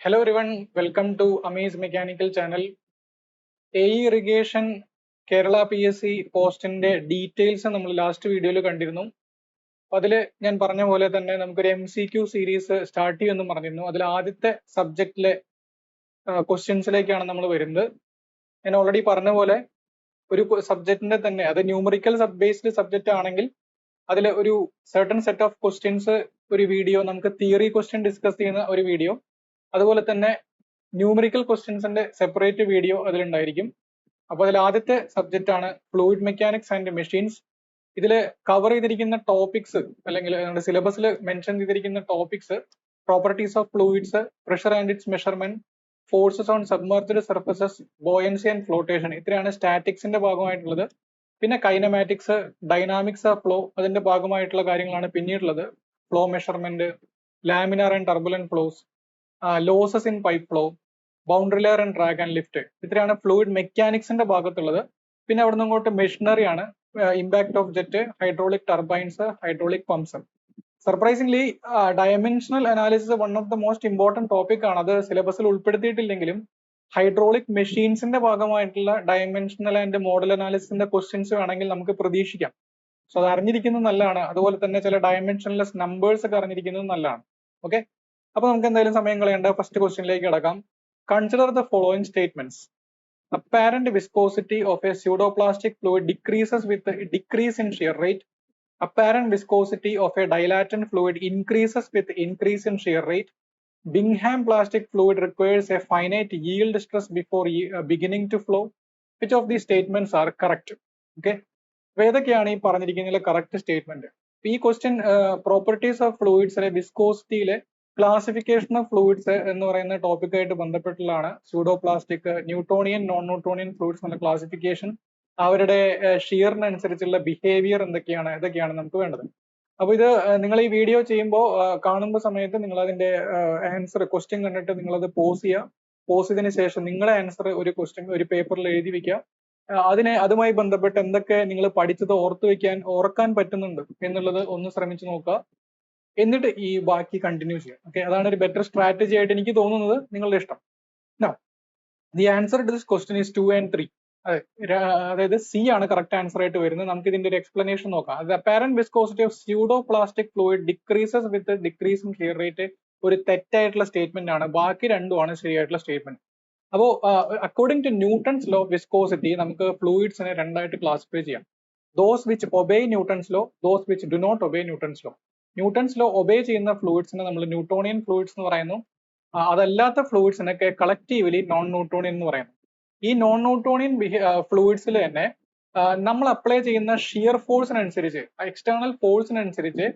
Hello everyone, welcome to Amaze Mechanical channel. AE Irrigation Kerala PSC പോസ്റ്റിന്റെ details നമ്മൾ last വീഡിയോയിൽ കണ്ടിരുന്നു. അപ്പോൾ അതിൽ ഞാൻ പറഞ്ഞ പോലെ തന്നെ നമുക്കൊരു MCQ സീരീസ് സ്റ്റാർട്ട് ചെയ്യുമെന്ന് പറഞ്ഞിരുന്നു. അതിൽ ആദ്യത്തെ സബ്ജക്റ്റിലെ ക്വസ്റ്റ്യൻസിലേക്കാണ് നമ്മൾ വരുന്നത്. ഞാൻ ഓൾറെഡി പറഞ്ഞ പോലെ ഒരു സബ്ജക്റ്റിന്റെ തന്നെ അത് ന്യൂമറിക്കൽ ബേസ്ഡ് സബ്ജക്റ്റ് ആണെങ്കിൽ അതിൽ ഒരു സർട്ടൺ സെറ്റ് ഓഫ് ക്വസ്റ്റ്യൻസ് ഒരു വീഡിയോ, നമുക്ക് തിയറി ക്വസ്റ്റ്യൻ ഡിസ്കസ് ചെയ്യുന്ന ഒരു വീഡിയോ, അതുപോലെ തന്നെ ന്യൂമറിക്കൽ ക്വസ്റ്റ്യൻസിന്റെ സെപ്പറേറ്റ് വീഡിയോ അതിലുണ്ടായിരിക്കും. അപ്പോൾ അതിൽ ആദ്യത്തെ സബ്ജക്റ്റ് ആണ് ഫ്ലൂയിഡ് മെക്കാനിക്സ് ആൻഡ് മെഷീൻസ്. ഇതിൽ കവർ ചെയ്തിരിക്കുന്ന ടോപ്പിക്സ് അല്ലെങ്കിൽ നമ്മുടെ സിലബസിൽ മെൻഷൻ ചെയ്തിരിക്കുന്ന topics properties of fluids, pressure and it's measurement, forces on submerged surfaces, buoyancy and flotation, ഇത്രയാണ് സ്റ്റാറ്റിക്സിന്റെ ഭാഗമായിട്ടുള്ളത്. പിന്നെ കൈനമാറ്റിക്സ്, ഡൈനാമിക്സ് ഓഫ് ഫ്ലോ, അതിന്റെ ഭാഗമായിട്ടുള്ള കാര്യങ്ങളാണ് പിന്നീടുള്ളത്. Flow measurement, laminar and turbulent flows, losses in pipe flow, boundary layer and drag and lift, ഇത്രയാണ് fluid മെക്കാനിക്സിന്റെ ഭാഗത്തുള്ളത്. പിന്നെ അവിടെ നിന്ന് ഇങ്ങോട്ട് മെഷീനറി ആണ്, impact of jet, hydraulic turbines, hydraulic pumps. Surprisingly dimensional analysis one of the most important topic ആണ്. അത് സിലബസിൽ ഉൾപ്പെടുത്തിയിട്ടില്ലെങ്കിലും ഹൈഡ്രോളിക് മെഷീൻസിന്റെ ഭാഗമായിട്ടുള്ള ഡയമെൻഷണൽ ആൻഡ് മോഡൽ അനാലിസിസിന്റെ ക്വസ്റ്റ്യൻസ് വേണമെങ്കിൽ നമുക്ക് പ്രതീക്ഷിക്കാം. സോ അത് അറിഞ്ഞിരിക്കുന്നത് നല്ലതാണ്. അതുപോലെ തന്നെ ചില ഡയമെൻഷൻലെസ് നമ്പേഴ്സ് ഒക്കെ അറിഞ്ഞിരിക്കുന്നത് നല്ലതാണ്. ഓക്കെ, അപ്പൊ നമുക്ക് എന്തായാലും സമയം കളയേണ്ട ഫസ്റ്റ് ക്വസ്റ്റ്യനിലേക്ക് കിടക്കാം. Consider the following statements. Apparent viscosity of a pseudoplastic fluid decreases with a decrease in shear rate. Apparent viscosity of a dilatant fluid increases with increase in shear rate. Bingham plastic fluid requires a finite yield stress before beginning to flow. Which of these statements are correct? Okay, ഏതൊക്കെയാണ് ഈ പറഞ്ഞിരിക്കുന്നതിലെ correct statement? ഈ question properties of ഫ്ലൂയിഡ്സിലെ വിസ്കോസിറ്റിയിലെ classification of fluids എന്ന് പറയുന്ന ടോപ്പിക്കായിട്ട് ബന്ധപ്പെട്ടുള്ളതാണ്. Pseudoplastic, Newtonian, non Newtonian fluids എന്നുള്ള ക്ലാസിഫിക്കേഷൻ, അവരുടെ ഷിയറിനനുസരിച്ചുള്ള ബിഹേവിയർ എന്തൊക്കെയാണ്, ഇതൊക്കെയാണ് നമുക്ക് വേണ്ടത്. അപ്പൊ ഇത് നിങ്ങൾ ഈ വീഡിയോ ചെയ്യുമ്പോൾ കാണുമ്പോൾ സമയത്ത് നിങ്ങൾ അതിന്റെ ആൻസർ ക്വസ്റ്റ്യൻ കണ്ടിട്ട് നിങ്ങൾ അത് പോസ് ചെയ്യുക. പോസ് ചെയ്തതിനു ശേഷം നിങ്ങളുടെ ആൻസർ ഒരു ക്വസ്റ്റ്യൻ ഒരു പേപ്പറിൽ എഴുതി വെക്കുക. അതുമായി ബന്ധപ്പെട്ട് എന്തൊക്കെ നിങ്ങൾ പഠിച്ചത് ഓർക്കാൻ പറ്റുന്നുണ്ട് എന്നുള്ളത് ഒന്ന് ശ്രമിച്ചു നോക്കുക. എന്നിട്ട് ഈ ബാക്കി കണ്ടിന്യൂ ചെയ്യാം. ഓക്കെ, അതാണ് ഒരു ബെറ്റർ സ്ട്രാറ്റജി ആയിട്ട് എനിക്ക് തോന്നുന്നത്. നിങ്ങളുടെ ഇഷ്ടം. The answer to this question is 2 and 3. അതായത് സി ആണ് കറക്റ്റ് ആൻസർ ആയിട്ട് വരുന്നത്. നമുക്ക് ഇതിന്റെ ഒരു എക്സ്പ്ലനേഷൻ നോക്കാം. The apparent viscosity of pseudoplastic fluid decreases with decrease in shear rate ഒരു തെറ്റായിട്ടുള്ള സ്റ്റേറ്റ്മെന്റ് ആണ്. ബാക്കി രണ്ടുമാണ് ശരിയായിട്ടുള്ള സ്റ്റേറ്റ്മെന്റ്. അപ്പോൾ according to Newton's law viscosity നമുക്ക് ഫ്ലൂയിഡ്സിനെ രണ്ടായിട്ട് ക്ലാസിഫൈ ചെയ്യാം. Those which obey Newton's law, those which do not obey Newton's law. Newton's law obey ചെയ്യുന്ന ഫ്ലൂയിഡ്സിനെ നമ്മൾ ന്യൂട്ടോണിയൻ ഫ്ലൂയിഡ്സ് എന്ന് പറയുന്നു. അതല്ലാത്ത ഫ്ലൂയിഡ്സിനൊക്കെ കളക്റ്റീവ്ലി നോൺ ന്യൂട്ടോണിയൻ എന്ന് പറയുന്നു. ഈ നോൺ ന്യൂട്ടോണിയൻ ഫ്ലൂയിഡ്സിൽ തന്നെ നമ്മൾ അപ്ലൈ ചെയ്യുന്ന ഷിയർ ഫോഴ്സിനനുസരിച്ച്, എക്സ്റ്റേണൽ ഫോഴ്സിനനുസരിച്ച്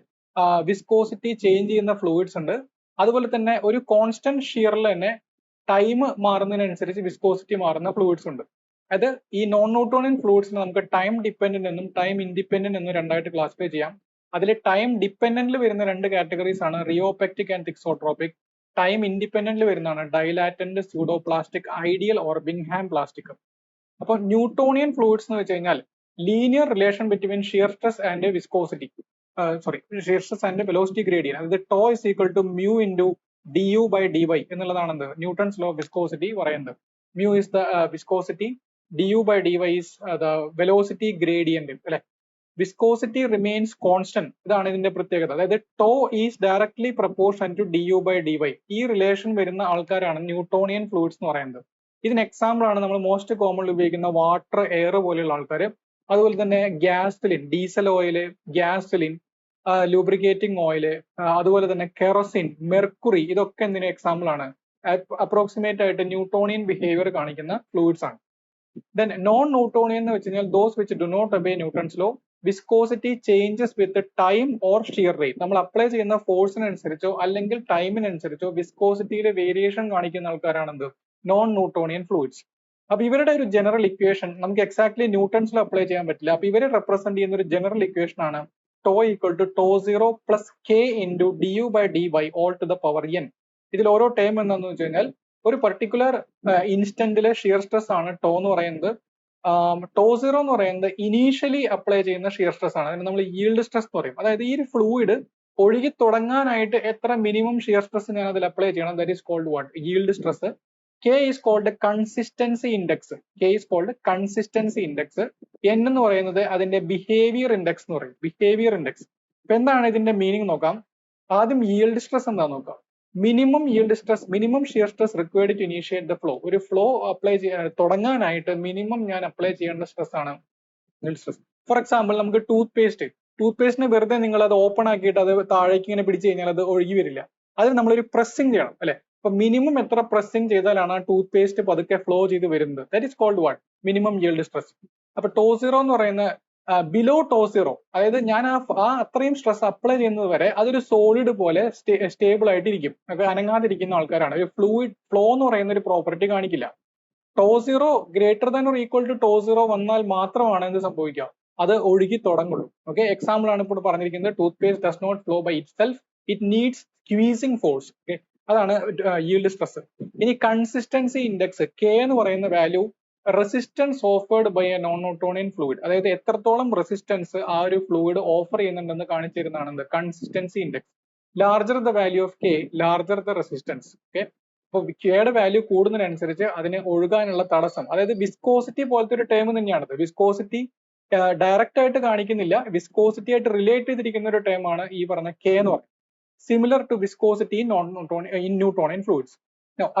വിസ്കോസിറ്റി ചേഞ്ച് ചെയ്യുന്ന ഫ്ലൂയിഡ്സ് ഉണ്ട്. അതുപോലെ തന്നെ ഒരു കോൺസ്റ്റന്റ് ഷിയറിൽ തന്നെ ടൈം മാറുന്നതിനനുസരിച്ച് വിസ്കോസിറ്റി മാറുന്ന ഫ്ലൂയിഡ്സ് ഉണ്ട്. അത് ഈ നോൺ ന്യൂട്ടോണിയൻ ഫ്ലൂയിഡ്സിനെ നമുക്ക് ടൈം ഡിപ്പെൻഡന്റ് എന്നും ടൈം ഇൻഡിപെൻഡന്റ് എന്നും രണ്ടായിട്ട് ക്ലാസിഫൈ ചെയ്യാം. അതിൽ ടൈം ഡിപ്പെൻഡന്റിൽ വരുന്ന രണ്ട് കാറ്റഗറീസ് ആണ് റിയോപെക്റ്റിക് ആൻഡ് തിക്സോട്രോപിക്. ടൈം ഇൻഡിപെൻഡന്റിൽ വരുന്നതാണ് dilatant, pseudoplastic, ideal or Bingham plastic. അപ്പോൾ ന്യൂട്ടോണിയൻ ഫ്ലൂയിഡ്സ് എന്ന് വെച്ച് കഴിഞ്ഞാൽ linear relation between shear stress and viscosity, shear stress and velocity gradient, അതായത് tau is equal to mu into du by dy എന്നുള്ളതാണ് എന്ത് Newton's law viscosity പറയുന്നത്. Mu is the viscosity, du by dy is the velocity gradient അല്ലെ. Viscosity remains constant, ഇതാണ് ഇതിന്റെ പ്രത്യേകത. അതായത് tau is directly proportion to du by dy. ഈ relation വരുന്ന ആൾക്കാരാണ് ന്യൂട്ടോണിയൻ ഫ്ലൂയിഡ്സ് എന്ന് പറയുന്നത്. ഇതിന് എക്സാമ്പിൾ ആണ് നമ്മൾ മോസ്റ്റ് കോമൺലി ഉപയോഗിക്കുന്ന വാട്ടർ, എയർ പോലെയുള്ള ആൾക്കാർ. അതുപോലെ തന്നെ gasoline, diesel oil, gasoline, lubricating oil, അതുപോലെ തന്നെ കെറോസിൻ, മെർക്കുറി, ഇതൊക്കെ എന്തിന് എക്സാമ്പിൾ ആണ്? അപ്രോക്സിമേറ്റ് ആയിട്ട് ന്യൂട്ടോണിയൻ ബിഹേവിയർ കാണിക്കുന്ന ഫ്ലൂയിഡ്സ് ആണ്. ദെൻ നോൺ ന്യൂട്ടോണിയൻ എന്ന് വെച്ച് കഴിഞ്ഞാൽ those which do not obey Newton's law. Viscosity changes with time or shear rate. നമ്മൾ അപ്ലൈ ചെയ്യുന്ന ഫോഴ്സിനനുസരിച്ചോ അല്ലെങ്കിൽ ടൈമിനനുസരിച്ചോ വിസ്കോസിറ്റിയിലെ വേരിയേഷൻ കാണിക്കുന്ന ആൾക്കാരാണ് എന്ത് നോൺ ന്യൂട്ടോണിയൻ ഫ്ലൂയിഡ്സ്. അപ്പൊ ഇവരുടെ ഒരു ജനറൽ ഇക്വേഷൻ നമുക്ക് എക്സാക്ട്ലി ന്യൂട്ടൺസിൽ അപ്ലൈ ചെയ്യാൻ പറ്റില്ല. അപ്പൊ ഇവരെ റെപ്രസെന്റ് ചെയ്യുന്ന ഒരു ജനറൽ ഇക്വേഷൻ ആണ് tau equal to tau zero plus K into du by dy whole to the power n. ഇതിൽ ഓരോ ടേം എന്താണെന്ന് വെച്ച് കഴിഞ്ഞാൽ ഒരു പർട്ടിക്കുലർ ഇൻസ്റ്റന്റിലെ ഷിയർ സ്ട്രെസ് ആണ് ടോ എന്ന് പറയുന്നത്. ടോ സീറോ എന്ന് പറയുന്നത് ഇനീഷ്യലി അപ്ലൈ ചെയ്യുന്ന ഷിയർ സ്ട്രെസ് ആണ്. അതിന് നമ്മൾ yield സ്ട്രെസ് എന്ന് പറയും. അതായത് ഈ ഒരു ഫ്ലൂയിഡ് ഒഴുകി തുടങ്ങാനായിട്ട് എത്ര മിനിമം ഷിയർ സ്ട്രെസ് ഞാൻ അതിൽ അപ്ലൈ ചെയ്യണം, that is called what, yield stress. K is called consistency index. K is called consistency index. N എന്ന് പറയുന്നത് അതിന്റെ ബിഹേവിയർ ഇൻഡെക്സ് എന്ന് പറയും, ബിഹേവിയർ ഇൻഡെക്സ്. അപ്പൊ എന്താണ് ഇതിന്റെ മീനിങ് നോക്കാം. ആദ്യം yield സ്ട്രെസ് എന്താ നോക്കാം. Minimum yield stress, minimum shear stress required to initiate the flow. ഒരു ഫ്ലോ അപ്ലൈ തുടങ്ങാനായിട്ട് മിനിമം ഞാൻ അപ്ലൈ ചെയ്യേണ്ട സ്ട്രെസ് ആണ് yield സ്ട്രെസ്. ഫോർ എക്സാമ്പിൾ നമുക്ക് ടൂത്ത് പേസ്റ്റിനെ വെറുതെ നിങ്ങൾ അത് ഓപ്പൺ ആക്കിയിട്ട് അത് താഴേക്ക് ഇങ്ങനെ പിടിച്ചു കഴിഞ്ഞാൽ അത് ഒഴുകി വരില്ല. അതിന് നമ്മളൊരു പ്രസ്സിംഗ് ചെയ്യണം അല്ലെ. അപ്പൊ മിനിമം എത്ര പ്രസ്സിംഗ് ചെയ്താലാണ് ആ ടൂത്ത് പേസ്റ്റ് പതുക്കെ ഫ്ലോ ചെയ്ത് വരുന്നത്, that is called what, minimum yield stress. അപ്പൊ ടോ സീറോ എന്ന് പറയുന്ന ബിലോ ടോ സീറോ, അതായത് ഞാൻ ആ അത്രയും സ്ട്രെസ് അപ്ലൈ ചെയ്യുന്നത് വരെ അതൊരു സോളിഡ് പോലെ സ്റ്റേബിൾ ആയിട്ടിരിക്കും, അനങ്ങാതിരിക്കുന്ന ആൾക്കാരാണ്. ഒരു ഫ്ലൂയിഡ് ഫ്ലോ എന്ന് പറയുന്ന ഒരു പ്രോപ്പർട്ടി കാണിക്കില്ല. Tau zero greater than or equal to tau zero വന്നാൽ മാത്രമാണ് എന്ത് സംഭവിക്കുക, അത് ഒഴുകി തുടങ്ങുള്ളൂ. ഓക്കെ, എക്സാമ്പിൾ ആണ് ഇപ്പോൾ പറഞ്ഞിരിക്കുന്നത്. Toothpaste does not flow by itself, it needs squeezing force. Okay, അതാണ് yield സ്ട്രെസ്. ഇനി കൺസിസ്റ്റൻസി ഇൻഡെക്സ് K എന്ന് പറയുന്ന value resistance offered by a non Newtonian fluid, അതായത് എത്രത്തോളം റെസിസ്റ്റൻസ് ആ ഒരു ഫ്ലൂയിഡ് ഓഫർ ചെയ്യുന്നുണ്ടെന്ന് കാണിച്ചു തരുന്നതാണ് consistency index. Larger the value of K, larger the resistance. Okay, അപ്പൊ കെയുടെ വാല്യൂ കൂടുന്നതിനനുസരിച്ച് അതിന് ഒഴുകാനുള്ള തടസ്സം, അതായത് വിസ്കോസിറ്റി പോലത്തെ ഒരു ടേം തന്നെയാണത്. വിസ്കോസിറ്റി ഡയറക്റ്റ് ആയിട്ട് കാണിക്കുന്നില്ല, വിസ്കോസിറ്റി ആയിട്ട് റിലേറ്റ് ചെയ്തിരിക്കുന്ന ഒരു ടേം ആണ് ഈ പറഞ്ഞ K എന്ന് പറയുന്നത്. Similar to viscosity in Newtonian fluids.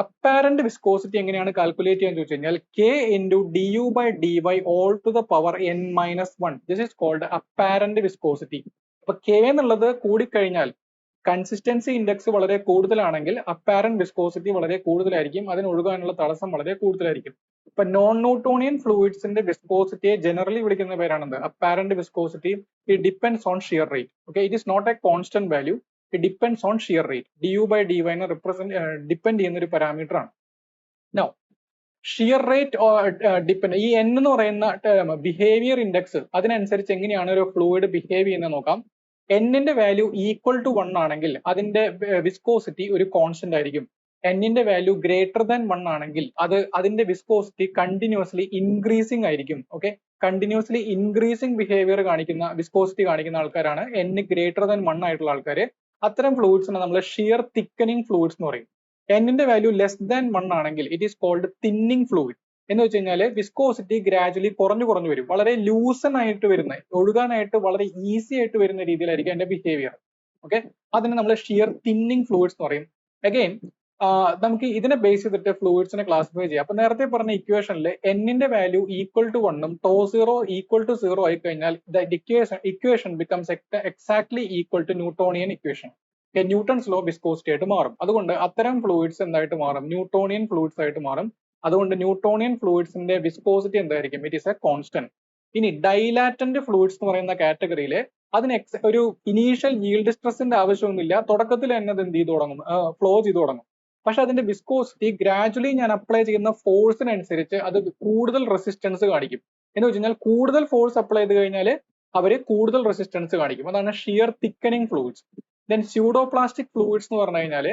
Apparent viscosity എങ്ങനെയാണ് കാൽക്കുലേറ്റ് ചെയ്യാൻ ചോദിച്ചു കഴിഞ്ഞാൽ K into du by dy all to the power n-1. This is called apparent viscosity. അപ്പൊ K എന്നുള്ളത് കൂടിക്കഴിഞ്ഞാൽ, കൺസിസ്റ്റൻസി ഇൻഡെക്സ് വളരെ കൂടുതലാണെങ്കിൽ അപ്പാരന്റ് വിസ്കോസിറ്റി വളരെ കൂടുതലായിരിക്കും, അതിന് ഒഴുകാനുള്ള തടസ്സം വളരെ കൂടുതലായിരിക്കും. ഇപ്പൊ നോൺ ന്യൂട്ടോണിയൻ ഫ്ലൂയിഡ്സിന്റെ വിസ്കോസിറ്റിയെ ജനറലി വിളിക്കുന്ന പേരാണെന്ത്, apparent viscosity. It depends on shear rate. Okay, it is not a constant value, it depends on shear rate. du by dy depend ചെയ്യുന്ന ഒരു പാരാമീറ്റർ ആണ്. നൗ ഷിയർ റേറ്റ് ഡിപ്പെൻഡ്, ഈ N എന്ന് പറയുന്ന ബിഹേവിയർ ഇൻഡെക്സ്, അതിനനുസരിച്ച് എങ്ങനെയാണ് ഒരു fluid behave ചെയ്യുന്നത് നോക്കാം. N-ന്റെ വാല്യൂ ഈക്വൽ ടു 1 ആണെങ്കിൽ അതിന്റെ വിസ്കോസിറ്റി ഒരു കോൺസ്റ്റന്റ് ആയിരിക്കും. N-ന്റെ വാല്യൂ ഗ്രേറ്റർ ദാൻ 1 ആണെങ്കിൽ അതിന്റെ വിസ്കോസിറ്റി കണ്ടിന്യൂസ്ലി ഇൻക്രീസിംഗ് ആയിരിക്കും. ഓക്കെ, കണ്ടിന്യൂസ്ലി ഇൻക്രീസിംഗ് ബിഹേവിയർ കാണിക്കുന്ന, വിസ്കോസിറ്റി കാണിക്കുന്ന ആൾക്കാരാണ് N ഗ്രേറ്റർ ദാൻ 1 ആയിട്ടുള്ള ആൾക്കാര്. അത്തരം ഫ്ലൂയിഡ്സിനെ നമ്മൾ ഷിയർ തിക്കനിങ് ഫ്ലൂയിഡ്സ് എന്ന് പറയും. N-ന്റെ വാല്യൂ ലെസ് ദാൻ 1 ആണെങ്കിൽ it is called thinning fluid. എന്ന് വെച്ച് കഴിഞ്ഞാൽ വിസ്കോസിറ്റി ഗ്രാജുവലി കുറഞ്ഞു വരും, വളരെ ലൂസൺ ആയിട്ട് വരുന്ന, ഒഴുകാനായിട്ട് വളരെ ഈസി ആയിട്ട് വരുന്ന രീതിയിലായിരിക്കും അതിന്റെ ബിഹേവിയർ. ഓക്കെ, അതിനെ നമ്മൾ ഷിയർ തിന്നിങ് ഫ്ലൂയിഡ്സ് എന്ന് പറയും. അഗൈൻ നമുക്ക് ഇതിനെ ബേസ് ചെയ്തിട്ട് ഫ്ലൂയിഡ്സിനെ ക്ലാസിഫൈ ചെയ്യാം. അപ്പൊ നേരത്തെ പറഞ്ഞ ഇക്വേഷനിൽ N-ന്റെ value equal to 1 tau zero equal to 0 ആയി കഴിഞ്ഞാൽ equation becomes exactly equal to Newtonian equation. Newton's law viscosity ആയിട്ട് മാറും. അതുകൊണ്ട് അത്തരം ഫ്ലൂയിഡ്സ് എന്തായിട്ട് മാറും, ന്യൂട്ടോണിയൻ ഫ്ലൂയിഡ്സ് ആയിട്ട് മാറും. അതുകൊണ്ട് ന്യൂട്ടോണിയൻ ഫ്ലൂയിഡ്സിന്റെ വിസ്കോസിറ്റി എന്തായിരിക്കും, ഇറ്റ് ഈസ് എ കോൺസ്റ്റന്റ്. ഇനി ഡൈലാറ്റന്റ് ഫ്ലൂയിഡ്സ് എന്ന് പറയുന്ന കാറ്റഗറിയിൽ അതിന് ഒരു ഇനീഷ്യൽ yield സ്ട്രെസിന്റെ ആവശ്യമൊന്നുമില്ല, തുടക്കത്തിൽ തന്നെ അത് എന്ത് ചെയ്തു തുടങ്ങും, ഫ്ലോ ചെയ്തു തുടങ്ങും. പക്ഷെ അതിന്റെ വിസ്കോസിറ്റി ഗ്രാജുവലി ഞാൻ അപ്ലൈ ചെയ്യുന്ന ഫോഴ്സിനനുസരിച്ച് അത് കൂടുതൽ റെസിസ്റ്റൻസ് കാണിക്കും. എന്ന് വെച്ച് കഴിഞ്ഞാൽ കൂടുതൽ ഫോഴ്സ് അപ്ലൈ ചെയ്ത് കഴിഞ്ഞാൽ അവര് കൂടുതൽ റെസിസ്റ്റൻസ് കാണിക്കും. അതാണ് shear thickening fluids. Then pseudoplastic fluids എന്ന് പറഞ്ഞു കഴിഞ്ഞാൽ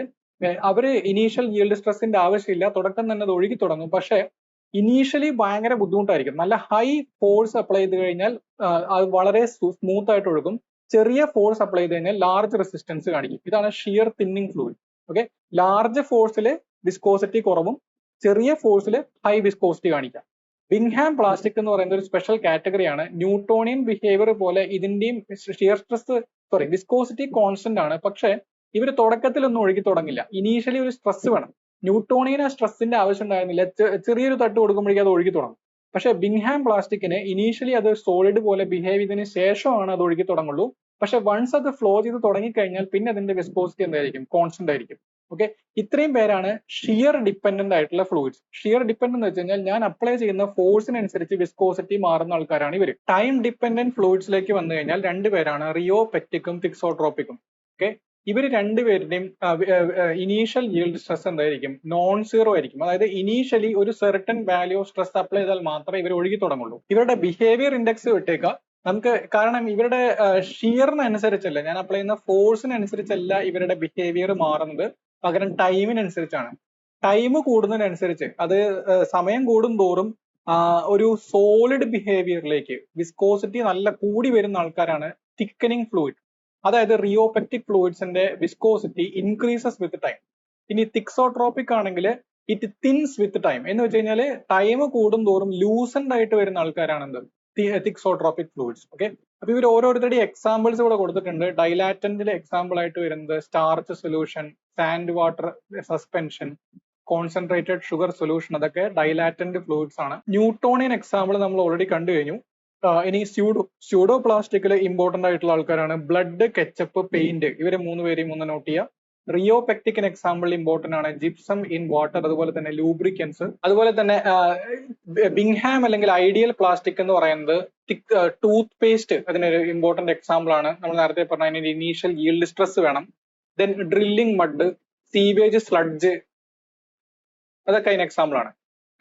അവര് ഇനീഷ്യൽ yield സ്ട്രെസിന്റെ ആവശ്യമില്ല, തുടക്കം തന്നെ അത് ഒഴുകി തുടങ്ങും. പക്ഷെ ഇനീഷ്യലി ഭയങ്കര ബുദ്ധിമുട്ടായിരിക്കും. നല്ല ഹൈ ഫോഴ്സ് അപ്ലൈ ചെയ്ത് കഴിഞ്ഞാൽ അത് വളരെ സ്മൂത്ത് ആയിട്ട് ഒഴുകും. ചെറിയ ഫോഴ്സ് അപ്ലൈ ചെയ്ത് കഴിഞ്ഞാൽ ലാർജ് റെസിസ്റ്റൻസ് കാണിക്കും. ഇതാണ് shear thinning fluid. Okay, large ഫോഴ്സിൽ വിസ്കോസിറ്റി കുറവും, ചെറിയ ഫോഴ്സിൽ ഹൈ വിസ്കോസിറ്റി കാണിക്കാം. ബിങ്ഹാം പ്ലാസ്റ്റിക് എന്ന് പറയുന്ന ഒരു സ്പെഷ്യൽ കാറ്റഗറിയാണ്. ന്യൂട്ടോണിയൻ ബിഹേവിയർ പോലെ ഇതിന്റെയും ഷിയർ സ്ട്രെസ് വിസ്കോസിറ്റി കോൺസ്റ്റന്റ് ആണ്. പക്ഷെ ഇവർ തുടക്കത്തിലൊന്നും ഒഴുകി തുടങ്ങില്ല, ഇനീഷ്യലി ഒരു സ്ട്രെസ് വേണം. ന്യൂട്ടോണിയൻ ആ സ്ട്രെസ്സിന്റെ ആവശ്യം ഉണ്ടായിരുന്നില്ല, ചെറിയൊരു തട്ട് കൊടുക്കുമ്പോഴേക്കും അത് ഒഴുകി തുടങ്ങും. പക്ഷെ ബിങ്ഹാം പ്ലാസ്റ്റിക്കിന് ഇനീഷ്യലി അത് സോളിഡ് പോലെ ബിഹേവ് ചെയ്തതിന് ശേഷമാണ് അത് ഒഴുകി തുടങ്ങുള്ളൂ. പക്ഷെ വൺസ് അത് ഫ്ലോ ചെയ്ത് തുടങ്ങിക്കഴിഞ്ഞാൽ പിന്നെ അതിന്റെ വിസ്കോസിറ്റി എന്തായിരിക്കും, കോൺസ്റ്റന്റ് ആയിരിക്കും. ഓക്കെ, ഇത്രയും പേരാണ് ഷിയർ ഡിപ്പെൻഡന്റ് ആയിട്ടുള്ള ഫ്ലൂയിഡ്സ്. ഷിയർ ഡിപ്പെൻഡന്റ് എന്ന് വെച്ച് കഴിഞ്ഞാൽ ഞാൻ അപ്ലൈ ചെയ്യുന്ന ഫോഴ്സിനനുസരിച്ച് വിസ്കോസിറ്റി മാറുന്ന ആൾക്കാരാണ് ഇവർ. ടൈം ഡിപ്പെൻഡന്റ് ഫ്ലൂയിഡ്സിലേക്ക് വന്നു കഴിഞ്ഞാൽ രണ്ടുപേരാണ്, റിയോപെക്റ്റിക്കും തിക്സോട്രോപ്പിക്കും. ഓക്കെ, ഇവർ രണ്ടുപേരുടെയും ഇനീഷ്യൽ yield സ്ട്രെസ് എന്തായിരിക്കും, നോൺ സീറോ ആയിരിക്കും. അതായത് ഇനീഷ്യലി ഒരു certain value of stress apply ചെയ്താൽ മാത്രമേ ഇവർ ഒഴുകി തുടങ്ങുള്ളൂ. ഇവരുടെ ബിഹേവിയർ ഇൻഡെക്സ് വിട്ടേക്കാം നമുക്ക്, കാരണം ഇവരുടെ ഷിയറിനനുസരിച്ചല്ല, ഞാൻ അപ്ലൈ ചെയ്യുന്ന ഫോഴ്സിനനുസരിച്ചല്ല ഇവരുടെ ബിഹേവിയർ മാറുന്നത്, പകരം ടൈമിനനുസരിച്ചാണ്. ടൈം കൂടുന്നതിനനുസരിച്ച്, അത് സമയം കൂടുന്തോറും ഒരു സോളിഡ് ബിഹേവിയറിലേക്ക് വിസ്കോസിറ്റി നല്ല കൂടി വരുന്ന ആൾക്കാരാണ് തിക്കനിങ് ഫ്ലൂയിഡ്. അതായത് റിയോപെക്റ്റിക് ഫ്ലൂയിഡ്സിന്റെ വിസ്കോസിറ്റി ഇൻക്രീസസ് വിത്ത് ടൈം. ഇനി തിക്സോട്രോപിക് ആണെങ്കിൽ ഇറ്റ് തിൻസ് വിത്ത് ടൈം. എന്ന് വെച്ച് കഴിഞ്ഞാൽ ടൈം കൂടും തോറും ലൂസൻഡ് ആയിട്ട് വരുന്ന ആൾക്കാരാണ് എന്ത് തിക്സോട്രോപിക് ഫ്ലൂയിഡ്സ്. ഓക്കെ, അപ്പൊ ഇവർ ഓരോരുത്തരുടെ എക്സാമ്പിൾസ് ഇവിടെ കൊടുത്തിട്ടുണ്ട്. ഡൈലാറ്റന്റിലെ എക്സാമ്പിൾ ആയിട്ട് വരുന്നത് starch solution, sand water suspension, concentrated sugar solution, അതൊക്കെ ഡൈലാറ്റന്റ് ഫ്ലൂയിഡ്സ് ആണ്. ന്യൂട്ടോണിയൻ എക്സാമ്പിൾ നമ്മൾ ഓൾറെഡി കണ്ടു കഴിഞ്ഞു. ഇനി സ്യൂഡോ പ്ലാസ്റ്റിക്കിൽ ഇമ്പോർട്ടന്റ് ആയിട്ടുള്ള ആൾക്കാരാണ് ബ്ലഡ്, കെച്ചപ്പ്, പെയിന്റ്. ഇവര് മൂന്നുപേരെയും ഒന്ന് നോട്ട് ചെയ്യുക. റിയോപെക്റ്റിക്കിന് എക്സാമ്പിൾ ഇമ്പോർട്ടന്റ് ആണ്. ജിപ്സം ഇൻ വാട്ടർ, അതുപോലെ തന്നെ ലൂബ്രിക്കൻസ്, അതുപോലെ തന്നെ ബിങ്ഹാം അല്ലെങ്കിൽ ഐഡിയൽ പ്ലാസ്റ്റിക് എന്ന് പറയുന്നത് ടൂത്ത് പേസ്റ്റ് അതിനൊരു ഇമ്പോർട്ടന്റ് എക്സാമ്പിൾ ആണ്. നമ്മൾ നേരത്തെ പറഞ്ഞ അതിന് ഇനീഷ്യൽ yield സ്ട്രെസ് വേണം. Then drilling mud, sewage sludge, അതൊക്കെ അതിന് എക്സാമ്പിൾ ആണ്.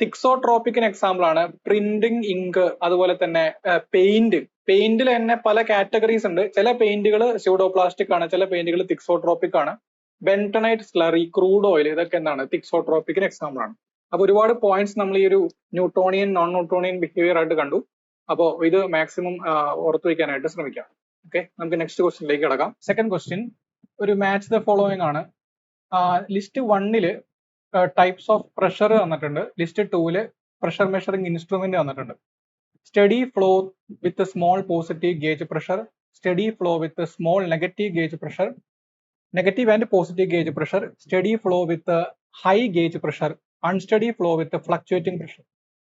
തിക്സോട്രോപിക്കിന് എക്സാമ്പിൾ ആണ് പ്രിന്റിംഗ് ഇങ്ക്, അതുപോലെ തന്നെ പെയിന്റ്. പെയിന്റിൽ തന്നെ പല കാറ്റഗറീസ് ഉണ്ട്. ചില പെയിന്റുകൾ സ്യൂഡോ പ്ലാസ്റ്റിക് ആണ്, ചില പെയിന്റുകൾ തിക്സോട്രോപിക് ആണ്. ബെന്റണൈറ്റ് സ്ലറി, ക്രൂഡ് ഓയിൽ, ഇതൊക്കെ എന്താണ് തിക്സോട്രോപിക്കിന് എക്സാമ്പിൾ ആണ്. അപ്പൊ ഒരുപാട് പോയിന്റ്സ് നമ്മൾ ഈ ഒരു ന്യൂട്ടോണിയൻ നോൺ ന്യൂട്ടോണിയൻ ബിഹേവിയർ ആയിട്ട് കണ്ടു. അപ്പോൾ ഇത് മാക്സിമം ഓർത്തു വയ്ക്കാനായിട്ട് ശ്രമിക്കാം. ഓക്കെ, നമുക്ക് നെക്സ്റ്റ് ക്വസ്റ്റ്യനിലേക്ക് കിടക്കാം. സെക്കൻഡ് ക്വസ്റ്റ്യൻ ഒരു മാച്ച് ദ ഫോളോയിങ് ആണ്. ലിസ്റ്റ് 1 ടൈപ്സ് ഓഫ് പ്രഷർ തന്നിട്ടുണ്ട്. ലിസ്റ്റ് 2 പ്രഷർ മെഷറിംഗ് ഇൻസ്ട്രുമെന്റ് തന്നിട്ടുണ്ട്. Steady flow with small positive gauge pressure, steady flow with small negative gauge pressure, negative and positive gauge pressure, steady flow with high gauge pressure, unsteady flow with fluctuating pressure,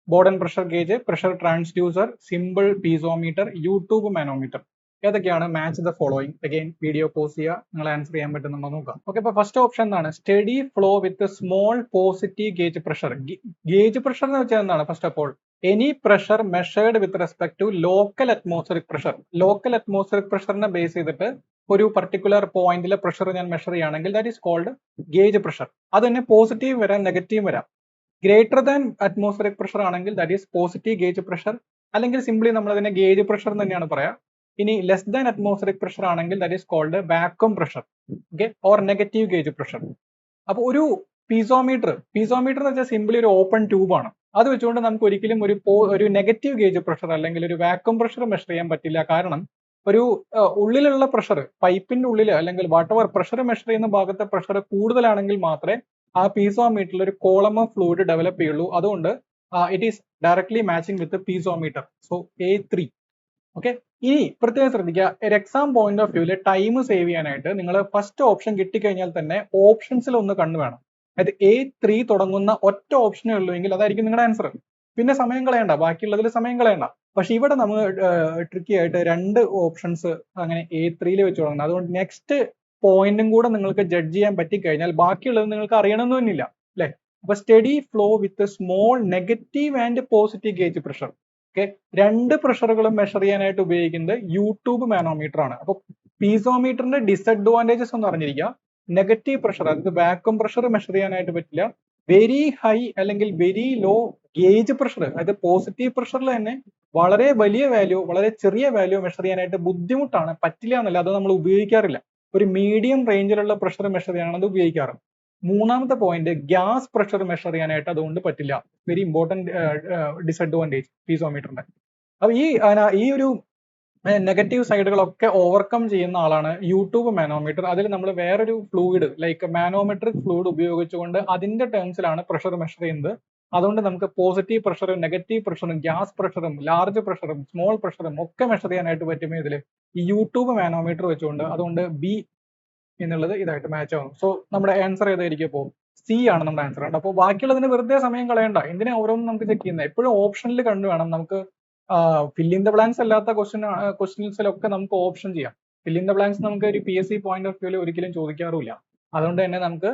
Bourdon pressure gauge, pressure transducer, simple piezometer, U tube manometer. ഏതൊക്കെയാണ് match the following? Again video pause ചെയ്യുക, നിങ്ങൾ answer ചെയ്യാൻ പറ്റുന്നുണ്ടോ നോക്കാം. Okay, അപ്പൊ first option എന്താണ്? Steady flow with small positive gauge pressure. Gauge pressure എന്ന് വെച്ചാൽ എന്താണ്? First of all any pressure measured with respect to local atmospheric pressure. Local atmospheric പ്രഷറിനെ ബേസ് ചെയ്തിട്ട് ഒരു പർട്ടിക്കുലർ പോയിന്റിലെ പ്രഷർ ഞാൻ മെഷർ ചെയ്യുകയാണെങ്കിൽ that is called gauge pressure. അത് തന്നെ പോസിറ്റീവ് വരാം, നെഗറ്റീവ് വരാം. ഗ്രേറ്റർ ദാൻ അറ്റ്മോസ്ഫിയറിക് പ്രഷർ ആണെങ്കിൽ that is positive gauge pressure, അല്ലെങ്കിൽ സിംപ്ലി നമ്മൾ അതിനെ ഗേജ് പ്രഷർ എന്ന് തന്നെയാണ് പറയാം. ഇനി ലെസ് ദാൻ അറ്റ്മോസ്ഫിയറിക് പ്രഷർ ആണെങ്കിൽ that is called vacuum pressure, okay, or negative gauge pressure. അപ്പൊ ഒരു പീസോമീറ്റർ എന്ന് വെച്ചാൽ സിംപ്ലി ഒരു ഓപ്പൺ ട്യൂബ് ആണ്. അത് വെച്ചുകൊണ്ട് നമുക്ക് ഒരിക്കലും ഒരു നെഗറ്റീവ് ഗേജ് പ്രഷർ അല്ലെങ്കിൽ ഒരു വാക്വം പ്രഷർ മെഷർ ചെയ്യാൻ പറ്റില്ല. കാരണം ഒരു ഉള്ളിലുള്ള പ്രഷർ, പൈപ്പിന്റെ ഉള്ളിൽ അല്ലെങ്കിൽ വാട്ടവർ പ്രഷർ മെഷർ ചെയ്യുന്ന ഭാഗത്തെ പ്രഷർ കൂടുതലാണെങ്കിൽ മാത്രമേ ആ പീസോമീറ്ററിൽ ഒരു കോളം ഓഫ് ഫ്ലൂയിഡ് ഡെവലപ്പ് ചെയ്യുള്ളൂ. അതുകൊണ്ട് it is directly matching with piezometer. So A3. Okay, ഇനി പ്രത്യേകം ശ്രദ്ധിക്കുക, ഒരു exam point of view time save ചെയ്യാനായിട്ട് നിങ്ങൾ ഫസ്റ്റ് ഓപ്ഷൻ കിട്ടിക്കഴിഞ്ഞാൽ തന്നെ ഓപ്ഷൻസിൽ ഒന്ന് കണ്ണു വേണം. അതായത് A3 തുടങ്ങുന്ന ഒറ്റ ഓപ്ഷനേ ഉള്ളൂ എങ്കിൽ അതായിരിക്കും നിങ്ങളുടെ ആൻസർ. പിന്നെ സമയം കളയണ്ട, ബാക്കിയുള്ളതിൽ സമയം കളയണ്ട. പക്ഷെ ഇവിടെ നമ്മൾ ട്രിക്കി ആയിട്ട് 2 ഓപ്ഷൻസ് അങ്ങനെ A3 വെച്ച് തുടങ്ങുന്നത്. അതുകൊണ്ട് നെക്സ്റ്റ് പോയിന്റും കൂടെ നിങ്ങൾക്ക് ജഡ്ജ് ചെയ്യാൻ പറ്റിക്കഴിഞ്ഞാൽ ബാക്കിയുള്ളത് നിങ്ങൾക്ക് അറിയണമെന്ന് തന്നെയില്ല, അല്ലെ? അപ്പൊ steady flow with small negative and positive gauge pressure. Okay, 2 പ്രഷറുകളും മെഷർ ചെയ്യാനായിട്ട് ഉപയോഗിക്കുന്നത് യൂട്യൂബ് മാനോമീറ്റർ ആണ്. അപ്പൊ പീസോമീറ്ററിന്റെ ഡിസഡ്വാൻറ്റേജസ് ഒന്ന് അറിഞ്ഞിരിക്കുക. നെഗറ്റീവ് പ്രഷർ, അതായത് വാക്വം പ്രഷർ മെഷർ ചെയ്യാനായിട്ട് പറ്റില്ല. വെരി ഹൈ അല്ലെങ്കിൽ വെരി ലോ ഗേജ് പ്രഷർ, അതായത് പോസിറ്റീവ് പ്രഷറിൽ തന്നെ വളരെ വലിയ വാല്യൂ, വളരെ ചെറിയ വാല്യൂ മെഷർ ചെയ്യാനായിട്ട് ബുദ്ധിമുട്ടാണ്, പറ്റില്ല എന്നല്ല, അത് നമ്മൾ ഉപയോഗിക്കാറില്ല. ഒരു മീഡിയം റേഞ്ചിലുള്ള പ്രഷർ മെഷർ ചെയ്യാനാണ് അത് ഉപയോഗിക്കാറ്. മൂന്നാമത്തെ പോയിന്റ്, ഗ്യാസ് പ്രഷർ മെഷർ ചെയ്യാനായിട്ട് അതുകൊണ്ട് പറ്റില്ല. വെരി ഇമ്പോർട്ടന്റ് ഡിസഡ്വാൻറ്റേജ് പീസോമീറ്ററിന്റെ. അപ്പൊ ഈ ഒരു നെഗറ്റീവ് സൈഡുകളൊക്കെ ഓവർകം ചെയ്യുന്ന ആളാണ് യൂട്യൂബ് മാനോമീറ്റർ. അതിൽ നമ്മൾ വേറൊരു ഫ്ലൂയിഡ് ലൈക്ക് മാനോമെട്രിക് ഫ്ലൂയിഡ് ഉപയോഗിച്ചുകൊണ്ട് അതിന്റെ ടേംസിലാണ് പ്രഷർ മെഷർ ചെയ്യുന്നത്. അതുകൊണ്ട് നമുക്ക് പോസിറ്റീവ് പ്രഷറും നെഗറ്റീവ് പ്രഷറും ഗ്യാസ് പ്രഷറും ലാർജ് പ്രഷറും സ്മോൾ പ്രഷറും ഒക്കെ മെഷർ ചെയ്യാനായിട്ട് പറ്റും ഇതിൽ ഈ യൂട്യൂബ് മാനോമീറ്റർ വെച്ചുകൊണ്ട്. അതുകൊണ്ട് B എന്നുള്ളത് ഇതായിട്ട് മാച്ച് ആവും. സോ നമ്മുടെ ആൻസർ ഏതായിരിക്കും? അപ്പോൾ C ആണ് നമ്മുടെ ആൻസർ. അപ്പോൾ ബാക്കിയുള്ളതിന് വെറുതെ സമയം കളയണ്ട. എന്തിനാ ഓരോന്നും നമുക്ക് ചെക്ക് ചെയ്യുന്നത്? എപ്പോഴും ഓപ്ഷനിൽ കണ്ടു വേണം നമുക്ക്. ഫിൽ ഇൻ ദ ബ്ലാങ്ക്സ് അല്ലാത്ത ക്വസ്റ്റ്യൻസിലൊക്കെ നമുക്ക് ഓപ്ഷൻ ചെയ്യാം. ഫിൽ ഇൻ ദ ബ്ലാങ്ക്സ് നമുക്ക് ഒരു PSC പോയിന്റ് ഓഫ് വ്യൂല് ഒരിക്കലും ചോദിക്കാറുമില്ല. അതുകൊണ്ട് തന്നെ നമുക്ക്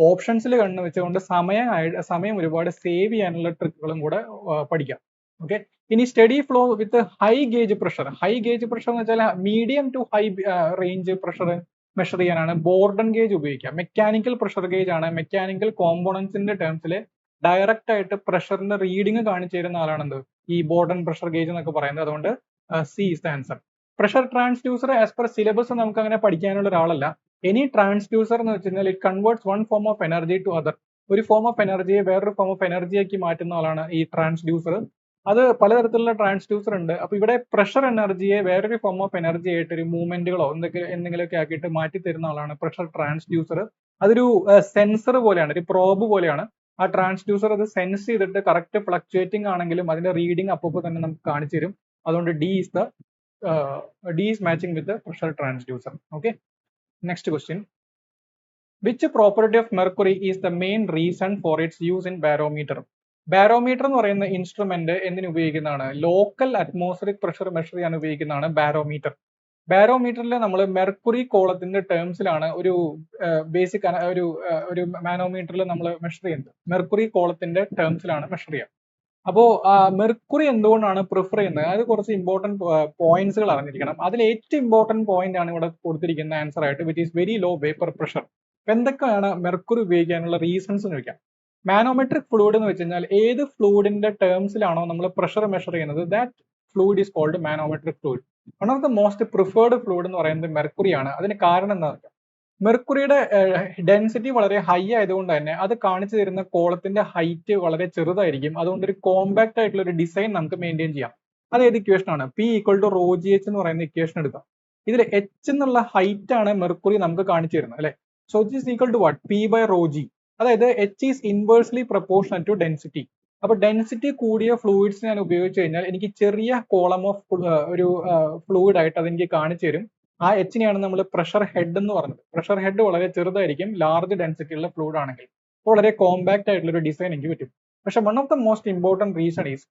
ഓപ്ഷൻസിൽ കണ്ണു വെച്ചുകൊണ്ട് സമയം ഒരുപാട് സേവ് ചെയ്യാനുള്ള ട്രിക്കുകളും കൂടെ പഠിക്കാം. ഓക്കെ, ഇനി study flow with high gauge pressure. High gauge pressure എന്ന് വെച്ചാൽ medium to high range pressure measure ചെയ്യാനാണ് ബോർഡൻ ഗേജ് ഉപയോഗിക്കുക. മെക്കാനിക്കൽ പ്രഷർ ഗേജ് ആണ്. മെക്കാനിക്കൽ കോമ്പോണൻസിന്റെ ടേംസിൽ ഡയറക്റ്റ് ആയിട്ട് പ്രഷറിന്റെ റീഡിങ് കാണിച്ചു തരുന്ന ആളാണെന്ത് ഈ ബോർഡൻ പ്രഷർ ഗേജ് എന്നൊക്കെ പറയുന്നത്. അതുകൊണ്ട് C is the answer. Pressure transducer as per syllabus നമുക്ക് അങ്ങനെ പഠിക്കാനുള്ള ഒരാളല്ല. എനി ട്രാൻസ്ഡ്യൂസർ എന്ന് വെച്ച് കഴിഞ്ഞാൽ it converts one form of energy to other. ഒരു ഫോം ഓഫ് എനർജിയെ വേറൊരു ഫോം ഓഫ് എനർജിയാക്കി മാറ്റുന്ന ആളാണ് ഈ ട്രാൻസ്ഡ്യൂസർ. അത് പലതരത്തിലുള്ള ട്രാൻസ്ഡ്യൂസർ ഉണ്ട്. അപ്പൊ ഇവിടെ പ്രഷർ എനർജിയെ വേറൊരു ഫോം ഓഫ് എനർജി ആയിട്ട് ഒരു മൂവ്മെന്റുകളോ എന്തെങ്കിലുമൊക്കെ ആക്കിയിട്ട് മാറ്റി തരുന്ന ആളാണ് പ്രഷർ ട്രാൻസ്ഡ്യൂസർ. അതൊരു സെൻസർ പോലെയാണ്, ഒരു പ്രോബ് പോലെയാണ്. ആ ട്രാൻസ്ഡ്യൂസർ അത് സെൻസ് ചെയ്തിട്ട് കറക്റ്റ് ഫ്ലക്ച്വേറ്റിംഗ് ആണെങ്കിലും അതിന്റെ റീഡിംഗ് അപ്പോൾ തന്നെ നമുക്ക് കാണിച്ചു തരും. അതുകൊണ്ട് D is matching with the pressure transducer. Okay. Next question. Which property of mercury is the main reason for its use in barometer? Barometer എന്ന് പറയുന്ന ഇൻസ്ട്രുമെന്റ് എന്തിനു ഉപയോഗിക്കുന്നതാണ്? ലോക്കൽ അറ്റ്മോസ്ഫിയറിക് പ്രഷർ മെഷർ ചെയ്യാൻ ഉപയോഗിക്കുന്നതാണ് ബാരോമീറ്റർ. ബാരോമീറ്ററിൽ നമ്മൾ മെർക്കുറി കോളത്തിന്റെ ടേംസിലാണ് ഒരു basic ഒരു മാനോമീറ്ററിൽ നമ്മൾ മെഷർ ചെയ്യുന്നത്. മെർക്കുറി കോളത്തിന്റെ ടേംസിലാണ് മെഷർ ചെയ്യുക. അപ്പോ മെർക്കുറി എന്തുകൊണ്ടാണ് പ്രിഫർ ചെയ്യുന്നത്? അത് കുറച്ച് ഇമ്പോർട്ടന്റ് പോയിന്റ്സുകൾ അറിഞ്ഞിരിക്കണം. അതിൽ ഏറ്റവും ഇമ്പോർട്ടന്റ് പോയിന്റ് ആണ് ഇവിടെ കൊടുത്തിരിക്കുന്ന ആൻസർ ആയിട്ട്, which is very low vapour pressure. എന്തൊക്കെയാണ് മെർക്കുറി ഉപയോഗിക്കാനുള്ള റീസൺസ് എന്ന് ചോദിക്കാം. മാനോമെട്രിക് ഫ്ലൂയിഡ് എന്ന് വെച്ച് കഴിഞ്ഞാൽ ഏത് ഫ്ലൂയിഡിന്റെ ടേംസിലാണോ നമ്മൾ പ്രഷർ മെഷർ ചെയ്യുന്നത്, that fluid is called manometric fluid. One of the most preferred fluid എന്ന് പറയുന്നത് മെർക്കുറിയാണ്. അതിന് കാരണം എന്താ വെച്ചാൽ മെർക്കുറിയുടെ ഡെൻസിറ്റി വളരെ ഹൈ ആയതുകൊണ്ട് തന്നെ അത് കാണിച്ചു തരുന്ന കോളത്തിന്റെ ഹൈറ്റ് വളരെ ചെറുതായിരിക്കും. അതുകൊണ്ട് ഒരു കോമ്പാക്ട് ആയിട്ടുള്ള ഒരു ഡിസൈൻ നമുക്ക് മെയിൻറ്റെയിൻ ചെയ്യാം. അത് ഏത് ഇക്വേഷൻ ആണ്? P = ρgh എന്ന് പറയുന്ന ഇക്വേഷൻ എടുക്കാം. ഇതിൽ h എന്നുള്ള ഹൈറ്റ് ആണ് മെർക്കുറി നമുക്ക് കാണിച്ചു തരുന്നത്, അല്ലെ? So it is equal to what? P/ρg. അതായത് h is inversely proportional to density. അപ്പൊ ഡെൻസിറ്റി കൂടിയ ഫ്ലൂയിഡ്സ് ഞാൻ ഉപയോഗിച്ച് കഴിഞ്ഞാൽ എനിക്ക് ചെറിയ കോളം ഓഫ് ഒരു ഫ്ലൂയിഡ് ആയിട്ട് അതെനിക്ക് കാണിച്ചു തരും. ആ എച്ചിനെയാണ് നമ്മൾ പ്രഷർ ഹെഡ് എന്ന് പറഞ്ഞത്. പ്രഷർ ഹെഡ് വളരെ ചെറുതായിരിക്കും ലാർജ് ഡെൻസിറ്റി ഉള്ള ഫ്ലൂയിഡ് ആണെങ്കിൽ. വളരെ കോമ്പാക്ട് ആയിട്ടുള്ള ഒരു ഡിസൈൻ എനിക്ക് പറ്റും. പക്ഷെ one of the most important reason is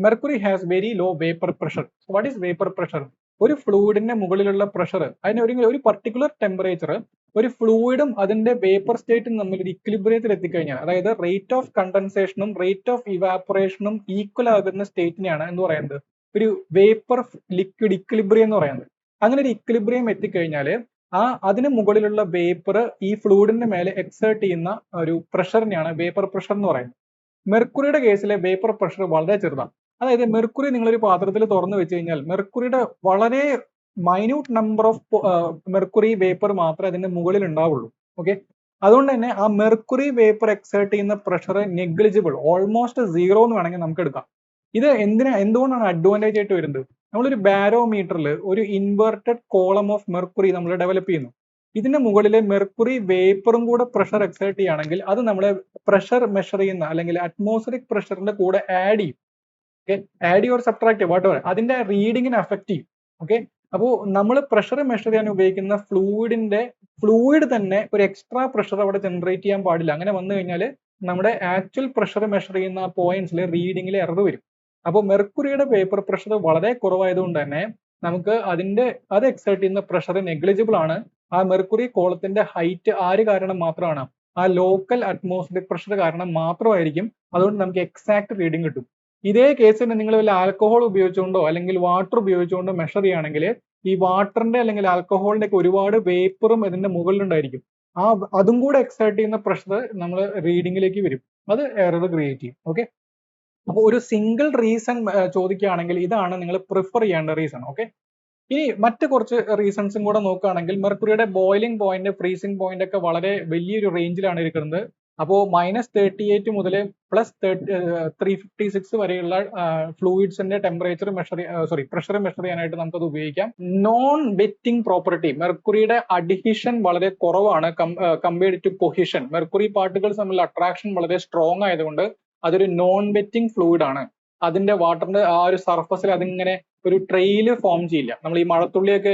mercury has very low vapour pressure. What is vapour pressure? ഒരു ഫ്ലൂയിഡിന്റെ മുകളിലുള്ള പ്രഷർ, അതിന് ഒരു പർട്ടിക്കുലർ ടെമ്പറേച്ചർ ഒരു ഫ്ലൂയിഡും അതിന്റെ വേപ്പർ സ്റ്റേറ്റും തമ്മിൽ ഒരു ഇക്വിലിബ്രിയത്തിൽ എത്തിക്കഴിഞ്ഞാൽ, അതായത് റേറ്റ് ഓഫ് കണ്ടൻസേഷനും റേറ്റ് ഓഫ് ഇവാപ്പറേഷനും ഈക്വൽ ആകുന്ന സ്റ്റേറ്റിനെയാണ് എന്ന് പറയുന്നത് ഒരു വേപ്പർ ലിക്വിഡ് ഇക്വിലിബ്രിയം എന്ന് പറയുന്നത്. അങ്ങനെ ഒരു ഇക്വിലിബ്രിയം എത്തിക്കഴിഞ്ഞാൽ അതിന് മുകളിലുള്ള വേപ്പർ ഈ ഫ്ലൂയിഡിന്റെ മേലെ എക്സേർട്ട് ചെയ്യുന്ന ഒരു പ്രഷറിനെയാണ് വേപ്പർ പ്രഷർ എന്ന് പറയുന്നത്. മെർക്കുറിയുടെ കേസിലെ വേപ്പർ പ്രഷർ വളരെ ചെറുതാണ്. അതായത് മെർക്കുറി നിങ്ങളൊരു പാത്രത്തിൽ തുറന്നു വെച്ച് കഴിഞ്ഞാൽ മെർക്കുറിയുടെ വളരെ minute number of mercury vapour മാത്രമേ അതിന്റെ മുകളിൽ ഉണ്ടാവുള്ളൂ. ഓക്കെ, അതുകൊണ്ട് തന്നെ ആ മെർക്കുറി വേപ്പർ എക്സേർട്ട് ചെയ്യുന്ന പ്രഷർ നെഗ്ലിജിബിൾ, ഓൾമോസ്റ്റ് സീറോ എന്ന് വേണമെങ്കിൽ നമുക്ക് എടുക്കാം. ഇത് എന്തുകൊണ്ടാണ് അഡ്വാൻറ്റേജ് ആയിട്ട് വരുന്നത്? നമ്മളൊരു ബാരോമീറ്ററിൽ ഒരു ഇൻവേർട്ടഡ് കോളം ഓഫ് മെർക്കുറി നമ്മൾ ഡെവലപ്പ് ചെയ്യുന്നു. ഇതിന്റെ മുകളിലെ മെർക്കുറി വേപ്പറും കൂടെ പ്രഷർ എക്സേർട്ട് ചെയ്യുകയാണെങ്കിൽ അത് നമ്മളെ പ്രഷർ മെഷർ ചെയ്യുന്ന അല്ലെങ്കിൽ അറ്റ്മോസ്ഫിയറിക് പ്രഷറിന്റെ കൂടെ ആഡ് ചെയ്യും. ആഡ് ചെയ്യും ഓർ സബ്ട്രാക്ട് ചെയ്യും, വാട്ട് എവർ, അതിന്റെ റീഡിങ്ങിനെ അഫക്ട് ചെയ്യും. ഓക്കെ, അപ്പോൾ നമ്മൾ പ്രഷർ മെഷർ ചെയ്യാൻ ഉപയോഗിക്കുന്ന ഫ്ലൂയിഡ് തന്നെ ഒരു എക്സ്ട്രാ പ്രഷർ അവിടെ ജനറേറ്റ് ചെയ്യാൻ പാടില്ല. അങ്ങനെ വന്നു കഴിഞ്ഞാൽ നമ്മുടെ ആക്ച്വൽ പ്രഷർ മെഷർ ചെയ്യുന്ന പോയിന്റ്സിൽ റീഡിങ്ങിൽ എറർ വരും. അപ്പോൾ മെർക്കുറിയുടെ വേപ്പർ പ്രഷർ വളരെ കുറവായതുകൊണ്ട് തന്നെ നമുക്ക് അത് എക്സേർട്ട് ചെയ്യുന്ന പ്രഷർ നെഗ്ലിജിബിൾ ആണ്. ആ മെർക്കുറി കോളത്തിന്റെ ഹൈറ്റ് ആര് കാരണം മാത്രമാണ്? ആ ലോക്കൽ അറ്റ്മോസ്ഫിയറിക് പ്രഷർ കാരണം മാത്രമായിരിക്കും. അതുകൊണ്ട് നമുക്ക് എക്സാക്ട് റീഡിങ് കിട്ടും. ഇതേ കേസിന് നിങ്ങൾ വല്ല ആൽക്കഹോൾ ഉപയോഗിച്ചുകൊണ്ടോ അല്ലെങ്കിൽ വാട്ടർ ഉപയോഗിച്ചുകൊണ്ടോ മെഷർ ചെയ്യുകയാണെങ്കിൽ ഈ വാട്ടറിന്റെ അല്ലെങ്കിൽ ആൽക്കഹോളിന്റെ ഒക്കെ ഒരുപാട് വേപ്പറും ഇതിന്റെ മുകളിലുണ്ടായിരിക്കും. അതും കൂടെ എക്സേർട്ട് ചെയ്യുന്ന പ്രഷർ നമ്മൾ റീഡിങ്ങിലേക്ക് വരും. അത് എറർ ക്രിയേറ്റ് ചെയ്യും. ഓക്കെ, അപ്പോൾ ഒരു സിംഗിൾ റീസൺ ചോദിക്കുകയാണെങ്കിൽ ഇതാണ് നിങ്ങൾ പ്രിഫർ ചെയ്യേണ്ട റീസൺ. ഓക്കെ, ഇനി മറ്റ് കുറച്ച് റീസൺസും കൂടെ നോക്കുകയാണെങ്കിൽ മെർക്കുറിയുടെ ബോയിലിംഗ് പോയിന്റ്, ഫ്രീസിംഗ് പോയിന്റ് ഒക്കെ വളരെ വലിയൊരു റേഞ്ചിലാണ് ഇരിക്കുന്നത്. അപ്പോൾ -38 മുതൽ +356 വരെയുള്ള ഫ്ലൂയിഡ്സിന്റെ ടെമ്പറേച്ചർ പ്രഷർ മെഷർ ചെയ്യാനായിട്ട് നമുക്കത് ഉപയോഗിക്കാം. നോൺ വെറ്റിംഗ് പ്രോപ്പർട്ടി, മെർക്കുറിയുടെ അഡ്ഹിഷൻ വളരെ കുറവാണ് compared to cohesion. Mercury particles തമ്മിൽ അട്രാക്ഷൻ വളരെ സ്ട്രോങ് ആയതുകൊണ്ട് അതൊരു നോൺ വെറ്റിംഗ് ഫ്ലൂയിഡ് ആണ്. അതിന്റെ വാട്ടറിന്റെ ആ ഒരു സർഫസിൽ അതിങ്ങനെ ഒരു ട്രെയിൽ ഫോം ചെയ്യില്ല. നമ്മൾ ഈ മഴത്തുള്ളിയൊക്കെ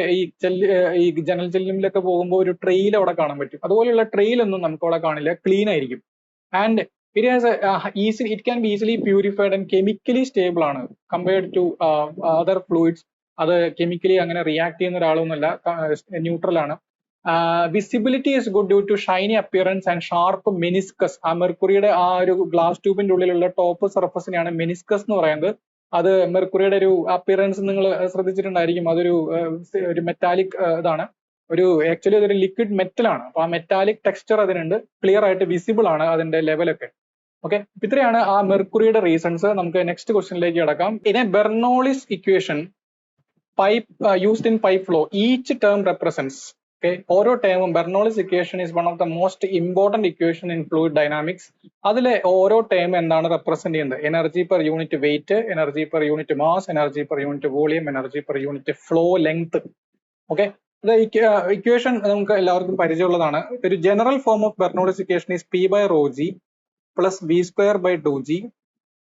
ഈ ജനൽ ചെല്ലുമിലൊക്കെ പോകുമ്പോൾ ഒരു ട്രെയിൽ അവിടെ കാണാൻ പറ്റും. അതുപോലെയുള്ള ട്രെയിൽ ഒന്നും നമുക്ക് അവിടെ കാണില്ല, ക്ലീൻ ആയിരിക്കും. And it can be easily purified and chemically stable ആണ് കമ്പയർഡ് ടു അതർ ഫ്ലൂയിഡ്സ്. അത് കെമിക്കലി അങ്ങനെ റിയാക്ട് ചെയ്യുന്ന ഒരാളൊന്നുമല്ല, ന്യൂട്രൽ ആണ്. Visibility is good due to shiny appearance and sharp meniscus. ആ മെർക്കുറിയുടെ ആ ഒരു ഗ്ലാസ് ട്യൂബിന്റെ ഉള്ളിലുള്ള ടോപ്പ് സർഫസിനെയാണ് മെനിസ്കസ് എന്ന് പറയുന്നത്. അത് മെർക്കുറിയുടെ ഒരു അപ്പിയറൻസ് നിങ്ങൾ ശ്രദ്ധിച്ചിട്ടുണ്ടായിരിക്കും. അതൊരു മെറ്റാലിക് ഇതാണ്, ആക്ച്വലി അതൊരു ലിക്വിഡ് മെറ്റൽ ആണ്. അപ്പൊ ആ മെറ്റാലിക് ടെക്സ്ചർ അതിനുണ്ട്, ക്ലിയർ ആയിട്ട് വിസിബിൾ ആണ് അതിന്റെ ലെവലൊക്കെ. ഓക്കെ, ഇത്രയാണ് ആ മെർക്കുറിയുടെ റീസൺസ്. നമുക്ക് നെക്സ്റ്റ് ക്വസ്റ്റ്യനിലേക്ക് കിടക്കാം. In a Bernoulli's equation used in pipe flow, each term represents. Okay, ഓരോ ടേമും Bernoulli's equation is one of the most important equation in fluid dynamics. അതിലെ ഓരോ ടേം എന്താണ് റെപ്രസെന്റ് ചെയ്യുന്നത്? Energy per unit weight, energy per unit mass, energy per unit volume, energy per unit flow length. Okay, equation നമുക്ക് എല്ലാവർക്കും പരിചയമുള്ളതാണ്. ഒരു general form of Bernoulli's equation is P by rho G plus V square by two G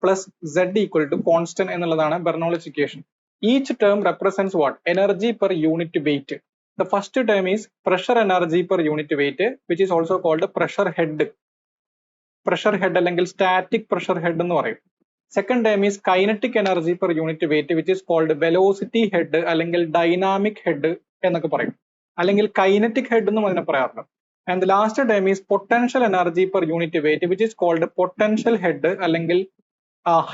plus Z equal to constant എന്നുള്ളതാണ് Bernoulli's equation. Each term represents what? Energy per unit weight. The first term is pressure energy per unit weight, which is also called pressure head. Pressure head അല്ലെങ്കിൽ static pressure head എന്ന് പറയും. Second term is kinetic energy per unit weight, which is called velocity head അല്ലെങ്കിൽ dynamic head എന്നൊക്കെ പറയും. അല്ലെങ്കിൽ kinetic head എന്നും അതിനെ പറയാറുണ്ട്. And the last term is potential energy per unit weight, which is called potential head അല്ലെങ്കിൽ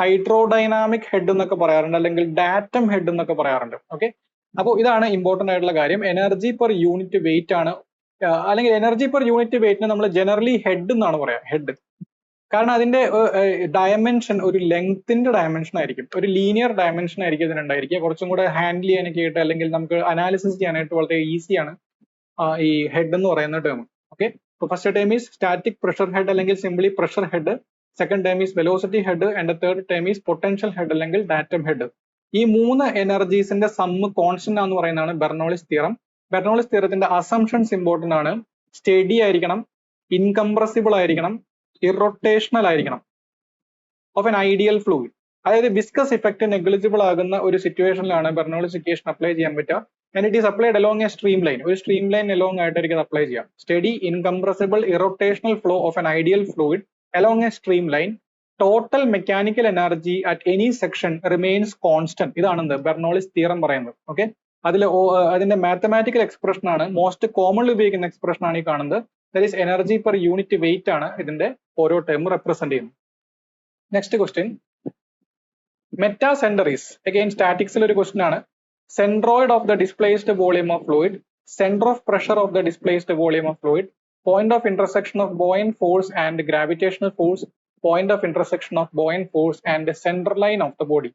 hydrodynamic head എന്നൊക്കെ പറയാറുണ്ട്, അല്ലെങ്കിൽ datum head എന്നൊക്കെ പറയാറുണ്ട്. ഓക്കെ, അപ്പോൾ ഇതാണ് ഇമ്പോർട്ടന്റ് ആയിട്ടുള്ള കാര്യം. എനർജി പെർ യൂണിറ്റ് വെയിറ്റ് ആണ്, അല്ലെങ്കിൽ എനർജി പെർ യൂണിറ്റ് വെയിറ്റിനെ നമ്മൾ ജനറലി ഹെഡ് എന്നാണ് പറയാ, ഹെഡ്. കാരണം അതിന്റെ ഡയമെൻഷൻ ഒരു ലെങ്ത്തിന്റെ ഡയമെൻഷൻ ആയിരിക്കും, ഒരു ലീനിയർ ഡയമെൻഷൻ ആയിരിക്കും ഇതിനുണ്ടായിരിക്കുക. കുറച്ചും കൂടെ ഹാൻഡിൽ ചെയ്യാനൊക്കെ ആയിട്ട് അല്ലെങ്കിൽ നമുക്ക് അനാലിസിസ് ചെയ്യാനായിട്ട് വളരെ ഈസിയാണ് ഈ ഹെഡ് എന്ന് പറയുന്ന ടേം. ഓക്കെ, അപ്പോൾ first term is static pressure head അല്ലെങ്കിൽ simply pressure head. Second term is velocity head and third term is potential head അല്ലെങ്കിൽ ഡാറ്റം ഹെഡ്. ഈ മൂന്ന് എനർജീസിന്റെ സമ്മ് കോൺസ്റ്റന്റ് ആണെന്ന് പറയുന്നതാണ് ബെർണോളിസ് തിയറം. ബെർണോളിസ് തിയറത്തിന്റെ അസംഷൻസ് ഇമ്പോർട്ടന്റ് ആണ്. സ്റ്റഡി ആയിരിക്കണം, ഇൻകംപ്രസിബിൾ ആയിരിക്കണം, ഇറൊട്ടേഷണൽ ആയിരിക്കണം ഓഫ് എൻ ഐഡിയൽ ഫ്ലൂയിഡ്. അതായത് വിസ്കസ് ഇഫക്റ്റ് നെഗ്ലിജിബിൾ ആകുന്ന ഒരു സിറ്റുവേഷനിലാണ് ബെർണോളിസ് ഇക്വേഷൻ അപ്ലൈ ചെയ്യാൻ പറ്റുക. And it is applied along a stream line. ഒരു സ്ട്രീം ലൈൻ അലോങ് ആയിട്ടായിരിക്കും അപ്ലൈ ചെയ്യാം. Steady, incompressible, irrotational flow of an ideal fluid along a stream line. Total mechanical energy at any section remains constant. ഇതാണ് Bernoulli's theorem പറയുന്നത്. Okay, അതിന്റെ mathematical expression ആണ്, most commonly ഉപയോഗിക്കുന്ന expression ആണ് ഈ കാണുന്നത്. That is energy per unit weight ആണ് ഇതിന്റെ ഓരോ ടേം റെപ്രസെന്റ് ചെയ്യുന്നത്. Next question, metacentre is again സ്റ്റാറ്റിക്സിൽ ഒരു ക്വസ്റ്റ്യൻ ആണ്. Centroid of the displaced volume of fluid, centre of pressure of the displaced volume of fluid, point of intersection of buoyant force and gravitational force, point of intersection of buoyant force and central line of the body.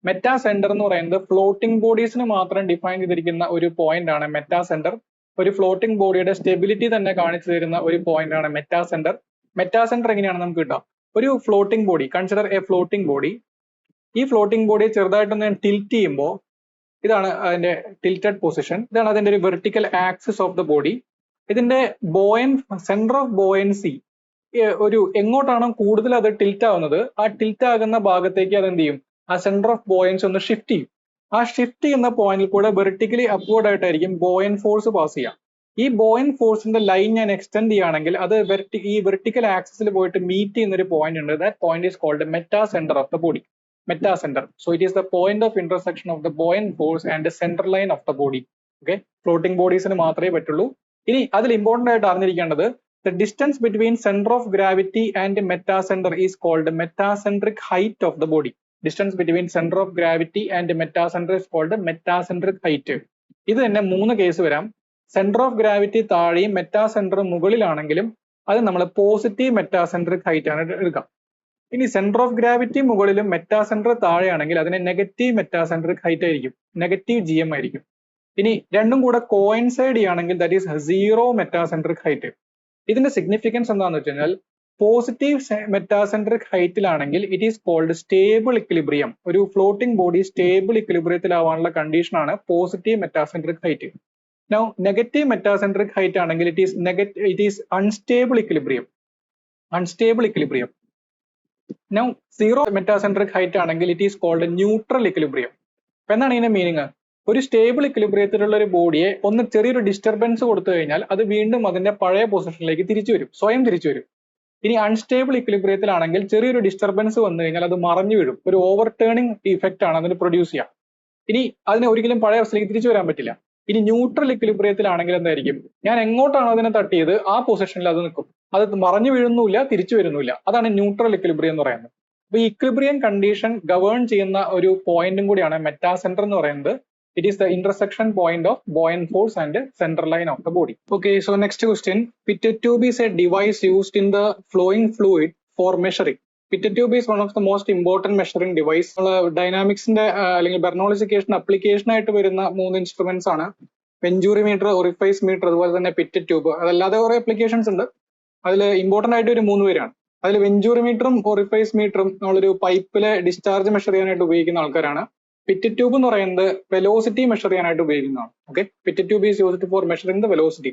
Meta centre എന്ന് പറയുന്നത് floating ബോഡീസിന് മാത്രം define ചെയ്തിരിക്കുന്ന ഒരു point ആണ് meta centre. ഒരു floating ബോഡിയുടെ stability തന്നെ കാണിച്ചു തരുന്ന ഒരു പോയിന്റ് ആണ് മെറ്റാ സെന്റർ. മെറ്റാ സെന്റർ എങ്ങനെയാണ് നമുക്ക് കിട്ടുക? ഒരു floating body, consider A floating body. ഈ ഫ്ലോട്ടിംഗ് ബോഡി ചെറുതായിട്ടൊന്ന് ടിൽറ്റ് ചെയ്യുമ്പോൾ ഇതാണ് അതിന്റെ ടിൽറ്റഡ് പൊസിഷൻ. ഇതാണ് അതിന്റെ ഒരു vertical axis of the body. ഇതിന്റെ സെന്റർ ഓഫ് ബോയൻസി ഒരു എങ്ങോട്ടാണോ കൂടുതൽ അത് ടിൽറ്റ് ആവുന്നത്, ആ ടിൽറ്റ് ആകുന്ന ഭാഗത്തേക്ക് അത് എന്ത് ചെയ്യും? ആ സെന്റർ ഓഫ് ബോയൻസ് ഒന്ന് ഷിഫ്റ്റ് ചെയ്യും. ആ ഷിഫ്റ്റ് ചെയ്യുന്ന പോയിന്റിൽ കൂടെ വെർട്ടിക്കലി അപ്വേർഡ് ആയിട്ടായിരിക്കും ബോയൻ ഫോഴ്സ് പാസ് ചെയ്യുക. ഈ ബോയൻ ഫോഴ്സിന്റെ ലൈൻ ഞാൻ എക്സ്റ്റെൻഡ് ചെയ്യുകയാണെങ്കിൽ അത് ഈ വെർട്ടിക്കൽ ആക്സിസിൽ പോയിട്ട് മീറ്റ് ചെയ്യുന്ന ഒരു പോയിന്റ് ഉണ്ട്. That point is called metacentre of the body. Metacentre. So it is the point of intersection of the buoyant force and central line of the body. Okay, floating ബോഡീസിന് മാത്രമേ പറ്റുള്ളൂ. ഇനി അതിൽ important ആയിട്ട് അറിഞ്ഞിരിക്കേണ്ടത്, the distance between center of gravity and metacenter is called metacentric height of the body. Distance between center of gravity and metacenter is called metacentric height. ഇത് തന്നെ 3 case വരാം. സെന്റർ ഓഫ് ഗ്രാവിറ്റി താഴെയും മെറ്റാസെന്റർ മുകളിലാണെങ്കിലും അത് നമ്മൾ positive metacentric height ആണ് എടുക്കാം. ഇനി centre of gravity മുകളിലും മെറ്റാസെന്റർ താഴെയാണെങ്കിൽ അതിനെ നെഗറ്റീവ് മെറ്റാസെൻട്രിക് ഹൈറ്റ് ആയിരിക്കും, നെഗറ്റീവ് GM ആയിരിക്കും. ഇനി രണ്ടും കൂടെ കോയിൻസൈഡ് ചെയ്യുകയാണെങ്കിൽ that is zero metacentric height. ഇതിന്റെ സിഗ്നിഫിക്കൻസ് എന്താണെന്ന് വെച്ച് കഴിഞ്ഞാൽ, പോസിറ്റീവ് മെറ്റാസെൻട്രിക് ഹൈറ്റിലാണെങ്കിൽ it is called stable equilibrium. ഒരു ഫ്ലോട്ടിംഗ് ബോഡി സ്റ്റേബിൾ ഇക്വിലിബ്രിയത്തിലാവാനുള്ള കണ്ടീഷനാണ് positive metacentric height. Now negative metacentric height ആണെങ്കിൽ it is unstable equilibrium. Now zero metacentric height ആണെങ്കിൽ it is called neutral equilibrium. അപ്പൊ എന്താണ് ഇതിന്റെ മീനിങ്? ഒരു സ്റ്റേബിൾ ഇക്വിലിബ്രിയത്തിലുള്ള ഒരു ബോഡിയെ ഒന്ന് ചെറിയൊരു ഡിസ്റ്റർബൻസ് കൊടുത്തു കഴിഞ്ഞാൽ അത് വീണ്ടും അതിന്റെ പഴയ പൊസിഷനിലേക്ക് സ്വയം തിരിച്ചു വരും. ഇനി അൺസ്റ്റേബിൾ ഇക്വിലിബ്രിയത്തിലാണെങ്കിൽ ചെറിയൊരു ഡിസ്റ്റർബൻസ് വന്നു കഴിഞ്ഞാൽ അത് മറഞ്ഞു വീഴും. ഒരു ഓവർ ടേണിംഗ് ഇഫക്റ്റ് ആണ് അതിന് പ്രൊഡ്യൂസ് ചെയ്യുക. ഇനി അതിനെ ഒരിക്കലും പഴയ അവസ്ഥയിലേക്ക് തിരിച്ചു വരാൻ പറ്റില്ല. ഇനി ന്യൂട്രൽ ഇക്വിലിബ്രിയത്തിലാണെങ്കിൽ എന്തായിരിക്കും? ഞാൻ എങ്ങോട്ടാണോ അതിനെ തട്ടിയത് ആ പൊസിഷനിൽ അത് നിൽക്കും. അത് മറഞ്ഞു വീഴുന്നില്ല, തിരിച്ചു വരുന്നില്ല. അതാണ് ന്യൂട്രൽ ഇക്വിലിബ്രിയം എന്ന് പറയുന്നത്. അപ്പൊ ഈ ഇക്വിലിബ്രിയം കണ്ടീഷൻ ഗവേൺ ചെയ്യുന്ന ഒരു പോയിന്റും കൂടിയാണ് മെറ്റാസെന്റർ എന്ന് പറയുന്നത്. It is the intersection point of buoyant force and central line of the body. Okay, so next question. Pitot tube is a device used in the flowing fluid for measuring. Pitot tube is one of the most important measuring device. Dynamics ന്റെ അല്ലെങ്കിൽ Bernoulli's equation application ആയിട്ട് വരുന്ന 3 instruments ആണ് വെഞ്ചൂറിമീറ്റർ, orifice metre, അതുപോലെ തന്നെ പിറ്ററ്റ് tube. അതല്ലാതെ കുറെ applications ഉണ്ട്. അതിൽ ഇമ്പോർട്ടന്റ് ആയിട്ട് ഒരു 3 പേരാണ്. അതിൽ വെഞ്ചൂറിമീറ്ററും ഒറിഫൈസ് മീറ്ററും നമ്മളൊരു പൈപ്പിലെ ഡിസ്ചാർജ് മെഷർ ചെയ്യാനായിട്ട് ഉപയോഗിക്കുന്ന ആൾക്കാരാണ്. പിറ്ററ്റ് ട്യൂബ് എന്ന് പറയുന്നത് വെലോസിറ്റി മെഷർ ചെയ്യാനായിട്ട് ഉപയോഗിക്കുന്നതാണ്. Okay, Pitot tube is used for measuring the velocity.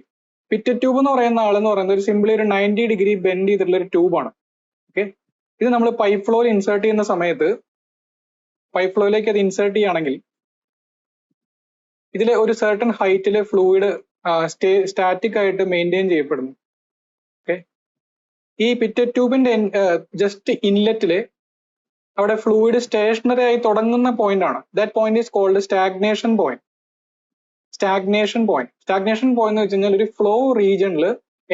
Pitot tube എന്ന് പറയുന്ന ആളെന്ന് പറയുന്നത് ഒരു സിംപിളി ഒരു 90 ഡിഗ്രി ബെൻഡ് ചെയ്തിട്ടുള്ള ഒരു ട്യൂബാണ്. ഓക്കെ, ഇത് നമ്മൾ പൈപ്പ് ഫ്ലോയിൽ ഇൻസേർട്ട് ചെയ്യുന്ന സമയത്ത് പൈപ്പ് ഫ്ലോയിലേക്ക് അത് ഇൻസേർട്ട് ചെയ്യുകയാണെങ്കിൽ ഇതിലെ ഒരു സർട്ടൺ ഹൈറ്റില് ഫ്ലൂയിഡ് സ്റ്റാറ്റിക് ആയിട്ട് മെയിൻറ്റെയിൻ ചെയ്യപ്പെടുന്നു. ഓക്കെ, ഈ പിറ്ററ്റ് ട്യൂബിന്റെ ജസ്റ്റ് ഇൻലെറ്റില് അവിടെ ഫ്ലൂയിഡ് സ്റ്റേഷനറി ആയി തുടങ്ങുന്ന പോയിന്റ് ആണ്. That point is called stagnation point. Stagnation point എന്ന് വെച്ച് കഴിഞ്ഞാൽ ഒരു ഫ്ലോ റീജിയനിൽ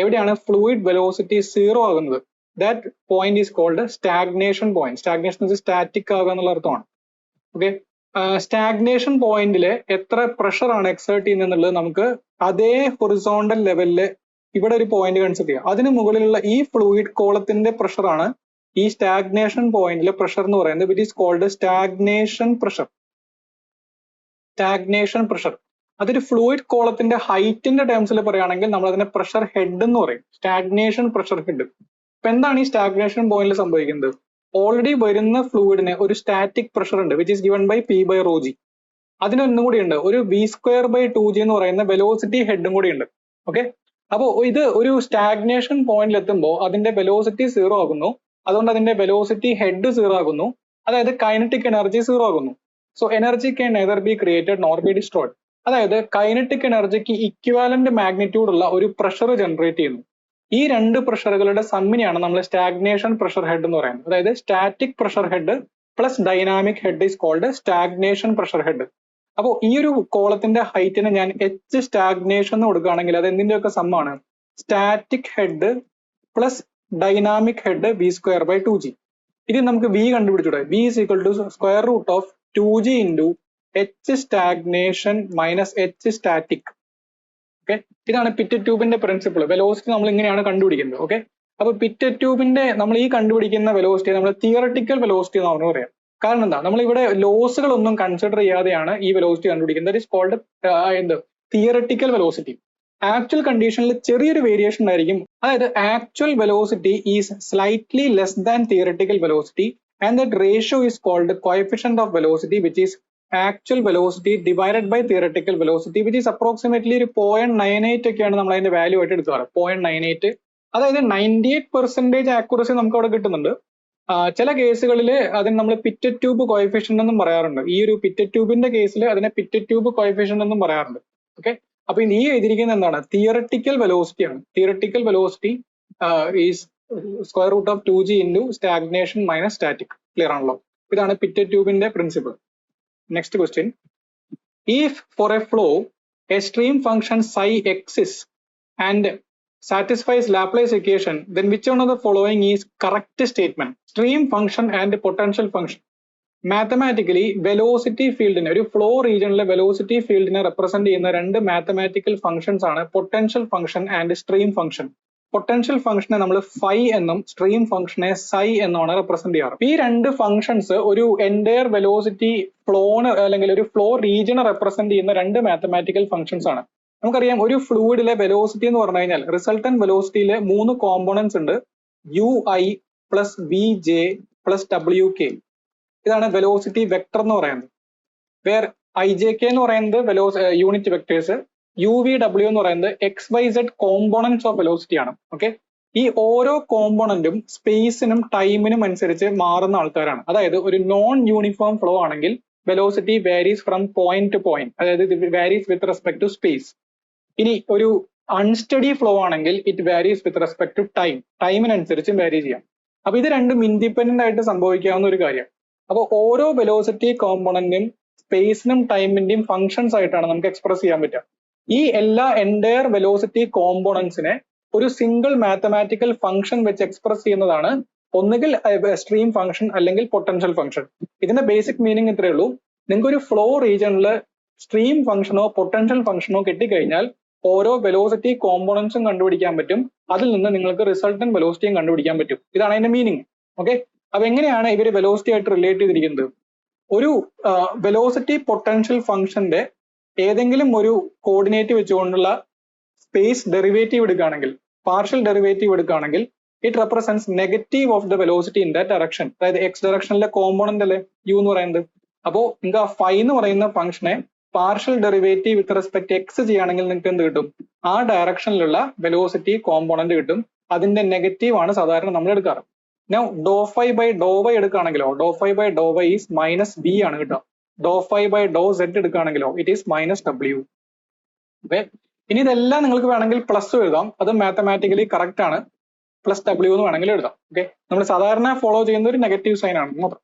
എവിടെയാണ് ഫ്ലൂയിഡ് വെലോസിറ്റി 0 ആകുന്നത്, that point is called stagnation point. Stagnation static ആകുക എന്നുള്ള അർത്ഥമാണ്. ഓക്കെ, സ്റ്റാഗ്നേഷൻ പോയിന്റില് എത്ര പ്രഷർ ആണ് എക്സേർട്ട് ചെയ്യുന്നത് നമുക്ക് അതേ ഹൊറിസോണ്ടൽ ലെവലില് ഇവിടെ ഒരു പോയിന്റ് കൺസിഡർ ചെയ്യാം. അതിന് മുകളിലുള്ള ഈ ഫ്ലൂയിഡ് കോളത്തിന്റെ പ്രഷർ ആണ് ഈ സ്റ്റാഗ്നേഷൻ പോയിന്റിലെ പ്രഷർ എന്ന് പറയുന്നത്, which is called stagnation pressure. അതൊരു ഫ്ലൂയിഡ് കോളത്തിന്റെ ഹൈറ്റിന്റെ ടേംസിൽ പറയുകയാണെങ്കിൽ നമ്മൾ അതിനെ പ്രഷർ ഹെഡ് എന്ന് പറയും. Stagnation pressure head. ഇപ്പൊ എന്താണ് ഈ സ്റ്റാഗ്നേഷൻ പോയിന്റിൽ സംഭവിക്കുന്നത്? ഓൾറെഡി വരുന്ന ഫ്ലൂയിഡിന് ഒരു സ്റ്റാറ്റിക് പ്രഷർ ഉണ്ട്, which is given by P/ρg. അതിനൊന്നും കൂടി ഉണ്ട്, ഒരു V²/2g എന്ന് പറയുന്ന വെലോസിറ്റി ഹെഡും കൂടി ഉണ്ട്. ഓക്കെ, അപ്പോൾ ഇത് ഒരു സ്റ്റാഗ്നേഷൻ പോയിന്റിൽ എത്തുമ്പോൾ അതിന്റെ വെലോസിറ്റി 0 ആകുന്നു. അതുകൊണ്ട് അതിന്റെ വെലോസിറ്റി ഹെഡ് 0 ആകുന്നു. അതായത് കൈനറ്റിക് എനർജി 0 ആകുന്നു. So energy can nether be created nor B destroyed. അതായത് കൈനറ്റിക് എനർജിക്ക് ഇക്വാലന്റ് മാഗ്നിറ്റ്യൂഡ് ഉള്ള ഒരു പ്രഷർ ജനറേറ്റ് ചെയ്യുന്നു. ഈ രണ്ട് പ്രഷറുകളുടെ സമ്മിനെയാണ് നമ്മൾ സ്റ്റാഗ്നേഷൻ പ്രഷർ ഹെഡ് എന്ന് പറയുന്നത്. അതായത് static pressure head plus dynamic head is called stagnation pressure head. അപ്പോൾ ഈ ഒരു കോളത്തിന്റെ ഹൈറ്റിന് ഞാൻ H സ്റ്റാഗ്നേഷൻ എന്ന് കൊടുക്കുകയാണെങ്കിൽ അത് എന്തിന്റെയൊക്കെ സമ്മാണ്? Static head plus dynamic head V²/2g. ഇത് നമുക്ക് V കണ്ടുപിടിച്ചൂടെ? V is equal to square root of 2g into H stagnation minus H static. Okay, ഇതാണ് പിറ്ററ്റ് ട്യൂബിന്റെ പ്രിൻസിപ്പിൾ. വെലോസിറ്റി നമ്മൾ ഇങ്ങനെയാണ് കണ്ടുപിടിക്കുന്നത്. ഓക്കെ, അപ്പൊ പിറ്ററ്റ് ട്യൂബിന്റെ നമ്മൾ ഈ കണ്ടുപിടിക്കുന്ന വെലോസിറ്റി നമ്മൾ തിയറട്ടിക്കൽ വെലോസിറ്റി എന്നാണ് പറയാം. കാരണം എന്താ, നമ്മൾ ഇവിടെ ലോസുകളൊന്നും കൺസിഡർ ചെയ്യാതെയാണ് ഈ വെലോസിറ്റി കണ്ടുപിടിക്കുന്നത്. ദാറ്റ് ഈസ് കോൾഡ് എന്ത്? Theoretical velocity. ആക്ച്വൽ കണ്ടീഷനിൽ ചെറിയൊരു വേരിയേഷൻ ഉണ്ടായിരിക്കും. അതായത് actual velocity is slightly less than theoretical velocity and that ratio is called coefficient of velocity, which is actual velocity divided by theoretical velocity, which is approximately ഒരു 0.98 ഒക്കെയാണ് നമ്മൾ അതിന്റെ value ആയിട്ട് എടുക്കാറ്. 0.98. അതായത് 98% ആക്യുറസി നമുക്ക് അവിടെ കിട്ടുന്നുണ്ട്. ചില കേസുകളിൽ അതിന് നമ്മൾ പിറ്ററ്റ് ട്യൂബ് കോഎഫിഷ്യന്റ് എന്നും പറയാറുണ്ട്. ഈ ഒരു പിറ്ററ്റ് ട്യൂബിന്റെ കേസിൽ അതിനെ പിറ്ററ്റ് ട്യൂബ് കോഎഫിഷ്യന്റ് എന്നും പറയാറുണ്ട്. ഓക്കെ, അപ്പൊ ഈ എഴുതിയിരിക്കുന്നത് എന്താണ്? തിയറട്ടിക്കൽ വെലോസിറ്റി ആണ്. Theoretical velocity is square root of 2g into stagnation minus static. Clear ആണല്ലോ? ഇതാണ് പിറ്ററ്റ് ട്യൂബിന്റെ principle. Next question. If for a flow a stream function psi exists and satisfies Laplace equation, then which one of the following is correct statement? Stream function and potential function. Mathematically velocity field in ഒരു flow region velocity field represent ചെയ്യുന്ന രണ്ട് mathematical functions ആണ് potential function and stream function. Potential ഫംഗ്ഷനെ നമ്മൾ phi എന്നും stream ഫംഗ്ഷനെ സൈ എന്നാണ് represent ചെയ്യാറ്. ഈ രണ്ട് ഫംഗ്ഷൻസ് ഒരു എൻറ്റയർ വെലോസിറ്റി ഫ്ലോന് അല്ലെങ്കിൽ ഒരു ഫ്ലോ റീജിയനെ റെപ്രസെന്റ് ചെയ്യുന്ന രണ്ട് മാത്തമാറ്റിക്കൽ ഫംഗ്ഷൻസ് ആണ്. നമുക്കറിയാം ഒരു ഫ്ലൂയിഡിലെ വെലോസിറ്റി എന്ന് പറഞ്ഞു കഴിഞ്ഞാൽ റിസൾട്ടന്റ് വെലോസിറ്റിയിലെ 3 കോമ്പോണൻസ് ഉണ്ട്, UI plus VJ plus WK. ഇതാണ് വെലോസിറ്റി വെക്ടർ എന്ന് പറയുന്നത്. വേർ IJK എന്ന് പറയുന്നത് യൂണിറ്റ് വെക്ടേഴ്സ്, UVW എന്ന് പറയുന്നത് XYZ കോമ്പോണൻസ് ഓഫ് വെലോസിറ്റി ആണ്. ഓക്കെ, ഈ ഓരോ കോമ്പോണന്റും സ്പേസിനും ടൈമിനും അനുസരിച്ച് മാറുന്ന ആൾക്കാരാണ്. അതായത് ഒരു നോൺ യൂണിഫോം ഫ്ലോ ആണെങ്കിൽ velocity varies from point to point, അതായത് ഇത് varies with respect to space. ഇനി ഒരു അൺസ്റ്റഡി ഫ്ലോ ആണെങ്കിൽ it varies with respect to time, ടൈമിനനുസരിച്ചും വാരി ചെയ്യാം. അപ്പൊ ഇത് രണ്ടും ഇൻഡിപെൻഡന്റ് ആയിട്ട് സംഭവിക്കാവുന്ന ഒരു കാര്യം. അപ്പോൾ ഓരോ വെലോസിറ്റി കോമ്പോണന്റും സ്പേസിനും ടൈമിന്റെയും ഫംഗ്ഷൻസ് ആയിട്ടാണ് നമുക്ക് എക്സ്പ്രസ് ചെയ്യാൻ പറ്റുക. ഈ എല്ലാ എൻറ്റയർ വെലോസിറ്റി കോമ്പോണൻസിനെ ഒരു സിംഗിൾ മാത്തമാറ്റിക്കൽ ഫംഗ്ഷൻ വെച്ച് എക്സ്പ്രസ് ചെയ്യുന്നതാണ് ഒന്നുകിൽ സ്ട്രീം ഫംഗ്ഷൻ അല്ലെങ്കിൽ പൊട്ടൻഷ്യൽ ഫംഗ്ഷൻ. ഇതിന്റെ ബേസിക് മീനിങ് ഇത്രയേ ഉള്ളൂ. നിങ്ങൾക്ക് ഒരു ഫ്ലോ റീജിയനിൽ സ്ട്രീം ഫംഗ്ഷനോ പൊട്ടൻഷ്യൽ ഫംഗ്ഷനോ കിട്ടിക്കഴിഞ്ഞാൽ ഓരോ വെലോസിറ്റി കോമ്പോണൻസും കണ്ടുപിടിക്കാൻ പറ്റും. അതിൽ നിന്ന് നിങ്ങൾക്ക് റിസൾട്ടന്റ് വെലോസിറ്റിയും കണ്ടുപിടിക്കാൻ പറ്റും. ഇതാണ് അതിന്റെ മീനിങ്. ഓക്കെ, അപ്പൊ എങ്ങനെയാണ് ഇവർ വെലോസിറ്റി ആയിട്ട് റിലേറ്റ് ചെയ്തിരിക്കുന്നത്? ഒരു വെലോസിറ്റി പൊട്ടൻഷ്യൽ ഫംഗ്ഷന്റെ ഏതെങ്കിലും ഒരു കോർഡിനേറ്റ് വെച്ചുകൊണ്ടുള്ള സ്പേസ് ഡെറിവേറ്റീവ് എടുക്കുകയാണെങ്കിൽ, പാർഷ്യൽ ഡെറിവേറ്റീവ് എടുക്കുകയാണെങ്കിൽ, it represents negative of the velocity in that direction. അതായത് എക്സ് ഡയറക്ഷനിലെ കോമ്പോണന്റ് അല്ലേ യു എന്ന് പറയുന്നത്. അപ്പോ നിങ്ങൾക്ക് ആ ഫൈ എന്ന് പറയുന്ന ഫംഗ്ഷനെ partial derivative with respect X ചെയ്യുകയാണെങ്കിൽ നിങ്ങൾക്ക് എന്ത് കിട്ടും? ആ ഡയറക്ഷനിലുള്ള വെലോസിറ്റി കോമ്പോണന്റ് കിട്ടും. അതിന്റെ നെഗറ്റീവ് ആണ് സാധാരണ നമ്മൾ എടുക്കാറ്. Now doh phi by doh Y എടുക്കുകയാണെങ്കിലോ, doh phi by doh Y is minus B ആണ് കിട്ടുക. Doh phi by doh Z എടുക്കുകയാണെങ്കിലോ ഇറ്റ് ഈസ് മൈനസ് ഡബ്ല്യു. ഇനി ഇതെല്ലാം നിങ്ങൾക്ക് വേണമെങ്കിൽ പ്ലസ് എഴുതാം, അത് മാത്തമാറ്റിക്കലി കറക്റ്റ് ആണ്. പ്ലസ് ഡബ്ല്യു എന്ന് വേണമെങ്കിൽ എഴുതാം. ഓക്കെ, നമ്മൾ സാധാരണ ഫോളോ ചെയ്യുന്ന ഒരു നെഗറ്റീവ് സൈൻ ആണ് മാത്രം.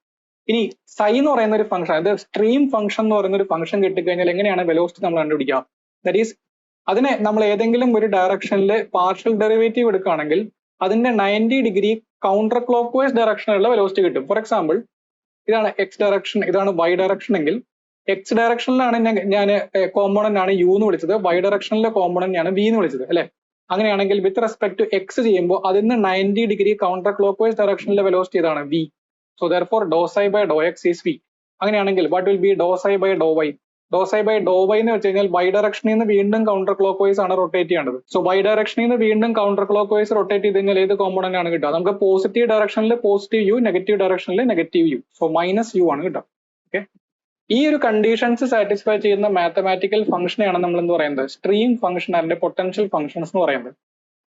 ഇനി സൈ എന്ന് പറയുന്ന ഒരു ഫംഗ്ഷൻ, അതായത് സ്ട്രീം ഫംഗ്ഷൻ എന്ന് പറയുന്ന ഒരു ഫംഗ്ഷൻ കിട്ടിക്കഴിഞ്ഞാൽ എങ്ങനെയാണ് വെലോസിറ്റി നമ്മൾ കണ്ടുപിടിക്കുക? ദാറ്റ് ഈസ് അതിനെ നമ്മൾ ഏതെങ്കിലും ഒരു ഡയറക്ഷനിൽ പാർഷ്യൽ ഡെറിവേറ്റീവ് എടുക്കുകയാണെങ്കിൽ അതിന്റെ 90 ഡിഗ്രി കൗണ്ടർ ക്ലോക്ക് വൈസ് ഡയറക്ഷനിലുള്ള വെലോസിറ്റി കിട്ടും. ഫോർ എക്സാമ്പിൾ, ഇതാണ് എക്സ് ഡയറക്ഷൻ, ഇതാണ് വൈ ഡയറക്ഷൻ എങ്കിൽ എക്സ് ഡയറക്ഷനിലാണ് ഞാൻ കോമ്പോണന്റ് ആണ് യു എന്ന് വിളിച്ചത്, വൈ ഡയറക്ഷനിലെ കോമ്പോണന്റ് ആണ് വി എന്ന് വിളിച്ചത് അല്ലെ. അങ്ങനെയാണെങ്കിൽ വിത്ത് റെസ്പെക്ട് ടു എക്സ് ചെയ്യുമ്പോൾ അതിന് 90 ഡിഗ്രി കൗണ്ടർ ക്ലോക്ക് വൈസ് ഡയറക്ഷനിലെ വെലോസിറ്റി ഇതാണ് V. So therefore doh psi by doh X is V. അങ്ങനെയാണെങ്കിൽ what will be doh psi by doh Y? Doh psi by doh Y എന്ന് വെച്ച് കഴിഞ്ഞാൽ Y ഡയറക്ഷനിൽ നിന്ന് വീണ്ടും കൗണ്ടർ ക്ലോക്ക് വൈസ് ആണ് റൊട്ടേറ്റ് ചെയ്യേണ്ടത്. സോ വൈ ഡയറക്ഷനിൽ നിന്ന് വീണ്ടും കൗണ്ടർ ക്ലോക്ക് വൈസ് റൊട്ടേറ്റ് ചെയ്ത് കഴിഞ്ഞാൽ ഏത് കോമ്പോണന്റ് ആണ് കിട്ടുക? നമുക്ക് പോസിറ്റീവ് ഡയറക്ഷനിൽ പോസിറ്റീവ് യു, നെഗറ്റീവ് ഡയറക്ഷനിൽ negative U. So minus U ആണ് കിട്ടുക. ഓക്കെ, ഈ ഒരു കണ്ടീഷൻസ് സാറ്റിസ്ഫൈ ചെയ്യുന്ന മാത്തമാറ്റിക്കൽ ഫംഗ്ഷനെയാണ് നമ്മൾ എന്ത് പറയുന്നത്? സ്ട്രീം ഫംഗ്ഷൻ അല്ലെങ്കിൽ പൊട്ടൻഷ്യൽ ഫംഗ്ഷൻസ് എന്ന് പറയുന്നത്.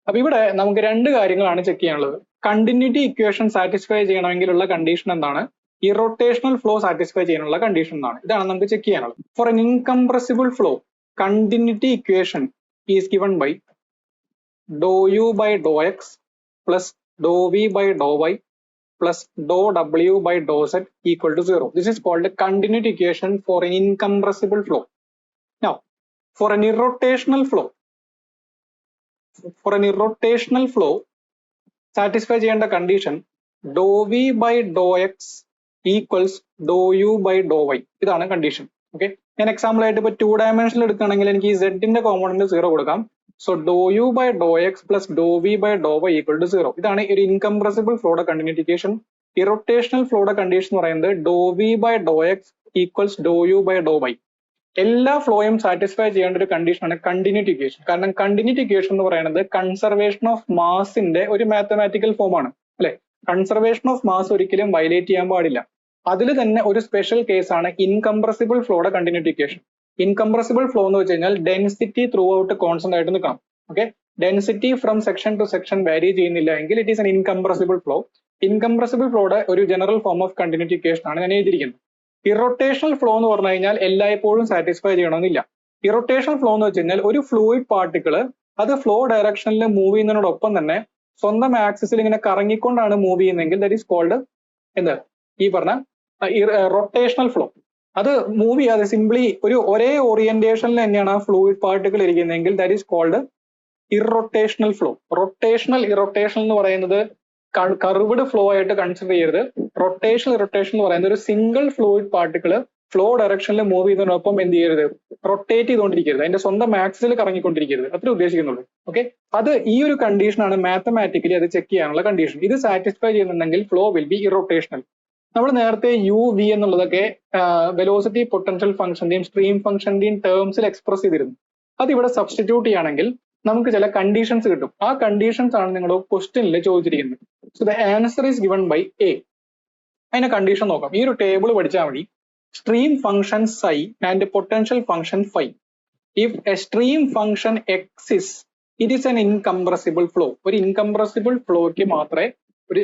അപ്പൊ ഇവിടെ നമുക്ക് രണ്ട് കാര്യങ്ങളാണ് ചെക്ക് ചെയ്യാനുള്ളത്. കണ്ടിന്യൂറ്റി ഇക്വേഷൻ സാറ്റിസ്ഫൈ ചെയ്യണമെങ്കിലുള്ള കണ്ടീഷൻ എന്താണ്? ഇറോട്ടേഷണൽ ഫ്ലോ സാറ്റിസ്ഫൈ ചെയ്യാനുള്ള കണ്ടീഷൻ എന്നാണ്. ഇതാണ് നമുക്ക് ചെക്ക് ചെയ്യാനുള്ളത്. For an incompressible flow continuity equation is given by doh U by doh X plus doh V by doh Y plus doh W by doh Z equal to 0. This is called a continuity equation for an incompressible flow. Now, for an irrotational flow, satisfy ചെയ്യേണ്ട condition doh V by doh X equals doh U by doh Y. ഇതാണ് condition. Okay, ഞാൻ example ആയിട്ട് ഇപ്പൊ 2 ഡയമെൻഷനിൽ എടുക്കുകയാണെങ്കിൽ എനിക്ക് ഈ സെഡിന്റെ component 0 കൊടുക്കാം. So doh U by doh X plus doh V by doh Y equal to 0. ഇതാണ് ഒരു ഇൻകംപ്രസിബിൾ ഫ്ലോയുടെ കണ്ടിന്യൂറ്റി ഇക്വേഷൻ. ഇറോട്ടേഷണൽ ഫ്ലോയുടെ കണ്ടീഷൻ എന്ന് പറയുന്നത് doh V by doh X equals doh U by doh Y. എല്ലാ ഫ്ലോയും satisfy ചെയ്യേണ്ട ഒരു കണ്ടീഷനാണ് കണ്ടിന്യൂറ്റി ഇക്വേഷൻ. കാരണം കണ്ടിന്യൂറ്റി ഇക്വേഷൻ എന്ന് പറയുന്നത് കൺസർവേഷൻ ഓഫ് മാസിന്റെ ഒരു മാത്തമാറ്റിക്കൽ ഫോം ആണ് അല്ലെ. കൺസർവേഷൻ ഓഫ് മാസ് ഒരിക്കലും വയലേറ്റ് ചെയ്യാൻ പാടില്ല. അതിൽ തന്നെ ഒരു സ്പെഷ്യൽ കേസാണ് ഇൻകംപ്രസിബിൾ ഫ്ലോയുടെ കണ്ടിന്യൂറ്റി ഇക്വേഷൻ. ഇൻകംപ്രസിബിൾ ഫ്ലോ എന്ന് വെച്ച് കഴിഞ്ഞാൽ ഡെൻസിറ്റി ത്രൂ ഔട്ട് കോൺസ്റ്റന്റ് ആയിട്ട് നിൽക്കണം. Okay, density from section two section വാരി ചെയ്യുന്നില്ല എങ്കിൽ it is an incompressible flow. Incompressible ഫ്ലോയുടെ ഒരു general form of continuity equation ആണ് ഞാൻ എഴുതിയിരിക്കുന്നത്. ഇറോട്ടേഷണൽ ഫ്ലോ എന്ന് പറഞ്ഞു കഴിഞ്ഞാൽ എല്ലായ്പ്പോഴും സാറ്റിസ്ഫൈ ചെയ്യണമെന്നില്ല. ഇറോട്ടേഷണൽ ഫ്ലോ എന്ന് വെച്ച് കഴിഞ്ഞാൽ ഒരു ഫ്ലൂയിഡ് പാർട്ടിക്കിള് അത് ഫ്ലോ ഡയറക്ഷനിൽ മൂവ് ചെയ്യുന്നതിനോടൊപ്പം തന്നെ സ്വന്തം ആക്സിസിൽ ഇങ്ങനെ കറങ്ങിക്കൊണ്ടാണ് മൂവ് ചെയ്യുന്നതെങ്കിൽ ദാറ്റ് ഈസ് കോൾഡ് എന്ത്? ഈ പറഞ്ഞ റൊട്ടേഷണൽ ഫ്ലോ. അത് മൂവ് ചെയ്യാതെ സിംപ്ലി ഒരേ ഓറിയന്റേഷനിൽ തന്നെയാണ് ആ ഫ്ലൂയിഡ് പാർട്ടിക്കിൾ ഇരിക്കുന്നതെങ്കിൽ that is called irrotational flow. Irrotational എന്ന് പറയുന്നത് കർവ്ഡ് ഫ്ലോ ആയിട്ട് കൺസിഡർ ചെയ്യരുത്. ഇറോട്ടേഷൻ എന്ന് പറയുന്നത് ഒരു സിംഗിൾ ഫ്ലൂയിഡ് പാർട്ടിക്കിൾ ഫ്ലോ ഡയറക്ഷനിൽ മൂവ് ചെയ്യുന്നതിനൊപ്പം എന്ത് ചെയ്യരുത്? റൊട്ടേറ്റ് ചെയ്തുകൊണ്ടിരിക്കരുത്, അതിന്റെ സ്വന്തം ആക്സിസിൽ കറങ്ങിക്കൊണ്ടിരിക്കരുത്, അത്ര ഉദ്ദേശിക്കുന്നുള്ളൂ. ഓക്കെ, അത് ഈ ഒരു കണ്ടീഷനാണ് മാത്തമാറ്റിക്കലി അത് ചെക്ക് ചെയ്യാനുള്ള കണ്ടീഷൻ. ഇത് സാറ്റിസ്ഫൈ ചെയ്യുന്നുണ്ടെങ്കിൽ ഫ്ലോ വിൽ ബി ഇറോട്ടേഷണൽ. നമ്മൾ നേരത്തെ യു വി എന്നുള്ളതൊക്കെ വെലോസിറ്റി പൊട്ടൻഷ്യൽ ഫംഗ്ഷന്റെയും സ്ട്രീം ഫംഗ്ഷന്റെയും ടേംസിൽ എക്സ്പ്രസ് ചെയ്തിരുന്നു. അത് ഇവിടെ സബ്സ്റ്റിറ്റ്യൂട്ട് ചെയ്യുകയാണെങ്കിൽ നമുക്ക് ചില കണ്ടീഷൻസ് കിട്ടും. ആ കണ്ടീഷൻസ് ആണ് നിങ്ങൾ ക്വസ്റ്റ്യനിൽ ചോദിച്ചിരിക്കുന്നത്. So the answer is given by A. അതിന്റെ കണ്ടീഷൻ നോക്കാം. ഈ ഒരു ടേബിൾ പഠിച്ചാൽ മതി. Stream function psi and potential function phi. If a stream function exists it is an incompressible flow. ഒരു ഇൻകംപ്രസിബിൾ ഫ്ലോയ്ക്ക് മാത്രമേ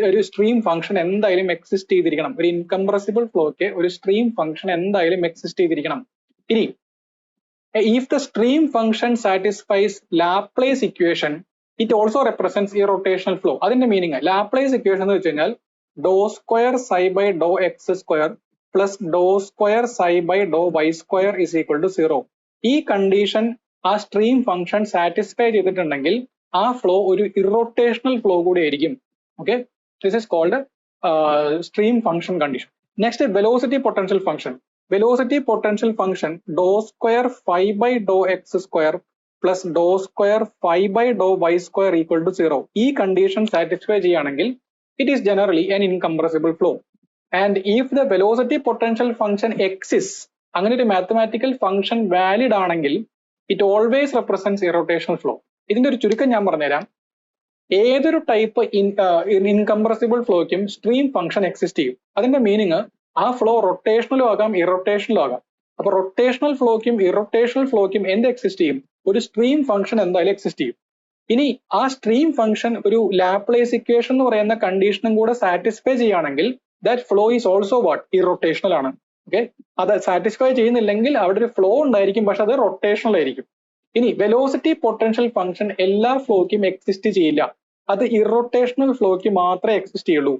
ഒരു സ്ട്രീം ഫംഗ്ഷൻ എന്തായാലും എക്സിസ്റ്റ് ചെയ്തിരിക്കണം. ഒരു ഇൻകംപ്രസിബിൾ ഫ്ലോയ്ക്ക് ഒരു സ്ട്രീം ഫംഗ്ഷൻ എന്തായാലും എക്സിസ്റ്റ് ചെയ്തിരിക്കണം. ഇനി if the stream function satisfies Laplace equation, it also represents irrotational flow. അതിന്റെ മീനിങ് ലാപ്ലേസ് ഇക്വേഷൻ എന്ന് വെച്ച് കഴിഞ്ഞാൽ doh square psi by doh X square plus doh square psi by doh Y square is equal to 0. ഈ condition ആ stream function satisfy ചെയ്തിട്ടുണ്ടെങ്കിൽ ആ flow ഒരു irrotational flow കൂടി ആയിരിക്കും. Okay, this is called stream function condition. Next velocity potential function. Velocity potential function dou square phi by dou x square plus dou square phi by dou y square equal to 0. ഈ condition satisfy ചെയ്യുകയാണെങ്കിൽ it is generally an incompressible flow. And if the velocity potential function exists, അങ്ങനെ ഒരു mathematical function valid ആണെങ്കിൽ it always represents irrotational flow. ഇതിന്റെ ഒരു ചുരുക്കം ഞാൻ പറഞ്ഞുതരാം. ഏതൊരു ടൈപ്പ് ഇൻകംപ്രസിബിൾ ഫ്ലോയ്ക്കും സ്ട്രീം ഫംഗ്ഷൻ എക്സിസ്റ്റ് ചെയ്യും. അതിന്റെ മീനിങ് ആ ഫ്ലോ റൊട്ടേഷണലും ആകാം ഇറൊട്ടേഷണലും ആകാം. അപ്പൊ റൊട്ടേഷണൽ ഫ്ലോയ്ക്കും ഇറൊട്ടേഷണൽ ഫ്ലോയ്ക്കും എന്ത് എക്സിസ്റ്റ് ചെയ്യും? ഒരു സ്ട്രീം ഫംഗ്ഷൻ എന്തായാലും എക്സിസ്റ്റ് ചെയ്യും. ഇനി ആ സ്ട്രീം ഫംഗ്ഷൻ ഒരു ലാപ്ലേസ് ഇക്വേഷൻ എന്ന് പറയുന്ന കണ്ടീഷനും കൂടെ സാറ്റിസ്ഫൈ ചെയ്യുകയാണെങ്കിൽ that flow is also what irrotational ആണ്. ഓക്കെ, അത് സാറ്റിസ്ഫൈ ചെയ്യുന്നില്ലെങ്കിൽ അവിടെ ഒരു ഫ്ലോ ഉണ്ടായിരിക്കും, പക്ഷെ അത് റൊട്ടേഷണൽ ആയിരിക്കും. ഇനി വെലോസിറ്റി പൊട്ടൻഷ്യൽ ഫംഗ്ഷൻ എല്ലാ ഫ്ലോയ്ക്കും എക്സിസ്റ്റ് ചെയ്യില്ല, അത് ഇറൊട്ടേഷണൽ ഫ്ലോയ്ക്ക് മാത്രമേ എക്സിസ്റ്റ് ചെയ്യുള്ളൂ.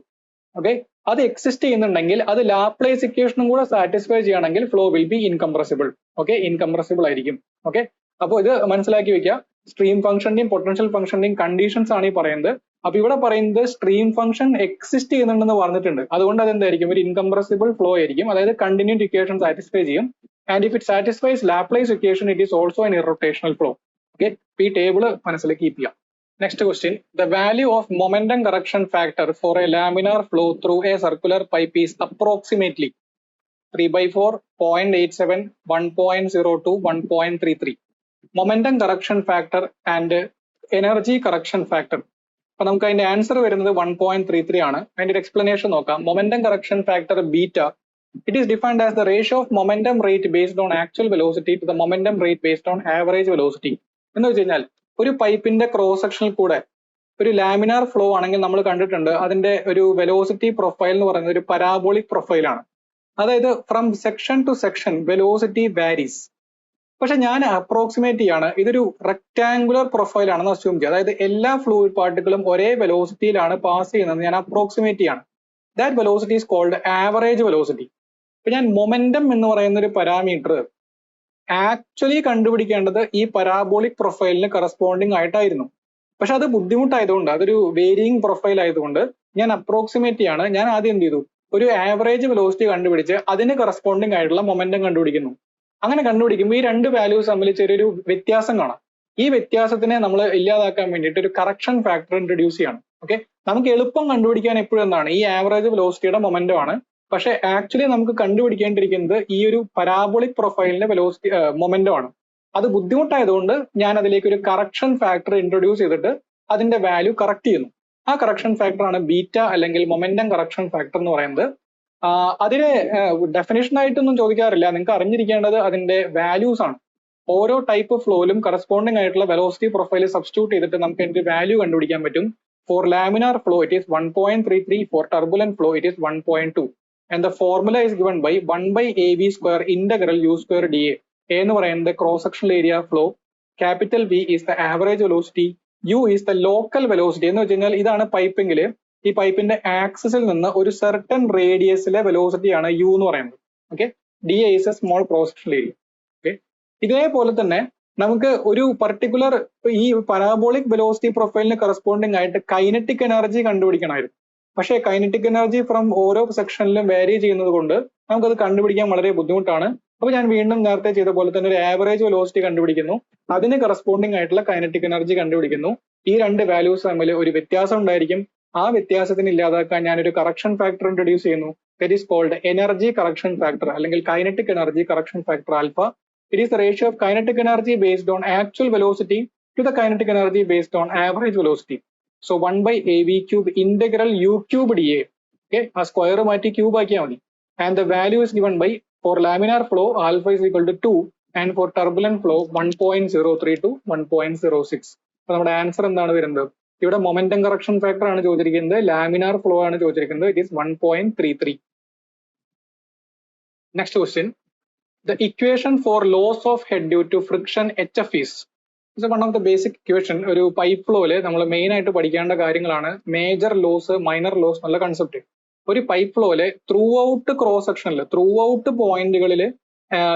ഓക്കെ, അത് എക്സിസ്റ്റ് ചെയ്യുന്നുണ്ടെങ്കിൽ അത് ലാപ്ലേസ് ഇക്വേഷനും കൂടെ സാറ്റിസ്ഫൈ ചെയ്യുകയാണെങ്കിൽ flow will be incompressible. Okay, incompressible ആയിരിക്കും. ഓക്കെ, അപ്പോൾ ഇത് മനസ്സിലാക്കി വെക്കുക. സ്ട്രീം ഫംഗ്ഷന്റെയും പൊട്ടൻഷ്യൽ ഫംഗ്ഷന്റെയും കണ്ടീഷൻസ് ആണ് ഈ പറയുന്നത്. അപ്പൊ ഇവിടെ പറയുന്നത് സ്ട്രീം ഫംഗ്ഷൻ എക്സിസ്റ്റ് ചെയ്യുന്നുണ്ടെന്ന് പറഞ്ഞിട്ടുണ്ട്, അതുകൊണ്ട് അതെന്തായിരിക്കും? ഒരു ഇൻകംപ്രസിബിൾ ഫ്ലോ ആയിരിക്കും, അതായത് കണ്ടിന്യൂഡ് ഇക്വേഷൻ സാറ്റിസ്ഫൈ ചെയ്യും. And if it satisfies Laplace equation it is also an irrotational flow. Okay, ഈ ടേബിൾ മനസ്സിൽ കീപ്പ് ചെയ്യാം. Next question, the value of momentum correction factor for a laminar flow through a circular pipe is approximately 3/4, 0.87, 1.02, 1.33. Momentum correction factor and energy correction factor. അപ്പൊ നമുക്ക് അതിന്റെ answer വരുന്നത് 1.33 ആണ്. അതിന്റെ ഒരു എക്സ്പ്ലനേഷൻ നോക്കാം. Momentum correction factor beta, it is defined as the ratio of momentum rate based on actual velocity to the momentum rate based on average velocity. എന്ന് വെച്ച് കഴിഞ്ഞാൽ ഒരു പൈപ്പിന്റെ ക്രോസ് സെക്ഷനിൽ കൂടെ ഒരു ലാമിനാർ ഫ്ലോ ആണെങ്കിൽ നമ്മൾ കണ്ടിട്ടുണ്ട് അതിന്റെ ഒരു വെലോസിറ്റി പ്രൊഫൈൽ എന്ന് പറയുന്നത് ഒരു പരാബോളിക് പ്രൊഫൈലാണ്. അതായത് from section two section velocity varies. പക്ഷെ ഞാൻ അപ്രോക്സിമേറ്റ് ചെയ്യാണ്, ഇതൊരു റെക്ടാങ്കുലർ പ്രൊഫൈൽ ആണെന്ന് അസ്യൂം ചെയ്യുക. അതായത് എല്ലാ ഫ്ലൂയിഡ് പാർട്ടിക്കിളും ഒരേ വെലോസിറ്റിയിലാണ് പാസ് ചെയ്യുന്നത് ഞാൻ അപ്രോക്സിമേറ്റ് ചെയ്യാണ്. That velocity is called average velocity. ഇപ്പൊ ഞാൻ മൊമെന്റം എന്ന് പറയുന്ന ഒരു പാരാമീറ്റർ ആക്ച്വലി കണ്ടുപിടിക്കേണ്ടത് ഈ പരാബോളിക് പ്രൊഫൈലിന് കറസ്പോണ്ടിങ് ആയിട്ടായിരുന്നു. പക്ഷെ അത് ബുദ്ധിമുട്ടായതുകൊണ്ട്, അതൊരു വേരിയിങ് പ്രൊഫൈൽ ആയതുകൊണ്ട് ഞാൻ അപ്രോക്സിമേറ്റ് ചെയ്യാണ്. ഞാൻ ആദ്യം എന്ത് ചെയ്തു? ഒരു ആവറേജ് വെലോസിറ്റി കണ്ടുപിടിച്ച് അതിന് കറസ്പോണ്ടിങ് ആയിട്ടുള്ള മൊമെന്റം കണ്ടുപിടിക്കുന്നു. അങ്ങനെ കണ്ടുപിടിക്കുമ്പോൾ ഈ രണ്ട് വാല്യൂസ് തമ്മിൽ ചെറിയൊരു വ്യത്യാസം കാണാം. ഈ വ്യത്യാസത്തിനെ നമ്മൾ ഇല്ലാതാക്കാൻ വേണ്ടിയിട്ട് ഒരു കറക്ഷൻ ഫാക്ടർ ഇൻട്രൊഡ്യൂസ് ചെയ്യണം. ഓക്കെ, നമുക്ക് എളുപ്പം കണ്ടുപിടിക്കാൻ എപ്പോഴും എന്താണ്? ഈ ആവറേജ് വെലോസിറ്റിയുടെ മൊമെന്റം ആണ്. പക്ഷെ ആക്ച്വലി നമുക്ക് കണ്ടുപിടിക്കേണ്ടിയിരിക്കുന്നത് ഈ ഒരു പരാബോളിക് പ്രൊഫൈലിന്റെ വെലോസിറ്റി മൊമെന്റം ആണ്. അത് ബുദ്ധിമുട്ടായതുകൊണ്ട് ഞാൻ അതിലേക്ക് ഒരു കറക്ഷൻ ഫാക്ടർ ഇൻട്രൊഡ്യൂസ് ചെയ്തിട്ട് അതിന്റെ വാല്യൂ കറക്റ്റ് ചെയ്യുന്നു. ആ കറക്ഷൻ ഫാക്ടർ ആണ് ബീറ്റ അല്ലെങ്കിൽ മൊമെന്റം കറക്ഷൻ ഫാക്ടർ എന്ന് പറയുന്നത്. അതിനെ ഡെഫിനേഷൻ ആയിട്ടൊന്നും ചോദിക്കാറില്ല, നിങ്ങൾക്ക് അറിഞ്ഞിരിക്കേണ്ടത് അതിന്റെ വാല്യൂസ് ആണ്. ഓരോ ടൈപ്പ് ഫ്ലോയിലും കറസ്പോണ്ടിങ് ആയിട്ടുള്ള വെലോസിറ്റി പ്രൊഫൈൽ സബ്സ്റ്റിറ്റ്യൂട്ട് ചെയ്തിട്ട് നമുക്ക് അതിന്റെ വാല്യൂ കണ്ടുപിടിക്കാൻ പറ്റും. For laminar flow it is 1.33, for turbulent flow it is 1.2. and the formula is given by 1/AV square integral U square dA. A എന്ന് പറയുന്നത് cross sectional area flow, capital V is the average velocity, U is the local velocity. എന്ന് വെച്ച് കഴിഞ്ഞാൽ ഇതാണ് പൈപ്പെങ്കിൽ ഈ പൈപ്പിന്റെ ആക്സിസിൽ നിന്ന് ഒരു സർട്ടൻ റേഡിയസിലെ വെലോസിറ്റി ആണ് U എന്ന് പറയുന്നത്. Okay, dA is a small cross sectional area. Okay, ഇതേപോലെ തന്നെ നമുക്ക് ഒരു പർട്ടിക്കുലർ ഈ പരാബോളിക് വെലോസിറ്റി പ്രൊഫൈലിന് കറസ്പോണ്ടിങ് ആയിട്ട് കൈനറ്റിക് എനർജി കണ്ടുപിടിക്കണമായിരുന്നു. പക്ഷേ കൈനറ്റിക് എനർജി ഫ്രം ഓരോ സെക്ഷനിലും വേരി ചെയ്യുന്നത് കൊണ്ട് നമുക്കത് കണ്ടുപിടിക്കാൻ വളരെ ബുദ്ധിമുട്ടാണ്. അപ്പൊ ഞാൻ വീണ്ടും നേരത്തെ ചെയ്ത പോലെ തന്നെ ഒരു ആവറേജ് വെലോസിറ്റി കണ്ടുപിടിക്കുന്നു, അതിന് കറസ്പോണ്ടിങ് ആയിട്ടുള്ള കൈനറ്റിക് എനർജി കണ്ടുപിടിക്കുന്നു. ഈ രണ്ട് വാല്യൂസ് തമ്മിൽ ഒരു വ്യത്യാസം ഉണ്ടായിരിക്കും. ആ വ്യത്യാസത്തിന് ഇല്ലാതാക്കാൻ ഞാനൊരു കറക്ഷൻ ഫാക്ടർ ഇൻട്രൊഡ്യൂസ് ചെയ്യുന്നു. That is called energy correction factor അല്ലെങ്കിൽ kinetic energy correction factor alpha. It is the ratio of kinetic energy based on actual velocity to the kinetic energy based on average velocity. So 1/AV cube integral U cube dA. Okay, ആ square മാറ്റി cube ആക്കിയാൽ മതി. And the value is given by for laminar flow alpha is equal to 2 and for turbulent flow 1.03 to 1.06. അപ്പൊ നമ്മുടെ answer എന്താണ് വരുന്നത്? ഇവിടെ momentum correction factor ആണ് ചോദിച്ചിരിക്കുന്നത്, ലാമിനാർ ഫ്ലോ ആണ് ചോദിച്ചിരിക്കുന്നത്. It is 1.33. Next question, the equation for loss of head due to friction HF is one of the basic equation. ഒരു പൈപ്പ് ഫ്ലോയില് നമ്മൾ മെയിൻ ആയിട്ട് പഠിക്കേണ്ട കാര്യങ്ങളാണ് മേജർ ലോസ്, മൈനർ ലോസ് എന്നുള്ള കൺസെപ്റ്റ്. ഒരു പൈപ്പ് ഫ്ലോയില് ത്രൂ ഔട്ട് ക്രോസ് സെക്ഷനിൽ, through out പോയിന്റുകളിൽ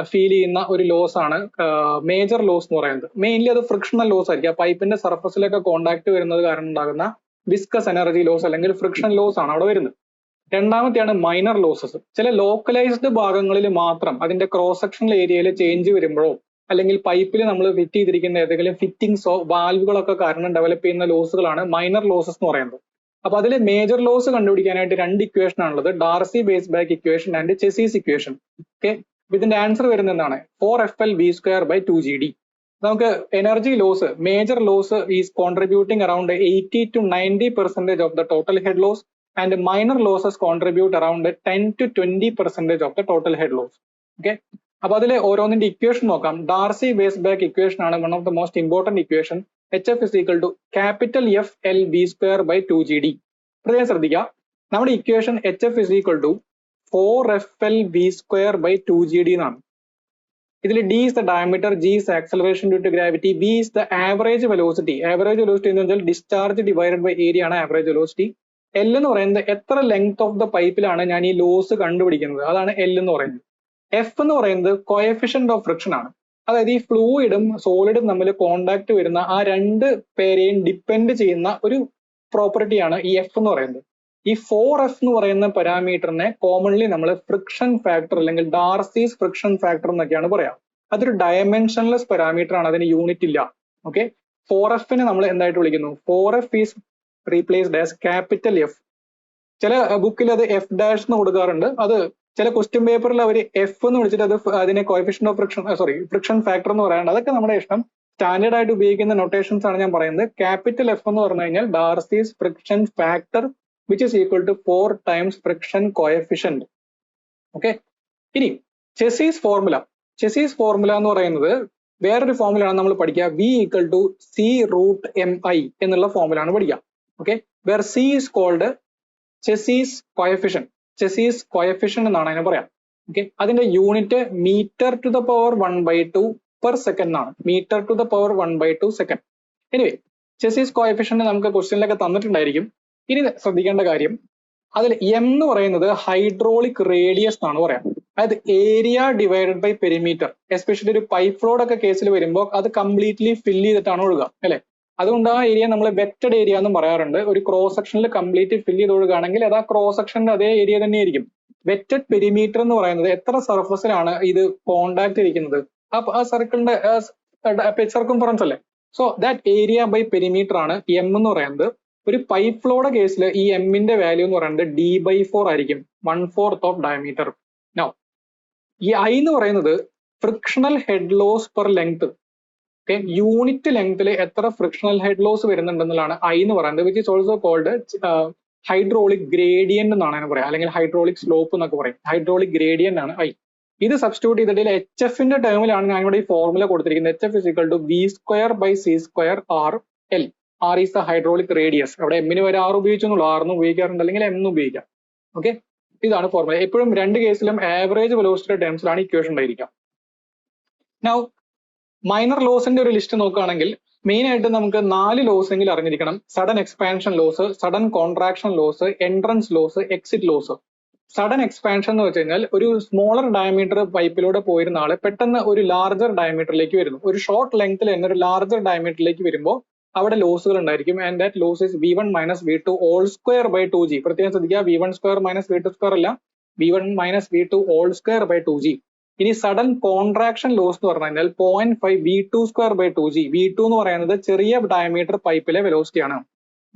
feel ചെയ്യുന്ന ഒരു ലോസ് ആണ് മേജർ ലോസ് എന്ന് പറയുന്നത്. മെയിൻലി അത് ഫ്രിക്ഷണൽ ലോസ് ആയിരിക്കും. ആ പൈപ്പിന്റെ സർഫസിലൊക്കെ കോണ്ടാക്ട് വരുന്നത് കാരണം ഉണ്ടാകുന്ന വിസ്കസ് എനർജി ലോസ് അല്ലെങ്കിൽ ഫ്രിക്ഷൻ ലോസ് ആണ് അവിടെ വരുന്നത്. രണ്ടാമത്തെയാണ് മൈനർ ലോസസ്. ചില ലോക്കലൈസ്ഡ് ഭാഗങ്ങളിൽ മാത്രം അതിന്റെ ക്രോസ് സെക്ഷണൽ ഏരിയയിൽ ചേഞ്ച് വരുമ്പോഴോ അല്ലെങ്കിൽ പൈപ്പിൽ നമ്മൾ ഫിറ്റ് ചെയ്തിരിക്കുന്ന ഏതെങ്കിലും ഫിറ്റിംഗ്സോ വാൽവുകളൊക്കെ കാരണം ഡെവലപ്പ് ചെയ്യുന്ന ലോസുകളാണ് മൈനർ ലോസസ് എന്ന് പറയുന്നത്. അപ്പൊ അതിൽ മേജർ ലോസ് കണ്ടുപിടിക്കാനായിട്ട് രണ്ട് ഇക്വേഷൻ ആണുള്ളത്, Darcy Weisbach equation and Chezy's equation. Okay, ഇതിന്റെ ആൻസർ വരുന്നത് എന്താണ്? 4FL_v²/2GD. നമുക്ക് energy loss, major loss is contributing around 80 to 90% of the total head loss and minor losses contribute around 10 to 20% of the total head loss. Okay, അപ്പൊ അതിൽ ഓരോന്നിന്റെ equation നോക്കാം. Darcy Weisbach equation ആണ് one of the most important equation. HF is equal to FL_v²/2GD. പ്രത്യേകം ശ്രദ്ധിക്കുക, നമ്മുടെ equation HF is equal to 4FL_v²/2GD എന്നാണ്. ഇതിൽ D is the diameter, G is the acceleration due to gravity, V is the average velocity. Average velocity എന്ന് വെച്ചാൽ discharge divided by area ആണ് average velocity. L എന്ന് പറയുന്നത് എത്ര length of the പൈപ്പിലാണ് ഞാൻ ഈ ലോസ് കണ്ടുപിടിക്കുന്നത്, അതാണ് L എന്ന് പറയുന്നത്. F എന്ന് പറയുന്നത് കോഎഫിഷ്യന്റ് ഓഫ് ഫ്രിക്ഷൻ ആണ്. അതായത് ഈ ഫ്ലൂയിഡും സോളിഡും തമ്മിൽ കോണ്ടാക്ട് വരുന്ന ആ രണ്ട് പേരെയും ഡിപ്പെൻഡ് ചെയ്യുന്ന ഒരു പ്രോപ്പർട്ടിയാണ് ഈ F എന്ന് പറയുന്നത്. ഈ 4F എന്ന് പറയുന്ന പാരാമീറ്ററിനെ കോമൺലി നമ്മൾ ഫ്രിക്ഷൻ ഫാക്ടർ അല്ലെങ്കിൽ ഡാർസീസ് ഫ്രിക്ഷൻ ഫാക്ടർ എന്നൊക്കെയാണ് പറയാം. അതൊരു ഡയമെൻഷൻലെസ് പാരാമീറ്റർ ആണ്, അതിന് യൂണിറ്റ് ഇല്ല. ഓക്കെ, 4F-നെ നമ്മൾ എന്തായിട്ട് വിളിക്കുന്നു? 4F is replaced as capital F. ചില ബുക്കിൽ അത് F ഡാഷ് എന്ന് കൊടുക്കാറുണ്ട്. അത് ചില ക്വസ്റ്റ്യൻ പേപ്പറിൽ അവർ F എന്ന് വിളിച്ചിട്ട് അതിനെ coefficient of friction friction factor എന്ന് പറയാറുണ്ട്. അതൊക്കെ നമ്മുടെ ഇഷ്ടം. സ്റ്റാൻഡേർഡ് ആയിട്ട് ഉപയോഗിക്കുന്ന നൊട്ടേഷൻസ് ആണ് ഞാൻ പറയുന്നത്. ക്യാപിറ്റൽ F എന്ന് പറഞ്ഞു കഴിഞ്ഞാൽ Darcy's friction factor which is equal to 4 times friction coefficient. Okay, ഇനി ചെസീസ് ഫോർമുല. ചെസീസ് ഫോർമുല എന്ന് പറയുന്നത് വേറൊരു ഫോർമുല ആണ് നമ്മൾ പഠിക്കുക. V equal to C√mi എന്നുള്ള ഫോർമുല ആണ് പഠിക്കുക. Okay, where C is called Chezy's coefficient. Chezy's coefficient എന്നാണ് അതിനെ പറയാം. ഓക്കെ, അതിന്റെ unit metre to the power 1/2 per second ആണ്. Metre to the power 1/2 second. Anyway, Chezy's coefficient നമുക്ക് ക്വസ്റ്റ്യനിലൊക്കെ തന്നിട്ടുണ്ടായിരിക്കും. ഇനി ശ്രദ്ധിക്കേണ്ട കാര്യം, അതിൽ M എന്ന് പറയുന്നത് ഹൈഡ്രോളിക് റേഡിയസ് എന്നാണ് പറയാം. അതായത് area divided by perimeter. Especially ഒരു പൈപ്പ് ഫ്ലോഡ് ഒക്കെ കേസിൽ വരുമ്പോൾ അത് കംപ്ലീറ്റ്ലി ഫില്ല് ചെയ്തിട്ടാണ് ഒഴുകുക, അല്ലെ? അതുകൊണ്ട് ആ ഏരിയ നമ്മൾ വെറ്റഡ് ഏരിയ എന്നും പറയാറുണ്ട്. ഒരു ക്രോസ് സെക്ഷനിൽ കംപ്ലീറ്റ് ഫില്ല് ചെയ്ത് ഒഴുകുകയാണെങ്കിൽ അത് ആ ക്രോസ് സെക്ഷന്റെ അതേ ഏരിയ തന്നെയായിരിക്കും. വെറ്റഡ് പെരിമീറ്റർ എന്ന് പറയുന്നത് എത്ര സർഫസിലാണ് ഇത് കോണ്ടാക്ട് ഇരിക്കുന്നത്, ആ സർക്കിളിന്റെ സർക്കംഫറൻസ് അല്ലേ? So that area by perimeter ആണ് M എന്ന് പറയുന്നത്. ഒരു പൈപ്പ് ഫ്ലോയുടെ കേസിൽ ഈ എമ്മിന്റെ വാല്യൂ എന്ന് പറയുന്നത് D/4 ആയിരിക്കും, 1/4 ഓഫ് ഡയമീറ്റർ. നൗ ഈ I എന്ന് പറയുന്നത് frictional head loss per length. Okay, unit ലെങ്ത്തിൽ എത്ര ഫ്രിക്ഷണൽ ഹെഡ് ലോസ് വരുന്നുണ്ടെന്നുള്ളതാണ് I എന്ന് പറയുന്നത്, which is also called hydraulic gradient എന്നാണ് അതിന് പറയാം, അല്ലെങ്കിൽ ഹൈഡ്രോളിക് സ്ലോപ്പ് എന്നൊക്കെ പറയും. ഹൈഡ്രോളിക് ഗ്രേഡിയന്റ് ആണ് I. ഇത് സബ്സ്റ്റിറ്റ്യൂട്ട് ചെയ്തിട്ട് HF-ന്റെ ടേമിലാണ് ഞാൻ ഇവിടെ ഈ ഫോർമുല കൊടുത്തിരിക്കുന്നത്. HF is equal to V²/C²RL. R is the hydraulic radius. അവിടെ M-ന് വരെ R ഉപയോഗിച്ചെന്നുള്ളൂ, R എന്ന് ഉപയോഗിക്കാറുണ്ട്, അല്ലെങ്കിൽ M എന്ന് ഉപയോഗിക്കാം. ഓക്കെ, ഇതാണ് ഫോർമുല. എപ്പോഴും രണ്ട് കേസിലും ആവറേജ് വെലോസിറ്റി ടേംസിലാണ് ഇക്വേഷൻ ഉണ്ടായിരിക്കുക. നൗ മൈനർ ലോസിന്റെ ഒരു ലിസ്റ്റ് നോക്കുകയാണെങ്കിൽ മെയിൻ ആയിട്ട് നമുക്ക് 4 ലോസ് എങ്കിലും അറിഞ്ഞിരിക്കണം. Sudden expansion loss, sudden contraction loss, entrance loss, exit loss. Sudden expansion എന്ന് വെച്ച് കഴിഞ്ഞാൽ ഒരു സ്മോളർ ഡയമീറ്റർ പൈപ്പിലൂടെ പോയിരുന്ന ആള് പെട്ടെന്ന് ഒരു ലാർജർ ഡയമീറ്ററിലേക്ക് വരുന്നു. ഒരു ഷോർട്ട് ലെങ്ത്തിൽ തന്നെ ഒരു ലാർജർ ഡയമീറ്ററിലേക്ക് വരുമ്പോൾ അവിടെ ലോസുകൾ ഉണ്ടായിരിക്കും. And that loss is V1 - V2 all² /2G. പ്രത്യേകം ശ്രദ്ധിക്കുക, V1² - V2² അല്ല, V1 - V2 all² /2G. ഇനി സഡൻ കോൺട്രാക്ഷൻ ലോസ് എന്ന് പറഞ്ഞു കഴിഞ്ഞാൽ 0.5 V2² /2G. V2 എന്ന് പറയുന്നത് ചെറിയ ഡയമീറ്റർ പൈപ്പിലെ വെലോസിറ്റി ആണ്.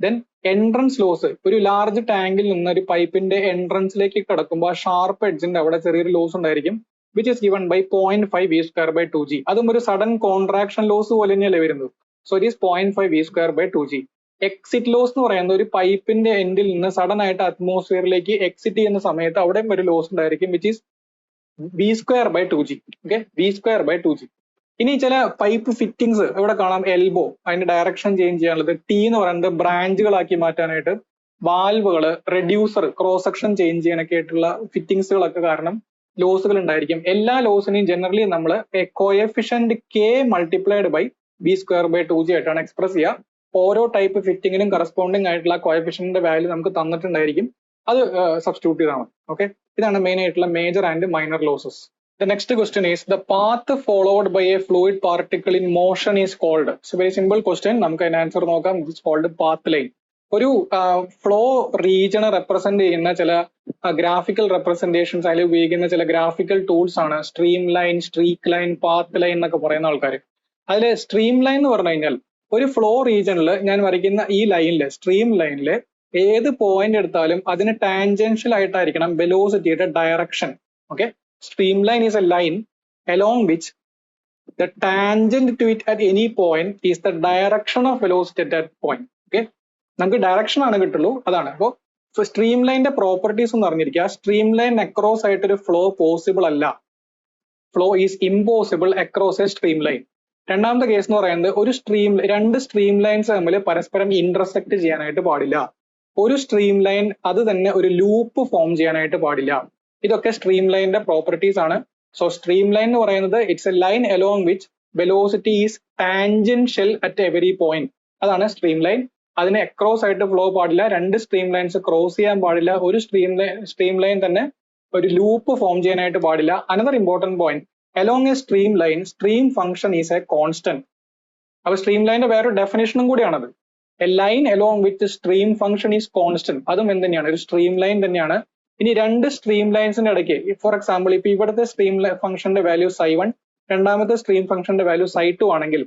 ദെൻ എൻട്രൻസ് ലോസ്, ഒരു ലാർജ് ടാങ്കിൽ നിന്ന് ഒരു പൈപ്പിന്റെ എൻട്രൻസിലേക്ക് കിടക്കുമ്പോൾ ഷാർപ്പ് എഡ്ജിന്റെ അവിടെ ചെറിയൊരു ലോസ് ഉണ്ടായിരിക്കും, which is given by 0.5 V² /2G. അതും ഒരു സഡൻ കോൺട്രാക്ഷൻ ലോസ് പോലെ തന്നെയല്ലേ വരുന്നത്. So it is 0.5 V² /2G. Exit loss എന്ന് പറയുന്നത് ഒരു പൈപ്പിന്റെ എൻഡിൽ നിന്ന് സഡൻ ആയിട്ട് അറ്റ്മോസ്ഫിയറിലേക്ക് എക്സിറ്റ് ചെയ്യുന്ന സമയത്ത് അവിടെയും ഒരു ലോസ് ഉണ്ടായിരിക്കും, which is V² /2G. Okay, V² /2G. ഇനി ചില പൈപ്പ് ഫിറ്റിംഗ്സ് ഇവിടെ കാണാം. എൽബോ, അതിന്റെ ഡയറക്ഷൻ ചേഞ്ച് ചെയ്യാനുള്ളത്. T എന്ന് പറയുന്നത് ബ്രാഞ്ചുകളാക്കി മാറ്റാനായിട്ട്. വാൽവുകള്, റെഡ്യൂസർ, ക്രോസ് സെക്ഷൻ ചേഞ്ച് ചെയ്യാനൊക്കെ ആയിട്ടുള്ള ഫിറ്റിംഗ്സുകളൊക്കെ കാരണം ലോസുകൾ ഉണ്ടായിരിക്കും. എല്ലാ ലോസിനെയും ജനറലി നമ്മൾ coefficient K multiplied by V² /2G ആയിട്ടാണ് എക്സ്പ്രസ് ചെയ്യുക. ഓരോ ടൈപ്പ് ഫിറ്റിങ്ങിനും കറസ്പോണ്ടിങ് ആയിട്ടുള്ള കോഎഫിഷ്യന്റിന്റെ വാല്യൂ നമുക്ക് തന്നിട്ടുണ്ടായിരിക്കും, അത് സബ്സ്റ്റിറ്റ്യൂട്ട് ചെയ്താണ്. ഓക്കെ, ഇതാണ് മെയിൻ ആയിട്ടുള്ള major and minor losses. The next question is the path followed by a fluid particle in motion is called. So very simple question. നമുക്ക് അതിന് ആൻസർ നോക്കാം. It is called path line. ഒരു flow region represent ചെയ്യുന്ന ചില graphical representations, അതിൽ ഉപയോഗിക്കുന്ന ചില graphical tools ആണ് stream line, streak line, path line എന്നൊക്കെ പറയുന്ന ആൾക്കാർ. അതിൽ സ്ട്രീം ലൈൻ എന്ന് പറഞ്ഞു കഴിഞ്ഞാൽ ഒരു ഫ്ലോ റീജിയനിൽ ഞാൻ വരയ്ക്കുന്ന ഈ ലൈനില്, സ്ട്രീം ലൈനില് ഏത് പോയിന്റ് എടുത്താലും അതിന് ടാൻജൻഷ്യൽ ആയിട്ടായിരിക്കണം വെലോസിറ്റിയുടെ direction. Okay, streamline is a line along which the tangent to it at any point is the direction of velocity at that point. Okay, നമുക്ക് ഡയറക്ഷൻ ആണ് കിട്ടുള്ളൂ, അതാണ്. അപ്പോൾ സ്ട്രീം ലൈനിന്റെ പ്രോപ്പർട്ടീസ് എന്ന് അറിഞ്ഞിരിക്കുക. സ്ട്രീം ലൈൻ അക്രോസ് ആയിട്ടൊരു ഫ്ലോ പോസിബിൾ അല്ല, flow is impossible across A stream line. രണ്ടാമത്തെ കേസ് എന്ന് പറയുന്നത് രണ്ട് സ്ട്രീം ലൈൻസ് തമ്മിൽ പരസ്പരം ഇന്റർസെക്ട് ചെയ്യാനായിട്ട് പാടില്ല. ഒരു സ്ട്രീം ലൈൻ അത് തന്നെ ഒരു ലൂപ്പ് ഫോം ചെയ്യാനായിട്ട് പാടില്ല. ഇതൊക്കെ സ്ട്രീം ലൈനിന്റെ പ്രോപ്പർട്ടീസ് ആണ്. സോ സ്ട്രീം ലൈൻ എന്ന് പറയുന്നത് it's A line along which velocity is tangential at every point. അതാണ് സ്ട്രീം ലൈൻ. അതിന് അക്രോസ് ആയിട്ട് ഫ്ലോ പാടില്ല, രണ്ട് സ്ട്രീം ലൈൻസ് ക്രോസ് ചെയ്യാൻ പാടില്ല, ഒരു സ്ട്രീം ലൈൻ തന്നെ ഒരു ലൂപ്പ് ഫോം ചെയ്യാനായിട്ട് പാടില്ല. Another important point, along a stream line stream function is A constant. അപ്പൊ സ്ട്രീം ലൈനിന്റെ വേറൊരു ഡെഫിനേഷനും കൂടിയാണത്. A line along with stream function is constant. അതും എന്ത് തന്നെയാണ്, ഒരു സ്ട്രീം ലൈൻ തന്നെയാണ്. ഇനി രണ്ട് സ്ട്രീം ലൈൻസിന്റെ ഇടയ്ക്ക് ഫോർ എക്സാമ്പിൾ ഇപ്പൊ ഇവിടുത്തെ സ്ട്രീം ഫംഗ്ഷന്റെ വാല്യൂ ψ1, രണ്ടാമത്തെ സ്ട്രീം ഫംഗ്ഷന്റെ വാല്യൂ ψ2 ആണെങ്കിൽ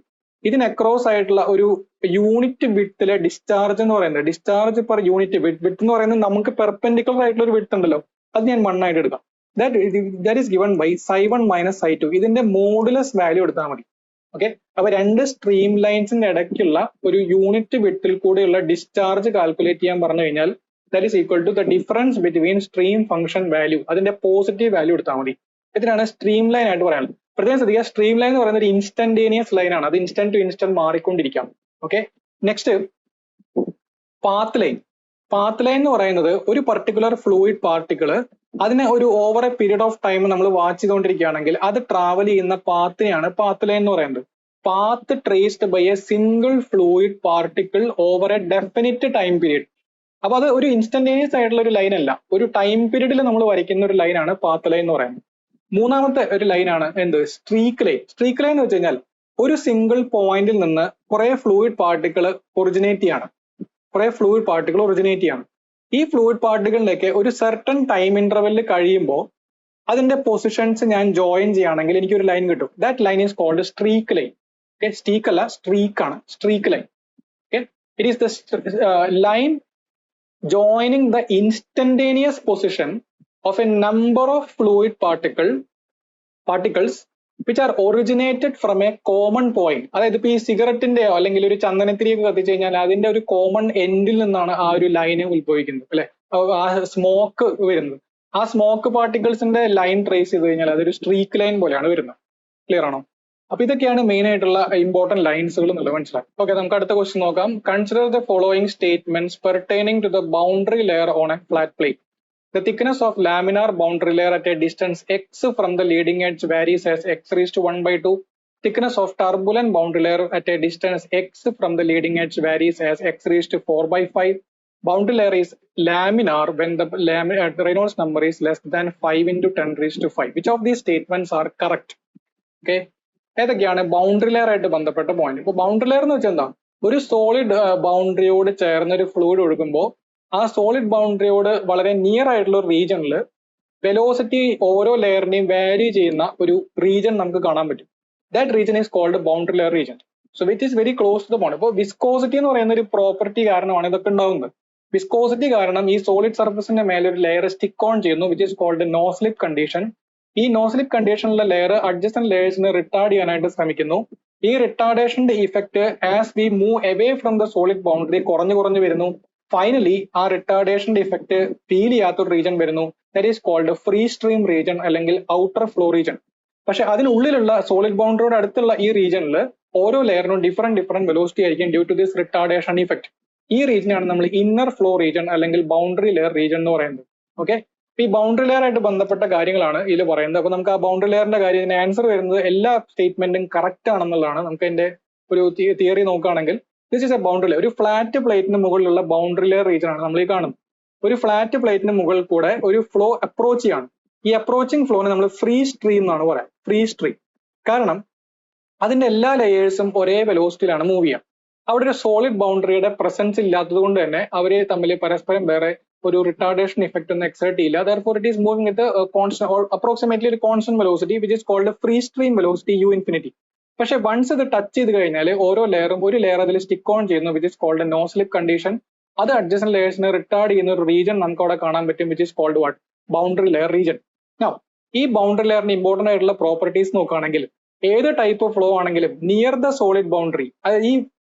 ഇതിന് അക്രോസ് ആയിട്ടുള്ള ഒരു യൂണിറ്റ് വിഡ്ത്തിലെ ഡിസ്ചാർജ് എന്ന് പറയുന്നത്, ഡിസ്ചാർജ് പെർ യൂണിറ്റ് വിഡ്ത്ത് എന്ന് പറയുന്നത് നമുക്ക് പെർപെൻഡിക്കുലർ ആയിട്ടുള്ള ഒരു വിഡ്ത്ത് ഉണ്ടല്ലോ, അത് ഞാൻ 1 ആയിട്ട് എടുക്കാം. That is given by ψ1 minus ψ2. ഇതിന്റെ മോഡുലസ് വാല്യൂ എടുത്താൽ മതി. ഓക്കെ, അപ്പൊ രണ്ട് സ്ട്രീം ലൈൻസിന്റെ ഇടയ്ക്കുള്ള ഒരു യൂണിറ്റ് വിഡ്ത്തിൽ കൂടെയുള്ള ഡിസ്ചാർജ് കാൽക്കുലേറ്റ് ചെയ്യാൻ പറഞ്ഞു കഴിഞ്ഞാൽ that is equal to the difference between stream function value, അതിന്റെ പോസിറ്റീവ് വാല്യൂ എടുത്താൽ മതി. ഇതിനാണ് സ്ട്രീം ലൈൻ ആയിട്ട് പറയാനുള്ളത്. പ്രത്യേകം ശ്രദ്ധിക്കുക, സ്ട്രീം ലൈൻ എന്ന് പറയുന്നത് ഒരു ഇൻസ്റ്റന്റേനിയസ് ലൈൻ ആണ്, അത് ഇൻസ്റ്റന്റ് ടു ഇൻസ്റ്റന്റ് മാറിക്കൊണ്ടിരിക്കാം. Okay, next path line. Path line എന്ന് പറയുന്നത് ഒരു പർട്ടിക്കുലർ ഫ്ലൂയിഡ് പാർട്ടിക്കിള് അതിനെ ഒരു over a period of time നമ്മൾ വാച്ച് ചെയ്തുകൊണ്ടിരിക്കുകയാണെങ്കിൽ അത് ട്രാവൽ ചെയ്യുന്ന പാത്തിനെയാണ് പാത്ത് ലൈൻ എന്ന് പറയുന്നത്. Path traced by a single fluid particle over a definite time period. അപ്പൊ അത് ഒരു ഇൻസ്റ്റന്റേനിയസ് ആയിട്ടുള്ള ഒരു ലൈൻ അല്ല, ഒരു ടൈം പീരീഡിൽ നമ്മൾ വരയ്ക്കുന്ന ഒരു ലൈനാണ് പാത്ത് ലൈൻ എന്ന് പറയുന്നത്. മൂന്നാമത്തെ ഒരു ലൈനാണ് എന്ത്, സ്ട്രീക്ക് ലൈൻ. സ്ട്രീക്ക് ലൈൻ എന്ന് വെച്ച് കഴിഞ്ഞാൽ ഒരു സിംഗിൾ പോയിന്റിൽ നിന്ന് കുറെ ഫ്ലൂയിഡ് പാർട്ടിക്കിൾ ഒറിജിനേറ്റ് ചെയ്യാണ്. ഈ ഫ്ലൂയിഡ് പാർട്ടിക്കിളിലേക്ക് ഒരു സർട്ടൺ ടൈം ഇന്റർവെല്ലിൽ കഴിയുമ്പോൾ അതിന്റെ പൊസിഷൻസ് ഞാൻ ജോയിൻ ചെയ്യുകയാണെങ്കിൽ എനിക്കൊരു ലൈൻ കിട്ടും. That line is called streak line. Okay, steak അല്ല, സ്ട്രീക്ക് ആണ്, streak line. Okay, it is the line joining the instantaneous position of a number of fluid particles which are originated from a common point. അതായത് ഇപ്പൊ ഈ സിഗരറ്റിന്റെയോ അല്ലെങ്കിൽ ഒരു ചന്ദനത്തിരിയൊക്കെ കത്തിച്ചു കഴിഞ്ഞാൽ അതിന്റെ ഒരു കോമൺ എൻഡിൽ നിന്നാണ് ആ ഒരു ലൈന് ഉത്ഭവിക്കുന്നത്, അല്ലെ, ആ സ്മോക്ക് വരുന്നത്. ആ സ്മോക്ക് പാർട്ടിക്കിൾസിന്റെ ലൈൻ ട്രേസ് ചെയ്ത് കഴിഞ്ഞാൽ അതൊരു സ്ട്രീക്ക് ലൈൻ പോലെയാണ് വരുന്നത്. ക്ലിയർ ആണോ? അപ്പൊ ഇതൊക്കെയാണ് മെയിൻ ആയിട്ടുള്ള ഇമ്പോർട്ടന്റ് ലൈൻസുകൾ എന്നുള്ളത് മനസ്സിലാക്കി. ഓക്കെ, നമുക്ക് അടുത്ത ക്വസ്റ്റ്യൻ നോക്കാം. Consider the following statements pertaining to the boundary layer on a flat plate. The thickness of laminar boundary layer at a distance x from the leading edge varies as x raised to 1/2. Thickness of turbulent boundary layer at a distance x from the leading edge varies as x raised to 4/5. Boundary layer is laminar when the Reynolds number is less than 5 into 10 raised to 5. Which of these statements are correct? Okay, ഏതൊക്കെയാണ് boundary layer ആയിട്ട് ബന്ധപ്പെട്ട point? ഇപ്പൊ boundary layer എന്ന് വെച്ചാൽ എന്താ, ഒരു solid ബൗണ്ടറിയോട് ചേർന്ന് ഒരു ഫ്ലൂയിഡ് ഒഴുകുമ്പോൾ ആ സോളിഡ് ബൗണ്ടറിയോട് വളരെ നിയർ ആയിട്ടുള്ള ഒരു റീജിയനിൽ വെലോസിറ്റി ഓരോ ലെയറിനെയും വാരി ചെയ്യുന്ന ഒരു റീജിയൻ നമുക്ക് കാണാൻ പറ്റും. That region is called boundary layer region. So which is very close to the boundary. ഇപ്പോൾ വിസ്കോസിറ്റി എന്ന് പറയുന്ന ഒരു പ്രോപ്പർട്ടി കാരണമാണ് ഇതൊക്കെ ഉണ്ടാകുന്നത്. വിസ്കോസിറ്റി കാരണം ഈ സോളിഡ് സർഫസിന്റെ മേലെ ഒരു ലെയർ സ്റ്റിക്ക് ഓൺ ചെയ്യുന്നു, which is called no slip condition. ഈ നോ സ്ലിപ്പ് കണ്ടീഷനിലെ ലെയർ അഡ്ജസ്റ്റന്റ് ലെയേഴ്സിനെ റിട്ടാർഡ് ചെയ്യാനായിട്ട് ശ്രമിക്കുന്നു. ഈ റിട്ടാർഡേഷന്റെ effect as we move away from the solid boundary കുറഞ്ഞു വരുന്നു. ഫൈനലി ആ റിട്ടാർഡേഷന്റെ ഇഫക്റ്റ് ഫീൽ ചെയ്യാത്തൊരു റീജിയൻ വരുന്നു. That is called free stream region അല്ലെങ്കിൽ ഔട്ടർ ഫ്ലോ റീജിയൻ. പക്ഷെ അതിനുള്ളിലുള്ള സോളിഡ് ബൗണ്ടറിയോട് അടുത്തുള്ള ഈ റീജിയനിൽ ഓരോ ലെയറിനും ഡിഫറെന്റ് വെലോസിറ്റി ആയിരിക്കും due to this retardation effect. ഈ റീജിയനാണ് നമ്മൾ ഇന്നർ ഫ്ലോ റീജിയൻ അല്ലെങ്കിൽ ബൗണ്ടറി ലെയർ റീജിയൻ എന്ന് പറയുന്നത്. ഓക്കെ, ഈ ബൗണ്ടറി ലെയർ ആയിട്ട് ബന്ധപ്പെട്ട കാര്യങ്ങളാണ് ഇതിൽ പറയുന്നത്. അപ്പൊ നമുക്ക് ആ ബൗണ്ടറി ലെയറിന്റെ കാര്യം ആൻസർ വരുന്നത് എല്ലാ സ്റ്റേറ്റ്മെന്റും കറക്റ്റ് ആണെന്നുള്ളതാണ്. നമുക്ക് അതിന്റെ ഒരു തിയറി നോക്കുകയാണെങ്കിൽ this is A boundary layer. ഒരു ഫ്ലാറ്റ് പ്ലേറ്റിന് മുകളിലുള്ള ബൗണ്ടറി ലെയർ റീജിയൻ ആണ് നമ്മൾ ഈ കാണുന്നത്. ഒരു ഫ്ലാറ്റ് പ്ലേറ്റിന് മുകളിൽ കൂടെ ഒരു ഫ്ലോ അപ്രോച്ച് ചെയ്യാണ്. ഈ അപ്രോച്ചിങ് ഫ്ലോനെ നമ്മൾ ഫ്രീ സ്ട്രീം എന്നാണ് പറയാം. ഫ്രീ സ്ട്രീം കാരണം അതിന്റെ എല്ലാ ലെയേഴ്സും ഒരേ വെലോസിറ്റിയിലാണ് മൂവ് ചെയ്യുക. അവിടെ ഒരു സോളിഡ് ബൗണ്ടറിയുടെ പ്രസൻസ് ഇല്ലാത്തത് കൊണ്ട് തന്നെ അവര് തമ്മിൽ പരസ്പരം വേറെ ഒരു റിട്ടാർഡേഷൻ ഇഫക്റ്റ് ഒന്നും എക്സേർട്ട് ചെയ്യില്ല. Therefore it is moving with a constant or approximately ഒരു constant velocity which is called free stream velocity u infinity. പക്ഷെ വൺസ് ഇത് ടച്ച് ചെയ്ത് കഴിഞ്ഞാൽ ഓരോ ലെയറും ഒരു ലെയർ അതിൽ സ്റ്റിക്ക് ഓൺ ചെയ്യുന്നു, which is called no slip condition. അത് അഡ്ജസ്റ്റന്റ് ലെയേഴ്സിനെ റിട്ടാർഡ് ചെയ്യുന്ന ഒരു റീജിയൻ നമുക്ക് അവിടെ കാണാൻ പറ്റും, which is called what, boundary layer region. ഈ ബൗണ്ടറി ലെയറിന്റെ ഇമ്പോർട്ടന്റ് ആയിട്ടുള്ള പ്രോപ്പർട്ടീസ് നോക്കുകയാണെങ്കിൽ ഏത് ടൈപ്പ് ഓഫ് ഫ്ലോ ആണെങ്കിലും നിയർ ദ സോളിഡ് ബൗണ്ടറി, അതായത് ഈ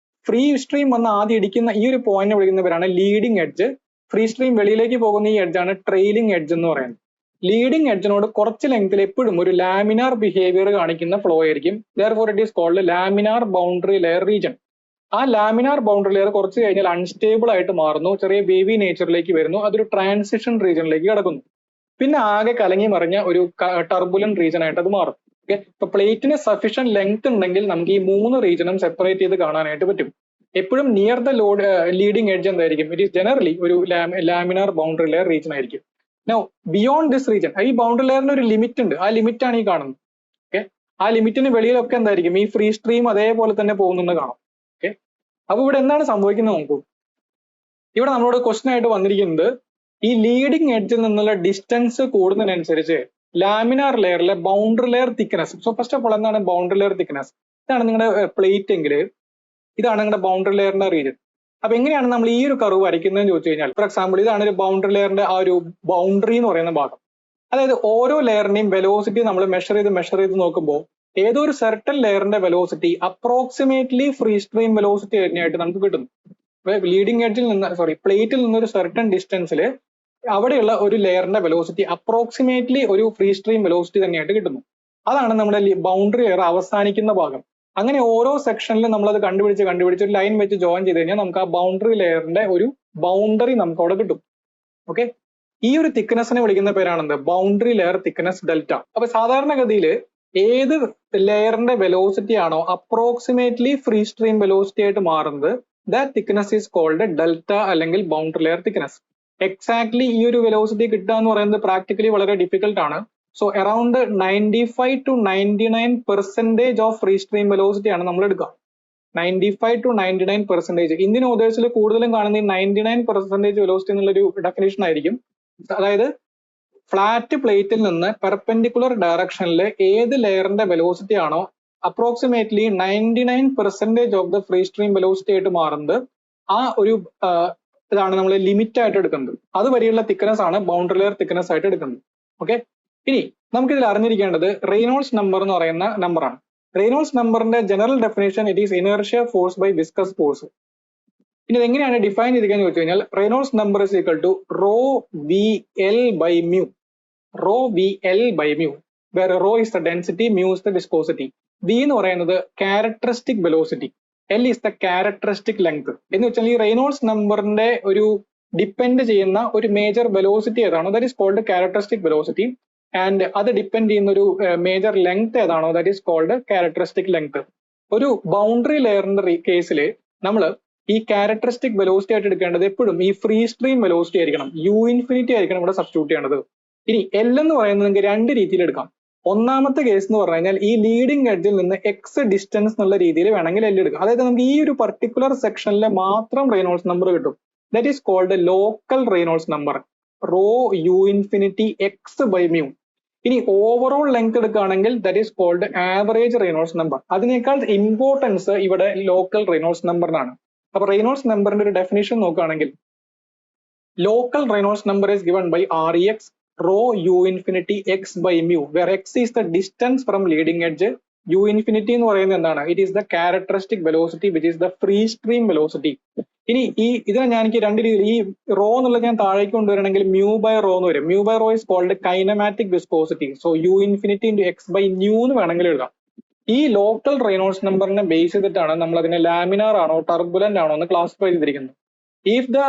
ഫ്രീ സ്ട്രീം വന്ന് ആദ്യം ഇടിക്കുന്ന ഈ ഒരു പോയിന്റ് വിളിക്കുന്നവരാണ് ലീഡിംഗ് എഡ്ജ്. ഫ്രീ സ്ട്രീം വെളിയിലേക്ക് പോകുന്ന ഈ എഡ്ജാണ് ട്രെയിലിംഗ് എഡ്ജ് എന്ന് പറയുന്നത്. ലീഡിംഗ് എഡ്ജിനോട് കുറച്ച് ലെങ്ത്തിൽ എപ്പോഴും ഒരു ലാമിനാർ ബിഹേവിയർ കാണിക്കുന്ന ഫ്ലോ ആയിരിക്കും. therefore it is called laminar boundary layer region. ആ ലാമിനാർ ബൗണ്ടറി ലെയർ കുറച്ച് കഴിഞ്ഞാൽ അൺസ്റ്റേബിൾ ആയിട്ട് മാറുന്നു, ചെറിയ വേവി നേച്ചറിലേക്ക് വരുന്നു, അതൊരു ട്രാൻസിഷൻ റീജനിലേക്ക് കിടക്കുന്നു. പിന്നെ ആകെ കലങ്ങി മറിഞ്ഞ ഒരു ടർബുലന്റ് റീജൻ ആയിട്ട് അത് മാറും. ഓക്കെ, ഇപ്പൊ പ്ലേറ്റിന് സഫീഷ്യന്റ് ലെങ്ത് ഉണ്ടെങ്കിൽ നമുക്ക് ഈ 3 റീജനും സെപ്പറേറ്റ് ചെയ്ത് കാണാനായിട്ട് പറ്റും. എപ്പോഴും നിയർ ദ ലീഡിംഗ് എഡ്ജ് എന്തായിരിക്കും? ഇറ്റ് ഈസ് ജനറലി ഒരു ലാമിനാർ ബൗണ്ടറി ലെയർ റീജൻ ആയിരിക്കും. നൗ ബിയോണ്ട് ദിസ് റീജൻ, ഈ ബൗണ്ടറി ലെയറിന് ഒരു ലിമിറ്റ് ഉണ്ട്, ആ ലിമിറ്റ് ആണ് ഈ കാണുന്നത്. ഓക്കെ, ആ ലിമിറ്റിന് വെളിയിലൊക്കെ എന്തായിരിക്കും? ഈ ഫ്രീ സ്ട്രീം അതേപോലെ തന്നെ പോകുന്നത് കാണാം. ഓക്കെ, അപ്പൊ ഇവിടെ എന്താണ് സംഭവിക്കുന്നത് നോക്കൂ. ഇവിടെ നമ്മളോട് ക്വസ്റ്റൻ ആയിട്ട് വന്നിരിക്കുന്നത് ഈ ലീഡിംഗ് എഡ്ജിൽ നിന്നുള്ള ഡിസ്റ്റൻസ് കൂടുന്നതിനനുസരിച്ച് ലാമിനാർ ലെയറിലെ boundary layer thickness. So first of all എന്താണ് ബൗണ്ടറി ലെയർ തിക്നെസ്? ഇതാണ് നിങ്ങളുടെ പ്ലേറ്റ് എങ്കിൽ ഇതാണ് നിങ്ങളുടെ ബൗണ്ടറി ലെയറിന്റെ റീജൻ. അപ്പൊ എങ്ങനെയാണ് നമ്മൾ ഈ ഒരു കർവ് വരയ്ക്കുന്നതെന്ന് ചോദിച്ചു കഴിഞ്ഞാൽ, ഫോർ എക്സാമ്പിൾ ഇതാണ് ഒരു ബൗണ്ടറി ലെയറിന്റെ ആ ഒരു ബൗണ്ടറി എന്ന് പറയുന്ന ഭാഗം. അതായത് ഓരോ ലെയറിന്റെയും വെലോസിറ്റി നമ്മൾ മെഷർ ചെയ്ത് നോക്കുമ്പോൾ ഏതോ ഒരു സെർട്ടൺ ലെയറിന്റെ velocity approximately free stream velocity തന്നെയായിട്ട് നമുക്ക് കിട്ടുന്നു. ലീഡിംഗ് എഡ്ജിൽ നിന്ന് പ്ലേറ്റിൽ നിന്ന് ഒരു സെർട്ടൺ ഡിസ്റ്റൻസിൽ അവിടെയുള്ള ഒരു ലെയറിന്റെ വെലോസിറ്റി അപ്രോക്സിമേറ്റ്ലി ഒരു ഫ്രീ സ്ട്രീം വെലോസിറ്റി തന്നെയായിട്ട് കിട്ടുന്നു. അതാണ് നമ്മുടെ ബൗണ്ടറി ലെയർ അവസാനിക്കുന്ന ഭാഗം. അങ്ങനെ ഓരോ സെക്ഷനിലും നമ്മൾ അത് കണ്ടുപിടിച്ച് ഒരു ലൈൻ വെച്ച് ജോയിൻ ചെയ്ത് കഴിഞ്ഞാൽ നമുക്ക് ആ ബൗണ്ടറി ലെയറിന്റെ ഒരു ബൗണ്ടറി നമുക്ക് അവിടെ കിട്ടും. ഓക്കെ, ഈ ഒരു തിക്നെസ്സിനെ വിളിക്കുന്ന പേരാണെന്ത്? Boundary layer thickness delta. അപ്പൊ സാധാരണഗതിയിൽ ഏത് ലെയറിന്റെ വെലോസിറ്റി ആണോ അപ്രോക്സിമേറ്റ്ലി ഫ്രീ സ്ട്രീം വെലോസിറ്റി ആയിട്ട് മാറുന്നത്, that thickness is called delta അല്ലെങ്കിൽ ബൗണ്ടറി ലെയർ തിക്നെസ്. എക്സാക്ട്ലി ഈ ഒരു വെലോസിറ്റി കിട്ടുക എന്ന് പറയുന്നത് പ്രാക്ടിക്കലി വളരെ ഡിഫിക്കൽട്ട് ആണ്. So around 95 to 99% of free stream velocity ആണ് നമ്മൾ എടുക്കുക. 95 to 99%. ഇന്ത്യൻ ഓതേഴ്സിൽ കൂടുതലും കാണുന്ന ഈ 99% വെലോസിറ്റി എന്നുള്ളൊരു ഡെഫിനേഷൻ ആയിരിക്കും. അതായത് ഫ്ലാറ്റ് പ്ലേറ്റിൽ നിന്ന് പെർപെൻഡിക്കുലർ ഡയറക്ഷനിൽ ഏത് ലെയറിന്റെ വെലോസിറ്റി ആണോ approximately 99% of the free stream velocity ആയിട്ട് മാറുന്നത്, ആ ഒരു ഇതാണ് നമ്മൾ ലിമിറ്റ് ആയിട്ട് എടുക്കുന്നത്. അതുവരെയുള്ള തിക്നെസ് ആണ് ബൗണ്ടറി ലെയർ തിക്നെസ് ആയിട്ട് എടുക്കുന്നത്. ഓക്കെ, ഇനി നമുക്കിതിൽ അറിഞ്ഞിരിക്കേണ്ടത് റെയ്നോൾഡ്സ് നമ്പർ എന്ന് പറയുന്ന നമ്പറാണ്. റെയ്നോൾഡ്സ് നമ്പറിന്റെ general definition it is inertia force by viscous force. ഇനി ഇത് എങ്ങനെയാണ് ഡിഫൈൻ ചെയ്തിരിക്കുന്നത് ചോദിച്ചു കഴിഞ്ഞാൽ, Reynolds number is equal to rho V L by mu. Rho V L by mu, where rho is the density, mu is the viscosity. V എന്ന് പറയുന്നത് characteristic velocity, L is the characteristic length. എന്ന് വെച്ചാൽ ഈ Reynolds നമ്പറിന്റെ ഒരു depend ചെയ്യുന്ന ഒരു major velocity ഏതാണോ that is called characteristic velocity, and അത് ഡിപ്പെൻഡ് ചെയ്യുന്ന ഒരു മേജർ ലെങ്ത് ഏതാണോ that is called characteristic length. ഒരു ബൗണ്ടറി ലെയറിന്റെ കേസിൽ നമ്മൾ ഈ ക്യാരക്ടറിസ്റ്റിക് വെലോസിറ്റി ആയിട്ട് എടുക്കേണ്ടത് എപ്പോഴും ഈ ഫ്രീ സ്ട്രീം വെലോസിറ്റി ആയിരിക്കണം, യു ഇൻഫിനിറ്റി ആയിരിക്കണം ഇവിടെ സബ്സ്റ്റിറ്റ്യൂട്ട് ചെയ്യേണ്ടത്. ഇനി എൽ എന്ന് പറയുന്നത് നിങ്ങൾക്ക് 2 രീതിയിൽ എടുക്കാം. ഒന്നാമത്തെ കേസ് എന്ന് പറഞ്ഞു കഴിഞ്ഞാൽ ഈ ലീഡിംഗ് എഡ്ജിൽ നിന്ന് എക്സ് ഡിസ്റ്റൻസ് എന്നുള്ള രീതിയിൽ വേണമെങ്കിൽ എൽ എടുക്കാം. അതായത് നമുക്ക് ഈ ഒരു പർട്ടിക്കുലർ സെക്ഷനിലെ മാത്രം റെയ്നോൾഡ്സ് നമ്പർ കിട്ടും. That is called local Reynolds number, rho U infinity X by mu. ഇനി ഓവറോൾ ലെങ്ത് എടുക്കുകയാണെങ്കിൽ that is called average Reynolds number. അതിനേക്കാൾ ഇമ്പോർട്ടൻസ് ഇവിടെ ലോക്കൽ റെയ്നോൾഡ്സ് നമ്പറിനാണ്. അപ്പൊ റെയ്നോൾഡ്സ് നമ്പറിന്റെ ഒരു ഡെഫിനേഷൻ നോക്കുകയാണെങ്കിൽ local Reynolds number is given by R E X rho u infinity x by mu, where x is the distance from leading edge, u infinity എന്ന് പറയുന്നത് എന്താണ്? It is the characteristic velocity which is the free stream velocity. ഇനി ഇതിനെ ഞാൻ എനിക്ക് 2 രീതിയിൽ ഈ raw എന്നുള്ളത് ഞാൻ താഴേക്ക് കൊണ്ടുവരണമെങ്കിൽ mu by rho എന്ന് വരും. mu by rho is called kinematic viscosity. So u infinity into x by nu എന്ന് വേണമെങ്കിൽ എഴുതാം. ഈ ലോക്കൽ റെയ്നോൾഡ്സ് നമ്പറിനെ ബേസ് ചെയ്തിട്ടാണ് നമ്മൾ അതിനെ ലാമിനാർ ആണോ ടർബുലന്റ് ആണോ എന്ന് ക്ലാസിഫൈ ചെയ്തിരിക്കുന്നത്. If the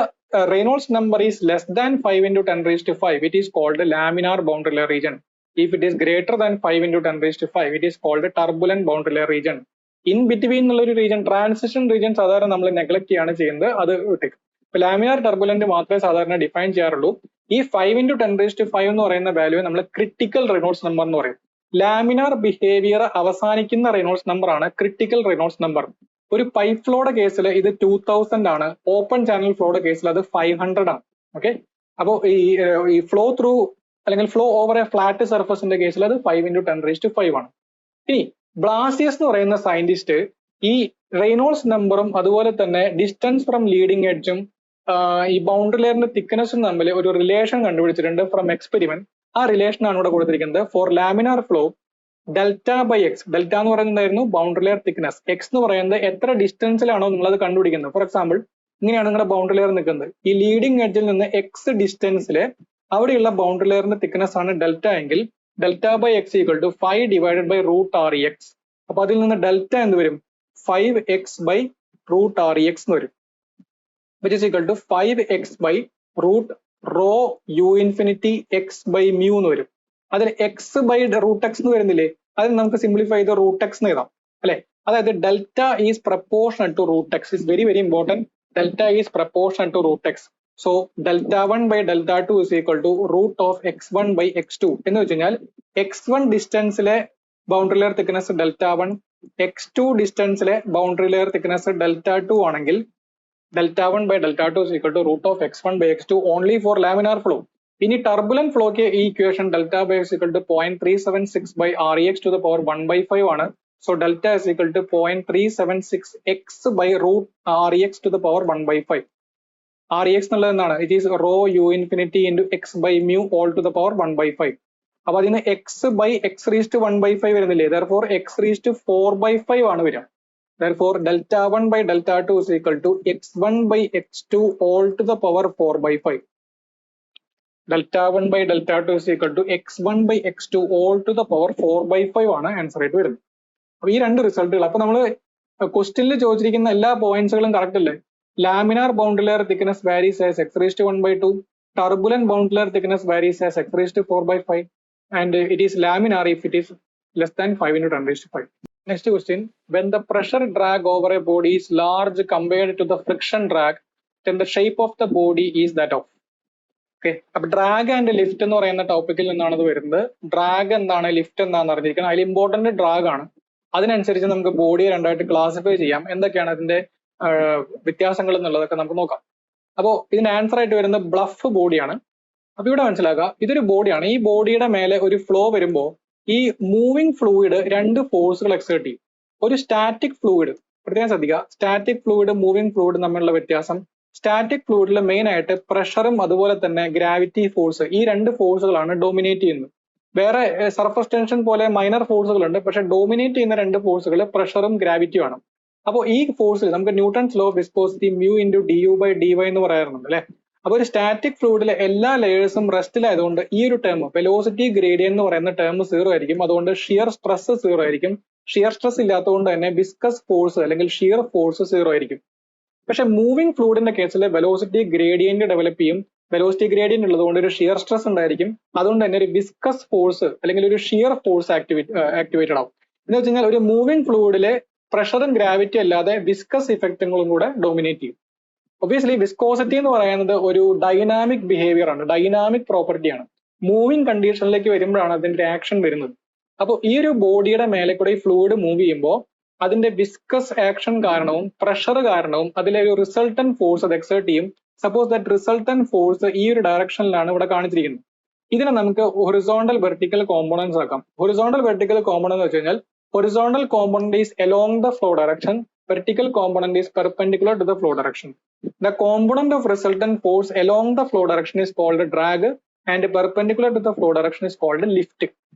Reynolds number is less than 5 into 10 raised to 5, it is called a laminar boundary layer region. If it is greater than 5 into 10 raised to 5, it is called a turbulent boundary layer region. In between എന്നുള്ളൊരു region, transition region സാധാരണ നമ്മൾ neglect ചെയ്യാണ് ചെയ്യുന്നത്. അത് വിട്ടേക്കും. ഇപ്പൊ laminar turbulent മാത്രമേ സാധാരണ define ചെയ്യാറുള്ളൂ. ഈ 5 into 10 raised to 5 എന്ന് പറയുന്ന വാല്യൂ നമ്മൾ ക്രിട്ടിക്കൽ റെയ്നോൾഡ്സ് നമ്പർ എന്ന് പറയും. ലാമിനാർ ബിഹേവിയർ അവസാനിക്കുന്ന റെയ്നോൾഡ്സ് നമ്പർ ആണ് ക്രിട്ടിക്കൽ റെയ്നോൾഡ്സ് നമ്പർ. ഒരു പൈപ്പ് ഫ്ലോയുടെ കേസിൽ ഇത് 2000 ആണ്, ഓപ്പൺ ചാനൽ ഫ്ലോയുടെ കേസിൽ അത് 500 ആണ്. ഓക്കെ, അപ്പോൾ ഈ ഫ്ലോ ത്രൂ അല്ലെങ്കിൽ ഫ്ലോ ഓവർ എ ഫ്ലാറ്റ് സർഫസിന്റെ കേസിൽ അത് 5 into 10 raised to 5 ആണ്. ഇനി ബ്ലാസിയസ് എന്ന് പറയുന്ന സയന്റിസ്റ്റ് ഈ റെയ്നോൾഡ്സ് നമ്പറും അതുപോലെ തന്നെ ഡിസ്റ്റൻസ് ഫ്രം ലീഡിംഗ് എഡ്ജും ഈ ബൗണ്ടറി ലെയറിന്റെ തിക്നെസ്സും തമ്മിൽ ഒരു റിലേഷൻ കണ്ടുപിടിച്ചിട്ടുണ്ട് ഫ്രം എക്സ്പെരിമെന്റ്. ആ റിലേഷൻ ആണ് ഇവിടെ കൊടുത്തിരിക്കുന്നത്. For laminar flow delta by X, delta എന്ന് പറയുന്നതായിരുന്നു ബൗണ്ടറി ലെയർ തിക്നെസ്, എക്സ് എന്ന് പറയുന്നത് എത്ര ഡിസ്റ്റൻസിലാണോ നിങ്ങൾ അത് കണ്ടുപിടിക്കുന്നത്. ഫോർ എക്സാമ്പിൾ ഇങ്ങനെയാണ് നിങ്ങളുടെ ബൗണ്ടറി ലെയർ നിൽക്കുന്നത്. ഈ ലീഡിംഗ് എഡ്ജിൽ നിന്ന് എക്സ് ഡിസ്റ്റൻസില് അവിടെയുള്ള ബൗണ്ടറി ലെയറിന്റെ തിക്നെസ് ആണ് ഡെൽറ്റ എങ്കിൽ delta by X equal to 5 divided by root R E X. അപ്പൊ അതിൽ നിന്ന് ഡെൽറ്റ എന്ത് വരും? 5x by root R E X എന്ന് വരും, which is equal to 5x by root rho U infinity X by mu എന്ന് വരും. അതിൽ എക്സ് ബൈ റൂട്ട് എക്സ് എന്ന് വരുന്നില്ലേ, അതിന് നമുക്ക് സിംപ്ലിഫൈ ചെയ്ത് റൂട്ട് എക്സ് എന്ന് എഴുതാം അല്ലെ. അതായത് delta is proportional to root x. Is very very important. Delta is proportional to root x. So delta 1 by delta 2 is equal to root of x1 by x2 എന്ന് വെച്ച് കഴിഞ്ഞാൽ x1 ഡിസ്റ്റൻസിലെ boundary layer thickness delta 1, x2 ഡിസ്റ്റൻസിലെ boundary layer thickness delta 2 ആണെങ്കിൽ delta 1 by delta 2 is equal to root of x1 by x2 only for laminar flow. ഇനി turbulent ഫ്ലോക്ക് ഈ equation delta by X equal to 0.376 by R E X to the power 1/5 ആണ്. So delta is equal to 0.376 X by root R E X to the power 1/5. R E X എന്നുള്ളത് എന്താണ്? It is rho U infinity into X by mu all to the power 1/5. അപ്പൊ അതിന് X by X റീസ്റ്റ് 1/5 വരുന്നില്ലേ, therefore X റീസ്റ്റ് 4/5 ആണ് വരിക. Therefore delta 1 by delta 2 is equal to x1 by x2 all to the power 4/5. Delta 1 by delta 2 is equal to x1 by x2 all to the power 4/5 ആണ് answer ആയിട്ട് വരുന്നത്. അപ്പൊ ഈ രണ്ട് റിസൾട്ടുകൾ, അപ്പൊ നമ്മൾ ക്വസ്റ്റ്യനിൽ ചോദിച്ചിരിക്കുന്ന എല്ലാ പോയിന്റ്സുകളും കറക്റ്റ് അല്ലേ? Laminar boundary layer thickness varies as x raised to 1/2, turbulent boundary layer thickness varies as x raised to 4/5, and it is laminar if it is less than 5 into 10 raised to 5. Next question, when the pressure drag over a body is large compared to the friction drag, then the shape of the body is that of. Okay, അപ്പൊ drag and lift എന്ന് പറയുന്ന ടോപ്പിക്കിൽ നിന്നാണ് ഇത് വരുന്നത്. Drag എന്താണ്, lift എന്താണെന്ന് അറിഞ്ഞിരിക്കണം. അതിൽ ഇമ്പോർട്ടന്റ് ഡ്രാഗ് ആണ്. അതിനനുസരിച്ച് നമുക്ക് ബോഡിയെ രണ്ടായിട്ട് ക്ലാസിഫൈ ചെയ്യാം. എന്തൊക്കെയാണ് അതിന്റെ വ്യത്യാസങ്ങൾ എന്നുള്ളതൊക്കെ നമുക്ക് നോക്കാം. അപ്പോൾ ഇതിന്റെ ആൻസർ ആയിട്ട് വരുന്നത് ബ്ലഫ് ബോഡിയാണ്. അപ്പൊ ഇവിടെ മനസ്സിലാക്കുക, ഇതൊരു ബോഡിയാണ്. ഈ ബോഡിയുടെ മേലെ ഒരു ഫ്ലോ വരുമ്പോൾ ഈ മൂവിങ് ഫ്ലൂയിഡ് രണ്ട് ഫോഴ്സുകൾ എക്സേർട്ട് ചെയ്യും. ഒരു സ്റ്റാറ്റിക് ഫ്ലൂയിഡ്, പ്രത്യേകം ശ്രദ്ധിക്കുക, സ്റ്റാറ്റിക് ഫ്ലൂയിഡ് മൂവിങ് ഫ്ലൂയിഡ് തമ്മിലുള്ള വ്യത്യാസം. സ്റ്റാറ്റിക് ഫ്ലൂയിഡിൽ മെയിൻ ആയിട്ട് പ്രഷറും അതുപോലെ തന്നെ ഗ്രാവിറ്റി ഫോഴ്സ്, ഈ രണ്ട് ഫോഴ്സുകളാണ് ഡോമിനേറ്റ് ചെയ്യുന്നത്. വേറെ സർഫസ് ടെൻഷൻ പോലെ മൈനർ ഫോഴ്സുകളുണ്ട്, പക്ഷെ ഡോമിനേറ്റ് ചെയ്യുന്ന രണ്ട് ഫോഴ്സുകൾ പ്രഷറും ഗ്രാവിറ്റിയും ആണ്. അപ്പോൾ ഈ ഫോഴ്സിൽ നമുക്ക് Newton's law of viscosity mu into D U by D Y എന്ന് പറയാറുണ്ട് അല്ലെ. അപ്പൊ ഒരു സ്റ്റാറ്റിക് ഫ്ലൂയിഡിലെ എല്ലാ ലെയേഴ്സും റെസ്റ്റിലായതുകൊണ്ട് ഈ ഒരു ടേം വെലോസിറ്റി ഗ്രേഡിയൻ എന്ന് പറയുന്ന ടേം 0 ആയിരിക്കും. അതുകൊണ്ട് ഷിയർ സ്ട്രെസ് 0 ആയിരിക്കും. ഷിയർ സ്ട്രെസ് ഇല്ലാത്തതുകൊണ്ട് തന്നെ വിസ്കസ് ഫോഴ്സ് അല്ലെങ്കിൽ ഷിയർ ഫോഴ്സ് 0 ആയിരിക്കും. പക്ഷെ മൂവിംഗ് ഫ്ലൂയിഡിന്റെ കേസിൽ വെലോസിറ്റി ഗ്രേഡിയന്റ് ഡെവലപ്പ് ചെയ്യും. വെലോസിറ്റി ഗ്രേഡിയന്റ് ഉള്ളതുകൊണ്ട് ഒരു ഷിയർ സ്ട്രെസ് ഉണ്ടായിരിക്കും. അതുകൊണ്ട് തന്നെ ഒരു വിസ്കസ് ഫോഴ്സ് അല്ലെങ്കിൽ ഒരു ഷിയർ ഫോഴ്സ് ആക്ടിവേറ്റഡ് ആവും. എന്ന് വെച്ച് കഴിഞ്ഞാൽ ഒരു മൂവിംഗ് ഫ്ലൂയിഡിലെ പ്രഷറും ഗ്രാവിറ്റി അല്ലാതെ വിസ്കസ് ഇഫക്റ്റുകളും കൂടെ ഡോമിനേറ്റ് ചെയ്യും. ഒബിയസ്ലി വിസ്കോസിറ്റി എന്ന് പറയുന്നത് ഒരു ഡൈനാമിക് ബിഹേവിയർ ആണ്, ഡൈനാമിക് പ്രോപ്പർട്ടിയാണ്. മൂവിംഗ് കണ്ടീഷനിലേക്ക് വരുമ്പോഴാണ് അതിന്റെ ആക്ഷൻ വരുന്നത്. അപ്പോൾ ഈ ഒരു ബോഡിയുടെ മേലെ കൂടെ ഈ ഫ്ലൂയിഡ് മൂവ് ചെയ്യുമ്പോൾ അതിന്റെ വിസ്കസ് ആക്ഷൻ കാരണവും പ്രഷർ കാരണവും അതിലെ ഒരു റിസൾട്ടന്റ് ഫോഴ്സ് അത് എക്സേർട്ട് ചെയ്യും. സപ്പോസ് ദാറ്റ് റിസൾട്ടന്റ് ഫോഴ്സ് ഈ ഒരു ഡയറക്ഷനിലാണ് ഇവിടെ കാണിച്ചിരിക്കുന്നത്. ഇതിനെ നമുക്ക് ഹൊറിസോണ്ടൽ വെർട്ടിക്കൽ കോമ്പോണൻസ് ആക്കാം. ഹൊറിസോണ്ടൽ വെർട്ടിക്കൽ കോമ്പോണന്റ് എന്ന് വെച്ച് കഴിഞ്ഞാൽ horizontal component is along the flow direction, vertical component is perpendicular to the flow direction. The component of resultant force along the flow direction is called drag and perpendicular to the flow direction is called lift.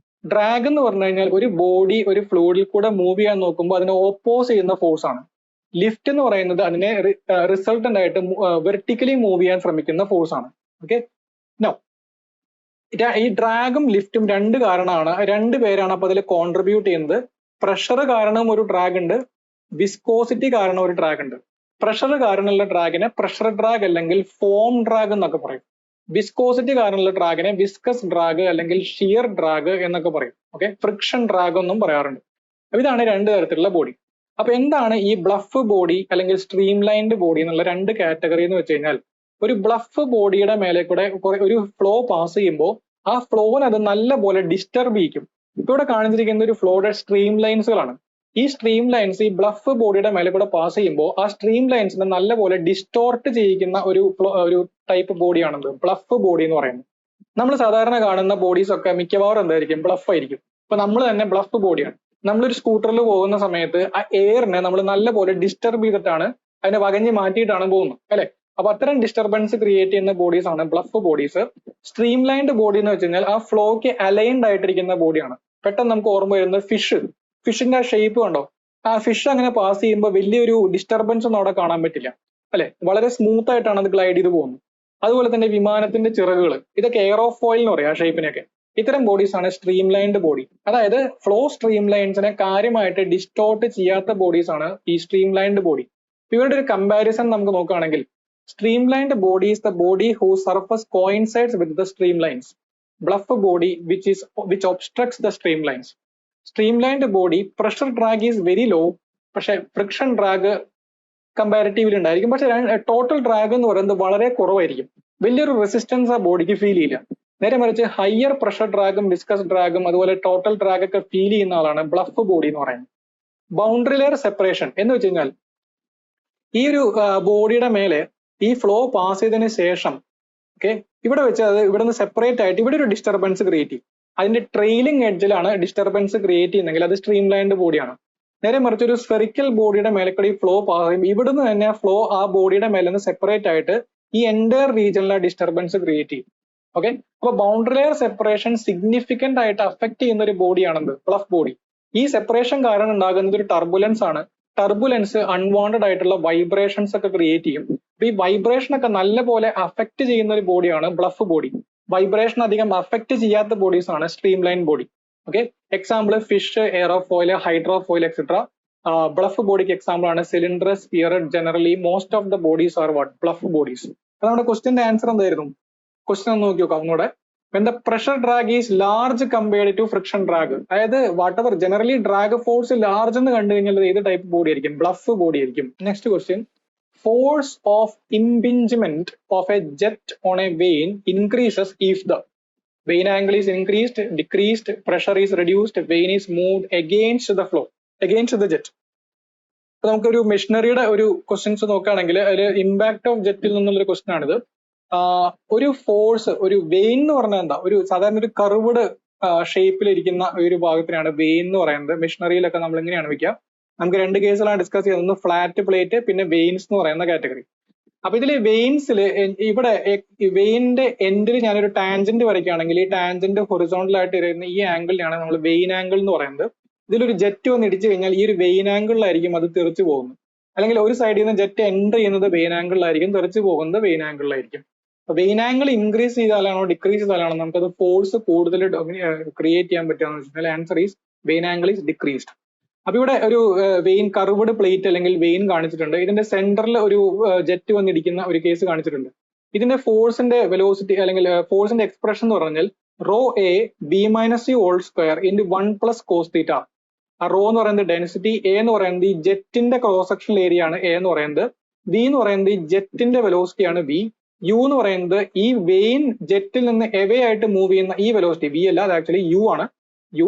Drag എന്ന് പറഞ്ഞു കഴിഞ്ഞാൽ ഒരു body ഒരു ഫ്ലൂയിഡിൽ കൂടെ move ചെയ്യാൻ നോക്കുമ്പോൾ അതിനെ oppose ചെയ്യുന്ന ഫോഴ്സ് ആണ്. ലിഫ്റ്റ് എന്ന് പറയുന്നത് അതിനെ റിസൾട്ടന്റ് ആയിട്ട് വെർട്ടിക്കലി മൂവ് ചെയ്യാൻ ശ്രമിക്കുന്ന ഫോഴ്സ് ആണ്. ഓക്കെ, നോ ഈ ഡ്രാഗും ലിഫ്റ്റും രണ്ട് കാരണമാണ്, രണ്ട് പേരാണ് അപ്പൊ അതിൽ കോൺട്രിബ്യൂട്ട് ചെയ്യുന്നത്. പ്രഷർ കാരണം ഒരു ഡ്രാഗ് ഉണ്ട്, വിസ്കോസിറ്റി കാരണം ഒരു ഡ്രാഗ് ഉണ്ട്. പ്രഷർ കാരണമുള്ള ഡ്രാഗിനെ പ്രഷർ ഡ്രാഗ് അല്ലെങ്കിൽ ഫോം ഡ്രാഗ് എന്നൊക്കെ പറയും. വിസ്കോസിറ്റി കാരണമുള്ള ഡ്രാഗിനെ വിസ്കസ് ഡ്രാഗ് അല്ലെങ്കിൽ ഷിയർ ഡ്രാഗ് എന്നൊക്കെ പറയും. ഓക്കെ, ഫ്രിക്ഷൻ ഡ്രാഗ് എന്നും പറയാറുണ്ട്. ഇതാണ് രണ്ട് തരത്തിലുള്ള ബോഡി. അപ്പൊ എന്താണ് ഈ ബ്ലഫ് ബോഡി അല്ലെങ്കിൽ സ്ട്രീം ലൈൻഡ് ബോഡി എന്നുള്ള രണ്ട് കാറ്റഗറി എന്ന് വെച്ച് കഴിഞ്ഞാൽ, ഒരു ബ്ലഫ് ബോഡിയുടെ മേലെ കൂടെ ഒരു ഫ്ലോ പാസ് ചെയ്യുമ്പോൾ ആ ഫ്ലോനെ അത് നല്ല പോലെ ഡിസ്റ്റർബ് ചെയ്യിക്കും. ഇവിടെ കാണിച്ചിരിക്കുന്ന ഒരു ഫ്ലോയുടെ സ്ട്രീം ലൈൻസുകളാണ്. ഈ സ്ട്രീം ലൈൻസ് ഈ ബ്ലഫ് ബോഡിയുടെ മേലെ കൂടെ പാസ് ചെയ്യുമ്പോൾ ആ സ്ട്രീം ലൈൻസിനെ നല്ലപോലെ ഡിസ്റ്റോർട്ട് ചെയ്യിക്കുന്ന ഒരു ടൈപ്പ് ബോഡിയാണത് ബ്ലഫ് ബോഡി എന്ന് പറയുന്നത്. നമ്മൾ സാധാരണ കാണുന്ന ബോഡീസ് ഒക്കെ മിക്കവാറും എന്തായിരിക്കും, ബ്ലഫ് ആയിരിക്കും. ഇപ്പൊ നമ്മൾ തന്നെ ബ്ലഫ് ബോഡിയാണ്. നമ്മളൊരു സ്കൂട്ടറിൽ പോകുന്ന സമയത്ത് ആ എയറിനെ നമ്മൾ നല്ലപോലെ ഡിസ്റ്റർബ് ചെയ്തിട്ടാണ് അതിനെ വകഞ്ഞ് മാറ്റിയിട്ടാണ് പോകുന്നത് അല്ലെ. അപ്പൊ അത്തരം ഡിസ്റ്റർബൻസ് ക്രിയേറ്റ് ചെയ്യുന്ന ബോഡീസ് ആണ് bluff bodies. Stream lined body എന്ന് വെച്ച് കഴിഞ്ഞാൽ ആ ഫ്ലോക്ക് അലൈൻഡ് ആയിട്ടിരിക്കുന്ന ബോഡിയാണ്. പെട്ടെന്ന് നമുക്ക് ഓർമ്മ വരുന്നത് ഫിഷിന്റെ ഷേപ്പ് കണ്ടോ, ആ ഫിഷ് അങ്ങനെ പാസ് ചെയ്യുമ്പോൾ വലിയൊരു ഡിസ്റ്റർബൻസ് ഒന്നും അവിടെ കാണാൻ പറ്റില്ല അല്ലെ, വളരെ സ്മൂത്ത് ആയിട്ടാണ് അത് ഗ്ലൈഡ് ചെയ്ത് പോകുന്നത്. അതുപോലെ തന്നെ വിമാനത്തിന്റെ ചിറകുകൾ, ഇതൊക്കെ എയറോഫോയിൽ എന്ന് പറയാം ആ ഷേപ്പിനൊക്കെ. ഇത്തരം ബോഡീസ് ആണ് സ്ട്രീം ലൈൻഡ് ബോഡി. അതായത് ഫ്ലോ സ്ട്രീം ലൈൻസിനെ കാര്യമായിട്ട് ഡിസ്റ്റോർട്ട് ചെയ്യാത്ത ബോഡീസ് ആണ് ഈ സ്ട്രീം ലൈൻഡ് ബോഡി. ഇവരുടെ ഒരു കമ്പാരിസൺ നമുക്ക് നോക്കുകയാണെങ്കിൽ, streamlined body is the body whose surface coincides with the streamlines. Bluff body which obstructs the streamlines. Streamlined body pressure drag is very low, പക്ഷെ friction drag comparatively ഉണ്ടായിരിക്കും. പക്ഷെ total drag എന്ന് പറയുന്നത് വളരെ കുറവായിരിക്കും. വലിയൊരു റെസിസ്റ്റൻസ് ആ ബോഡിക്ക് ഫീൽ ചെയ്യില്ല. നേരെ മറിച്ച് ഹയർ പ്രഷർ ഡ്രാഗും വിസ്കസ് ഡ്രാഗും അതുപോലെ ടോട്ടൽ ഡ്രാഗ് ഒക്കെ ഫീൽ ചെയ്യുന്ന ആളാണ് ബ്ലഫ് ബോഡി എന്ന് പറയുന്നത്. ബൗണ്ടറി ലെയർ സെപ്പറേഷൻ എന്ന് വെച്ച് കഴിഞ്ഞാൽ ഈ ഒരു ബോഡിയുടെ മേലെ ഈ ഫ്ലോ പാസ് ചെയ്തതിന് ശേഷം ഇവിടെ വെച്ച് അത് ഇവിടെ നിന്ന് സെപ്പറേറ്റ് ആയിട്ട് ഇവിടെ ഒരു ഡിസ്റ്റർബൻസ് ക്രിയേറ്റ് ചെയ്യും. അതിന്റെ ട്രെയിലിംഗ് എഡ്ജിലാണ് ഡിസ്റ്റർബൻസ് ക്രിയേറ്റ് ചെയ്യുന്നെങ്കിൽ അത് സ്ട്രീം ലൈൻഡ് ബോഡിയാണ്. നേരെ മറിച്ച് ഒരു സ്ഫെറിക്കൽ ബോഡിയുടെ മേലെ കൂടി ഫ്ലോ പാസ് ചെയ്യും, ഇവിടുന്ന് തന്നെ ഫ്ലോ ആ ബോഡിയുടെ മേലെ നിന്ന് സെപ്പറേറ്റ് ആയിട്ട് ഈ എൻറ്റയർ റീജിയനിലെ ഡിസ്റ്റർബൻസ് ക്രിയേറ്റ് ചെയ്യും. ഓക്കെ, അപ്പൊ ബൗണ്ടറി ലെയർ സെപ്പറേഷൻ സിഗ്നിഫിക്കന്റ് ആയിട്ട് അഫക്ട് ചെയ്യുന്ന ഒരു ബോഡിയാണെന്ത് ബ്ലഫ് ബോഡി. ഈ സെപ്പറേഷൻ കാരണം ഉണ്ടാകുന്നത് ഒരു ടർബുലൻസ് ആണ്. ടർബുലൻസ് അൺവാണ്ടഡ് ആയിട്ടുള്ള വൈബ്രേഷൻസ് ഒക്കെ ക്രിയേറ്റ് ചെയ്യും. അപ്പൊ ഈ വൈബ്രേഷൻ ഒക്കെ നല്ലപോലെ അഫക്ട് ചെയ്യുന്ന ഒരു ബോഡിയാണ് ബ്ലഫ് ബോഡി. വൈബ്രേഷൻ അധികം അഫക്ട് ചെയ്യാത്ത ബോഡീസ് ആണ് stream line body. Okay, example fish, aerofoil, hydrofoil etcetera. Bluff ബോഡിക്ക് എക്സാമ്പിൾ ആണ് cylinder, spheroid. Generally most of the bodies are what bluff bodies. അപ്പൊ നമ്മുടെ ക്വസ്റ്റിന്റെ ആൻസർ എന്തായിരുന്നു? ക്വസ്റ്റ്യൻ ഒന്ന് നോക്കി നോക്കാം ഒന്നുകൂടെ. when the pressure drag is large compared to friction drag, അതായത് whatever generally drag force large എന്ന് കണ്ടു കഴിഞ്ഞാൽ ഏത് ടൈപ്പ് ബോഡി ആയിരിക്കും? ബ്ലഫ് ബോഡി ആയിരിക്കും. Next question, force of impingement of a jet on a vein increases if the vein angle is increased, decreased, pressure is reduced, vein is moved against the flow, against the jet. അപ്പൊ നമുക്കൊരു മെഷീനറിയുടെ ഒരു questions നോക്കുകയാണെങ്കിൽ അതിൽ impact of ജെറ്റിൽ നിന്നുള്ളൊരു question ആണിത്. ഒരു force, ഒരു vein എന്ന് പറഞ്ഞാൽ എന്താ? ഒരു സാധാരണ ഒരു കർവ്ഡ് ഷേപ്പിലിരിക്കുന്ന ഒരു ഭാഗത്തിനാണ് വെയിൻ എന്ന് പറയുന്നത്. മെഷീനറിയിലൊക്കെ നമ്മൾ എങ്ങനെയാണ് വെക്കുക? നമുക്ക് രണ്ട് കേസുകളാണ് ഡിസ്കസ് ചെയ്യുന്നത്, ഒന്ന് ഫ്ലാറ്റ് പ്ലേറ്റ്, പിന്നെ വെയിൻസ് എന്ന് പറയുന്ന കാറ്റഗറി. അപ്പൊ ഇതിൽ വെയിൻസിൽ ഇവിടെ വെയിനിന്റെ എൻഡിൽ ഞാനൊരു ടാൻജന്റ് വരയ്ക്കുകയാണെങ്കിൽ ഈ ടാൻജന്റ് ഹൊറിസോണ്ടൽ ആയിട്ട് വരുന്ന ഈ ആംഗിളിനാണ് നമ്മൾ വെയിൻ ആംഗിൾ എന്ന് പറയുന്നത്. ഇതിലൊരു ജെറ്റ് വന്ന് ഇടിച്ചു കഴിഞ്ഞാൽ ഈ ഒരു വെയിൻ ആംഗിളിലായിരിക്കും അത് തെറിച്ചു പോകുന്നത്. അല്ലെങ്കിൽ ഒരു സൈഡിൽ നിന്ന് ജെറ്റ് എൻ്റർ ചെയ്യുന്നത് വെയിൻ ആംഗിളിലായിരിക്കും, തെറിച്ചു പോകുന്നത് വെയിൻ ആംഗിളിലായിരിക്കും. അപ്പൊ വെയിൻ ആംഗിൾ ഇൻക്രീസ് ചെയ്താലാണോ ഡിക്രീസ് ചെയ്താലാണോ നമുക്കത് ഫോഴ്സ് കൂടുതൽ ക്രിയേറ്റ് ചെയ്യാൻ പറ്റുകയെന്ന് വെച്ചാൽ answer is vane angle is decreased. അപ്പൊ ഇവിടെ ഒരു വെയിൻ കർവ്ഡ് പ്ലേറ്റ് അല്ലെങ്കിൽ വെയിൻ കാണിച്ചിട്ടുണ്ട്. ഇതിന്റെ സെന്ററിൽ ഒരു ജെറ്റ് വന്നിടിക്കുന്ന ഒരു കേസ് കാണിച്ചിട്ടുണ്ട്. ഇതിന്റെ ഫോഴ്സിന്റെ വെലോസിറ്റി അല്ലെങ്കിൽ ഫോഴ്സിന്റെ എക്സ്പ്രഷൻ എന്ന് പറഞ്ഞാൽ rho A B minus U whole square into 1 + cos θ. ആ റോ എന്ന് പറയുന്നത് ഡെൻസിറ്റി, എ എന്ന് പറയുന്നത് ഈ ജെറ്റിന്റെ ക്രോസ് സെക്ഷണൽ ഏരിയ ആണ് എ എന്ന് പറയുന്നത്, വി എന്ന് പറയുന്നത് ഈ ജെറ്റിന്റെ വെലോസിറ്റി ആണ് വി, യു എന്ന് പറയുന്നത് ഈ വെയിൻ ജെറ്റിൽ നിന്ന് എവേ ആയിട്ട് മൂവ് ചെയ്യുന്ന ഈ വെലോസിറ്റി, വി അല്ല അത് ആക്ച്വലി യു ആണ്, യു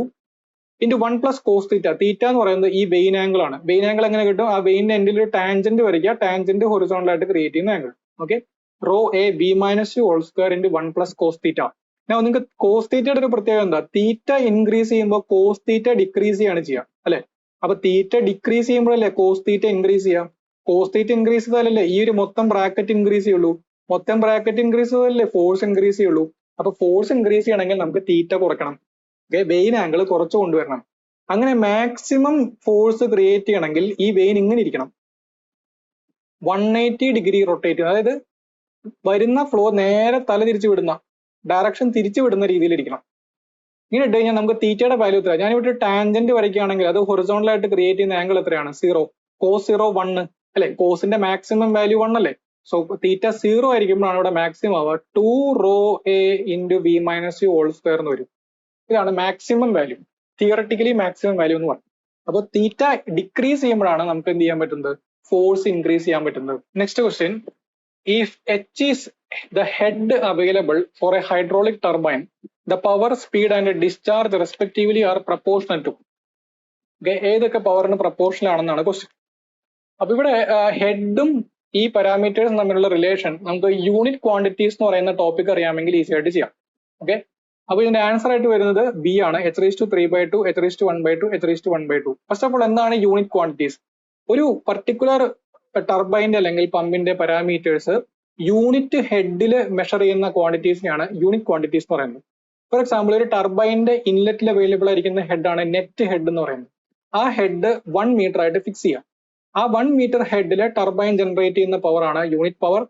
ഇൻറ്റു 1 + cos θ. തീറ്റ എന്ന് പറയുന്നത് ഈ വെയിൻ ആംഗിൾ ആണ്. വെയിൻ ആംഗിൾ എങ്ങനെ കിട്ടും? ആ വെയിനിന്റെ എൻഡിൽ ഒരു ടാൻജന്റ് വരയ്ക്കുക, ടാൻജന്റ് ഹൊറിസോണ്ടൽ ആയിട്ട് ക്രിയേറ്റ് ചെയ്യുന്ന angle. Okay, rho A B minus U whole square into 1 + cos θ. ഞാൻ നിങ്ങൾക്ക് കോസ് തീറ്റയുടെ ഒരു പ്രത്യേകത എന്താ? തീറ്റ ഇൻക്രീസ് ചെയ്യുമ്പോൾ കോസ് തീറ്റ ഡിക്രീസ് ചെയ്യാണ് ചെയ്യുക അല്ലെ? അപ്പൊ തീറ്റ ഡിക്രീസ് ചെയ്യുമ്പോഴല്ലേ കോസ് തീറ്റ ഇൻക്രീസ് ചെയ്യാം. കോസ് തീറ്റ ഇൻക്രീസ് ചെയ്താലല്ലേ ഈ ഒരു മൊത്തം ബ്രാക്കറ്റ് ഇൻക്രീസ് ചെയ്യുള്ളൂ. മൊത്തം ബ്രാക്കറ്റ് ഇൻക്രീസ് ചെയ്താലല്ലേ ഫോഴ്സ് ഇൻക്രീസ് ചെയ്യുള്ളൂ. അപ്പൊ ഫോഴ്സ് ഇൻക്രീസ് ചെയ്യണമെങ്കിൽ നമുക്ക് തീറ്റ കുറയ്ക്കണം. ഓക്കെ, വെയിൻ ആംഗിൾ കുറച്ച് കൊണ്ടുവരണം. അങ്ങനെ മാക്സിമം ഫോഴ്സ് ക്രിയേറ്റ് ചെയ്യണമെങ്കിൽ ഈ വെയിൻ ഇങ്ങനെ ഇരിക്കണം, 180 ഡിഗ്രി റൊട്ടേറ്റ്, അതായത് വരുന്ന ഫ്ലോ നേരെ തല തിരിച്ചു വിടുന്ന ഡയറക്ഷൻ തിരിച്ചു വിടുന്ന രീതിയിൽ ഇരിക്കണം. ഇങ്ങനെ ഇട്ട് കഴിഞ്ഞാൽ നമുക്ക് തീറ്റയുടെ വാല്യൂ എത്ര? ഞാനിവിടെ ടാൻജന്റ് വരയ്ക്കുകയാണെങ്കിൽ അത് ഹൊറിസോണ്ടൽ ആയിട്ട് ക്രിയേറ്റ് ചെയ്യുന്ന ആംഗിൾ എത്രയാണ്? 0. cos 0 1 അല്ലെ? കോസിന്റെ മാക്സിമം വാല്യൂ 1 അല്ലേ? സോ തീറ്റ 0 ആയിരിക്കുമ്പോഴാണ് ഇവിടെ മാക്സിമം ആവുക. 2 rho A into B minus U whole square എന്ന് വരും. ഇതാണ് maximum value, theoretically maximum value എന്ന് പറയും. അപ്പോൾ തീറ്റ ഡിക്രീസ് ചെയ്യുമ്പോഴാണ് നമുക്ക് എന്ത് ചെയ്യാൻ പറ്റുന്നത്? ഫോഴ്സ് ഇൻക്രീസ് ചെയ്യാൻ പറ്റുന്നത്. Next question, if H is the head available for a hydraulic turbine, the power, speed and discharge respectively are proportional to. ഏതൊക്കെ പവറിന് പ്രപ്പോർഷണൽ ആണെന്നാണ് ക്വസ്റ്റ്യൻ. അപ്പൊ ഇവിടെ ഹെഡും ഈ പാരാമീറ്റേഴ്സും തമ്മിലുള്ള റിലേഷൻ നമുക്ക് യൂണിറ്റ് ക്വാണ്ടിറ്റീസ് എന്ന് പറയുന്ന ടോപ്പിക് അറിയാമെങ്കിൽ ഈസി ആയിട്ട് ചെയ്യാം. ഓക്കെ, അപ്പൊ ഇതിന്റെ ആൻസർ ആയിട്ട് വരുന്നത് ബി ആണ്, h⁵3/2, h⁴1/2, h⁴1/2. First of all എന്താണ് യൂണിറ്റ് ക്വാണ്ടിറ്റീസ്? ഒരു പർട്ടിക്കുലർ ടർബൈൻ്റെ അല്ലെങ്കിൽ പമ്പിന്റെ പാരാമീറ്റേഴ്സ് യൂണിറ്റ് ഹെഡിൽ മെഷർ ചെയ്യുന്ന ക്വാണ്ടിറ്റീസിനെയാണ് യൂണിറ്റ് ക്വാണ്ടിറ്റീസ് എന്ന് പറയുന്നത്. ഫോർ എക്സാമ്പിൾ, ഒരു ടർബൈനിന്റെ ഇൻലെറ്റിൽ അവൈലബിൾ ആയിരിക്കുന്ന ഹെഡാണ് നെറ്റ് ഹെഡ് എന്ന് പറയുന്നത്. ആ ഹെഡ് 1 മീറ്റർ ആയിട്ട് ഫിക്സ് ചെയ്യാം. ആ 1 മീറ്റർ ഹെഡിൽ ടർബൈൻ ജനറേറ്റ് ചെയ്യുന്ന പവർ ആണ് യൂണിറ്റ് പവർ.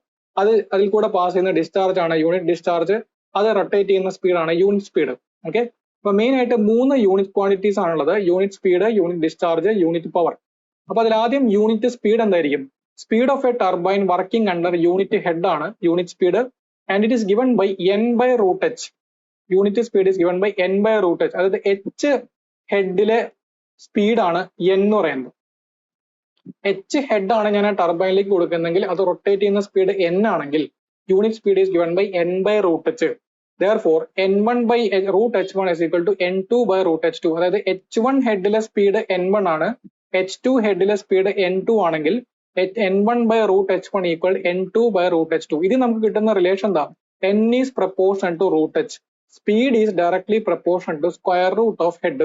അതിൽ കൂടെ പാസ് ചെയ്യുന്ന ഡിസ്ചാർജ് ആണ് യൂണിറ്റ് ഡിസ്ചാർജ്. അത് റൊട്ടേറ്റ് ചെയ്യുന്ന സ്പീഡാണ് യൂണിറ്റ് സ്പീഡ്. ഓക്കെ, അപ്പൊ മെയിൻ ആയിട്ട് 3 യൂണിറ്റ് ക്വാണ്ടിറ്റീസ് ആണുള്ളത്: unit speed, unit discharge, unit power. അപ്പൊ അതിൽ ആദ്യം യൂണിറ്റ് സ്പീഡ് എന്തായിരിക്കും? Speed of a turbine working under unit head ആണ് unit speed, and it is given by n/√h. Unit speed is given by n/√h. അതായത് h ഹെഡിലെ സ്പീഡാണ് n എന്ന് പറയുന്നത്. h head ആണ് ഞാൻ ആ ടർബൈനിലേക്ക് കൊടുക്കുന്നെങ്കിൽ അത് റൊട്ടേറ്റ് ചെയ്യുന്ന സ്പീഡ് n ആണെങ്കിൽ unit speed is given by n/√h. Therefore, n1/√h1 is equal to n2/√h2. അതായത് h1 ഹെഡിലെ സ്പീഡ് n1 ആണ്, h2 ഹെഡിലെ സ്പീഡ് n2 ആണെങ്കിൽ n1/√h1 equal n2/√h2. ഇത് നമുക്ക് കിട്ടുന്ന റിലേഷൻ എന്താ? n is proportional to √h. Speed is directly proportional to square root of head.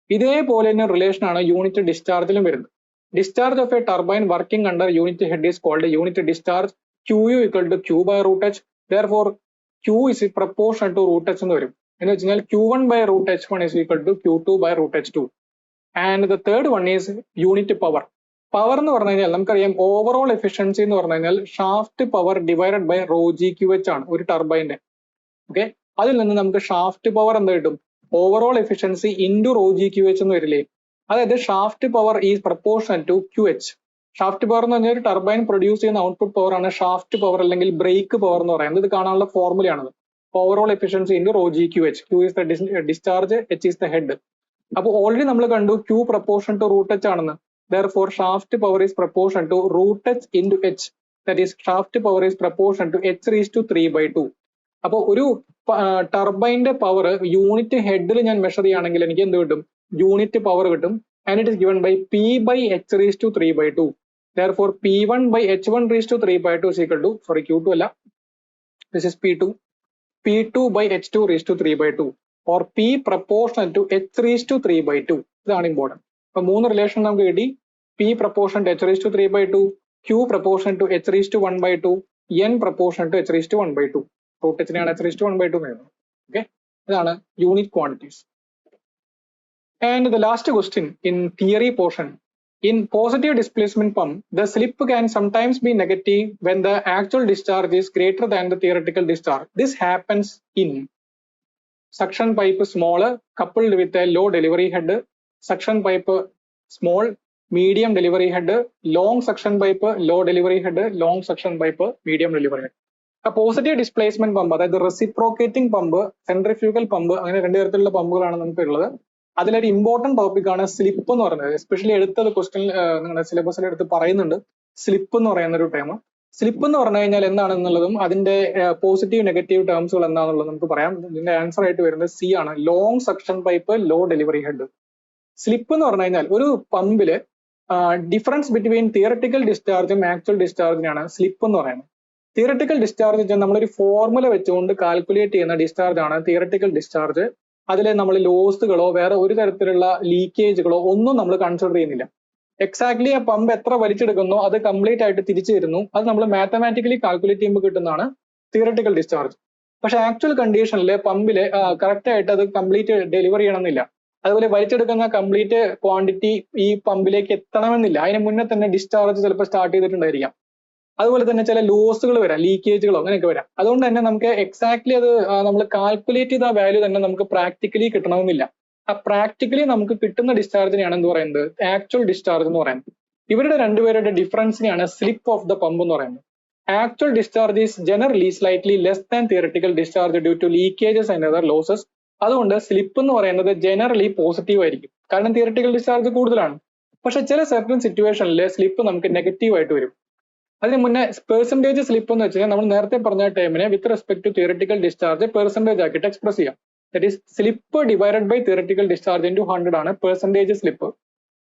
ഇതേപോലെ തന്നെ relation ആണ് യൂണിറ്റ് ഡിസ്ചാർജിലും വരുന്നത്. Discharge of a turbine working under unit head is called unit discharge. QU equal to Q/√h. Therefore, Q is proportional to √h എന്ന് വരും. എന്ന് വെച്ച് കഴിഞ്ഞാൽ Q1/√h1 is equal to Q2/√h2. And the third one is unit power. Power എന്ന് പറഞ്ഞു കഴിഞ്ഞാൽ നമുക്കറിയാം overall efficiency എന്ന് പറഞ്ഞു കഴിഞ്ഞാൽ shaft power divided by ρGQH ആണ് ഒരു ടർബൈന്റെ. ഓക്കെ, അതിൽ നിന്ന് നമുക്ക് ഷാഫ്റ്റ് പവർ എന്ത് കിട്ടും? ഓവറോൾ എഫിഷ്യൻസി ഇൻറ്റു ρGQH എന്ന് വരില്ലേ? അതായത് shaft power is proportional to QH. Shaft power എന്ന് പറഞ്ഞാൽ ഒരു ടർബൈൻ പ്രൊഡ്യൂസ് ചെയ്യുന്ന ഔട്ട്പുട്ട് പവർ ആണ് ഷാഫ്റ്റ് പവർ അല്ലെങ്കിൽ ബ്രേക്ക് പവർ എന്ന് പറയുന്നത്. ഇത് കാണാനുള്ള ഫോർമുലയാണത്. Overall efficiency into ρGQH. Q is the discharge, H is the head. അപ്പോൾ ഓൾറെഡി നമ്മൾ കണ്ടു Q പ്രപ്പോർഷണൽ ടു √h ആണെന്ന്. Therefore, shaft power is proportional to √h into h. That is, shaft power is proportional to h⁻³ അപ്പോൾ ഒരു ടർബൈന്റെ power unit ഹെഡിൽ ഞാൻ measure ചെയ്യുകയാണെങ്കിൽ എനിക്ക് എന്ത് കിട്ടും? യൂണിറ്റ് പവർ കിട്ടും. And it is given by p/h⁻³². Therefore, p1/h1⁻³ is equal to, sorry, Q2 അല്ല, this is p2, p2/h2⁻³, or p proportional to h⁻³. ഇതാണ് ഇമ്പോർട്ടൻറ്റ്. അപ്പൊ 3 റിലേഷൻ നമുക്ക് കിട്ടി. p proportional to h⁻³, q proportional to h⁻², n proportional to h⁻². √h-നെയാണ് h⁻². Okay, ഇതാണ് unit quantities. And the last question in theory portion. In positive displacement pump, the slip can sometimes be negative when the actual discharge is greater than the theoretical discharge. This happens in suction pipe small coupled with a low delivery head, suction pipe small, medium delivery head, long suction pipe, low delivery head, long suction pipe, medium delivery head. A positive displacement pump, അതായത് reciprocating pump, centrifugal pump, അങ്ങനെ 2 തരത്തിലുള്ള പമ്പുകളാണ് നമുക്ക് ഉള്ളത്. അതിലൊരു important topic ആണ് slip എന്ന് പറയുന്നത്. Especially എടുത്തത് ക്വസ്റ്റ്യൻ നിങ്ങളുടെ സിലബസിൽ എടുത്ത് പറയുന്നുണ്ട് സ്ലിപ്പ് എന്ന് പറയുന്ന ഒരു ടേം. സ്ലിപ്പ് എന്ന് പറഞ്ഞു കഴിഞ്ഞാൽ എന്താണെന്നുള്ളതും അതിന്റെ പോസിറ്റീവ് നെഗറ്റീവ് ടേംസുകൾ എന്താണെന്നുള്ളത് നമുക്ക് പറയാം. ഇതിന്റെ ആൻസർ ആയിട്ട് വരുന്നത് സി ആണ്, long suction pipe, low delivery head. Slip എന്ന് പറഞ്ഞു കഴിഞ്ഞാൽ ഒരു പമ്പില് ഡിഫറൻസ് ബിറ്റ്വീൻ തിയററ്റിക്കൽ ഡിസ്ചാർജും ആക്ച്വൽ ഡിസ്ചാർജിനാണ് സ്ലിപ്പ് എന്ന് പറയുന്നത്. തിയററ്റിക്കൽ ഡിസ്ചാർജ് വെച്ചാൽ നമ്മളൊരു ഫോർമുല വെച്ചുകൊണ്ട് കാൽക്കുലേറ്റ് ചെയ്യുന്ന ഡിസ്ചാർജ് ആണ് തിയററ്റിക്കൽ ഡിസ്ചാർജ്. അതിൽ നമ്മൾ ലോസുകളോ വേറെ ഒരു തരത്തിലുള്ള ലീക്കേജുകളോ ഒന്നും നമ്മൾ കൺസിഡർ ചെയ്യുന്നില്ല. എക്സാക്ട്ലി ആ പമ്പ് എത്ര വലിച്ചെടുക്കുന്നോ അത് കംപ്ലീറ്റ് ആയിട്ട് തിരിച്ചു വരുന്നു. അത് നമ്മൾ മാത്തമാറ്റിക്കലി കാൽക്കുലേറ്റ് ചെയ്യുമ്പോൾ കിട്ടുന്നതാണ് തിയററ്റിക്കൽ ഡിസ്ചാർജ്. പക്ഷെ ആക്ച്വൽ കണ്ടീഷനിൽ പമ്പില് കറക്റ്റ് ആയിട്ട് അത് കംപ്ലീറ്റ് ഡെലിവറി ചെയ്യണമെന്നില്ല. അതുപോലെ വലിച്ചെടുക്കുന്ന കംപ്ലീറ്റ് ക്വാണ്ടിറ്റി ഈ പമ്പിലേക്ക് എത്തണമെന്നില്ല. അതിന് മുന്നേ തന്നെ ഡിസ്ചാർജ് ചിലപ്പോൾ സ്റ്റാർട്ട് ചെയ്തിട്ടുണ്ടായിരിക്കാം. അതുപോലെ തന്നെ ചില ലോസുകൾ വരാം, ലീക്കേജുകളോ അങ്ങനെയൊക്കെ വരാം. അതുകൊണ്ട് തന്നെ നമുക്ക് എക്സാക്ട്ലി അത് നമ്മൾ കാൽക്കുലേറ്റ് ചെയ്ത വാല്യൂ തന്നെ നമുക്ക് പ്രാക്ടിക്കലി കിട്ടണമെന്നില്ല. ആ പ്രാക്ടിക്കലി നമുക്ക് കിട്ടുന്ന ഡിസ്ചാർജിനെയാണ് എന്ത് പറയുന്നത്? ആക്ച്വൽ ഡിസ്ചാർജ് എന്ന് പറയുന്നത്. ഇവരുടെ രണ്ടുപേരുടെ ഡിഫറൻസിനെയാണ് സ്ലിപ്പ് ഓഫ് ദ പമ്പ് എന്ന് പറയുന്നത്. Actual discharge is generally slightly less than theoretical discharge due to leakages and other losses. അതുകൊണ്ട് സ്ലിപ്പ് എന്ന് പറയുന്നത് ജനറലി പോസിറ്റീവ് ആയിരിക്കും, കാരണം തിയററ്റിക്കൽ ഡിസ്ചാർജ് കൂടുതലാണ്. പക്ഷെ ചില സർട്ടൻ സിറ്റുവേഷനിൽ സ്ലിപ്പ് നമുക്ക് നെഗറ്റീവ് ആയിട്ട് വരും. അതിന് മുന്നേ പെർസെന്റേജ് സ്ലിപ്പ് എന്ന് വെച്ചാൽ നമ്മൾ നേരത്തെ പറഞ്ഞ ടൈമിനെ with respect to theoretical discharge percentage ആക്കിയിട്ട് എക്സ്പ്രസ് ചെയ്യാം. That is slip divided by theoretical discharge into 100 ആണ് പെർസെന്റേജ് സ്ലിപ്പ്.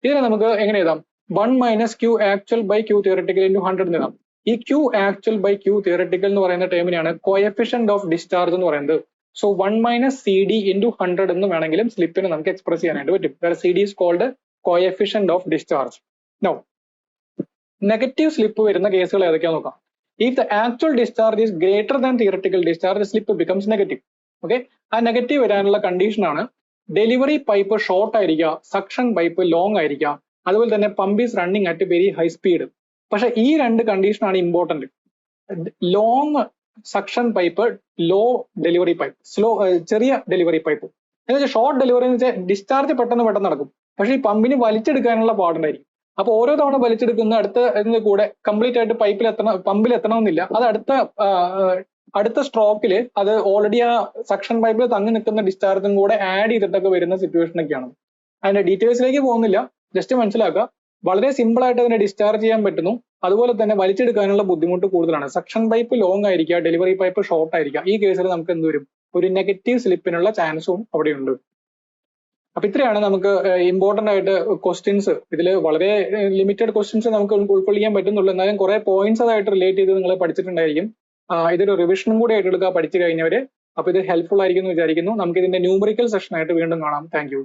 ഇതിനെ നമുക്ക് എങ്ങനെ എഴുതാം? 1 - Q actual by Q theoretical into 100 എന്ന് എഴുതാം. ഈ Q actual by Q theoretical എന്ന് പറയുന്ന ടൈമിനാണ് കോഎഫിഷ്യന്റ് ഓഫ് ഡിസ്ചാർജ് എന്ന് പറയുന്നത്. സോ 1 - CD ഇൻറ്റു 100 എന്ന് വേണമെങ്കിലും സ്ലിപ്പിനെ നമുക്ക് എക്സ്പ്രസ് ചെയ്യാനായിട്ട് പറ്റും. CD is called coefficient of discharge. Now negative slip വരുന്ന കേസുകൾ ഏതൊക്കെയാണെന്ന് നോക്കാം. If the actual discharge is greater than theoretical discharge, the slip becomes negative. Okay, ആ നെഗറ്റീവ് വരാനുള്ള കണ്ടീഷൻ ആണ് ഡെലിവറി പൈപ്പ് ഷോർട്ട് ആയിരിക്കുക, സക്ഷൻ പൈപ്പ് ലോങ് ആയിരിക്കുക, അതുപോലെ തന്നെ pump is running at very high speed. പക്ഷെ ഈ രണ്ട് കണ്ടീഷനാണ് important. Long suction pipe, low delivery pipe, ചെറിയ ഡെലിവറി പൈപ്പ്. എന്ന് വെച്ചാൽ ഷോർട്ട് ഡെലിവറി എന്ന് വെച്ചാൽ ഡിസ്ചാർജ് പെട്ടെന്ന് നടക്കും, പക്ഷെ ഈ പമ്പിന് വലിച്ചെടുക്കാനുള്ള പാടുണ്ടായിരിക്കും. അപ്പൊ ഓരോ തവണ വലിച്ചെടുക്കുന്ന അടുത്ത കൂടെ കംപ്ലീറ്റ് ആയിട്ട് പമ്പിൽ എത്തണമെന്നില്ല. അത് അടുത്ത സ്ട്രോക്കിൽ അത് ഓൾറെഡി ആ സക്ഷൻ പൈപ്പിൽ തങ്ങി നിൽക്കുന്ന ഡിസ്ചാർജും കൂടെ ആഡ് ചെയ്തിട്ടൊക്കെ വരുന്ന സിറ്റുവേഷൻ ഒക്കെയാണ്. അതിന്റെ ഡീറ്റെയിൽസിലേക്ക് പോകുന്നില്ല, ജസ്റ്റ് മനസ്സിലാക്കുക. വളരെ സിമ്പിൾ ആയിട്ട് അതിനെ ഡിസ്ചാർജ് ചെയ്യാൻ പറ്റുന്നു. അതുപോലെ തന്നെ വലിച്ചെടുക്കാനുള്ള ബുദ്ധിമുട്ട് കൂടുതലാണ്. സക്ഷൻ പൈപ്പ് ലോങ് ആയിരിക്കുക, ഡെലിവറി പൈപ്പ് ഷോർട്ട് ആയിരിക്കുക. ഈ കേസിൽ നമുക്ക് എന്ത് വരും, ഒരു നെഗറ്റീവ് സ്ലിപ്പിനുള്ള ചാൻസും അവിടെയുണ്ട്. അപ്പൊ ഇത്രയാണ് നമുക്ക് ഇമ്പോർട്ടന്റ് ആയിട്ട് ക്വസ്റ്റ്യൻസ്. ഇതിൽ വളരെ ലിമിറ്റഡ് ക്വസ്റ്റ്യൻസ് നമുക്ക് ഉൾക്കൊള്ളിക്കാൻ പറ്റുന്നുള്ളൂ. എന്നാലും കുറെ പോയിന്റ്സ് അതായിട്ട് റിലേറ്റ് ചെയ്ത് നിങ്ങൾ പഠിച്ചിട്ടുണ്ടായിരിക്കും. ഇതൊരു റിവിഷനും കൂടി ആയിട്ട് എടുക്കുക പഠിച്ചു കഴിഞ്ഞവര്. അപ്പൊ ഇത് ഹെൽപ്ഫുൾ ആയിരിക്കും എന്ന് വിചാരിക്കുന്നു. നമുക്ക് ഇതിന്റെ ന്യൂമറിക്കൽ സെഷൻ ആയിട്ട് വീണ്ടും കാണാം. Thank you.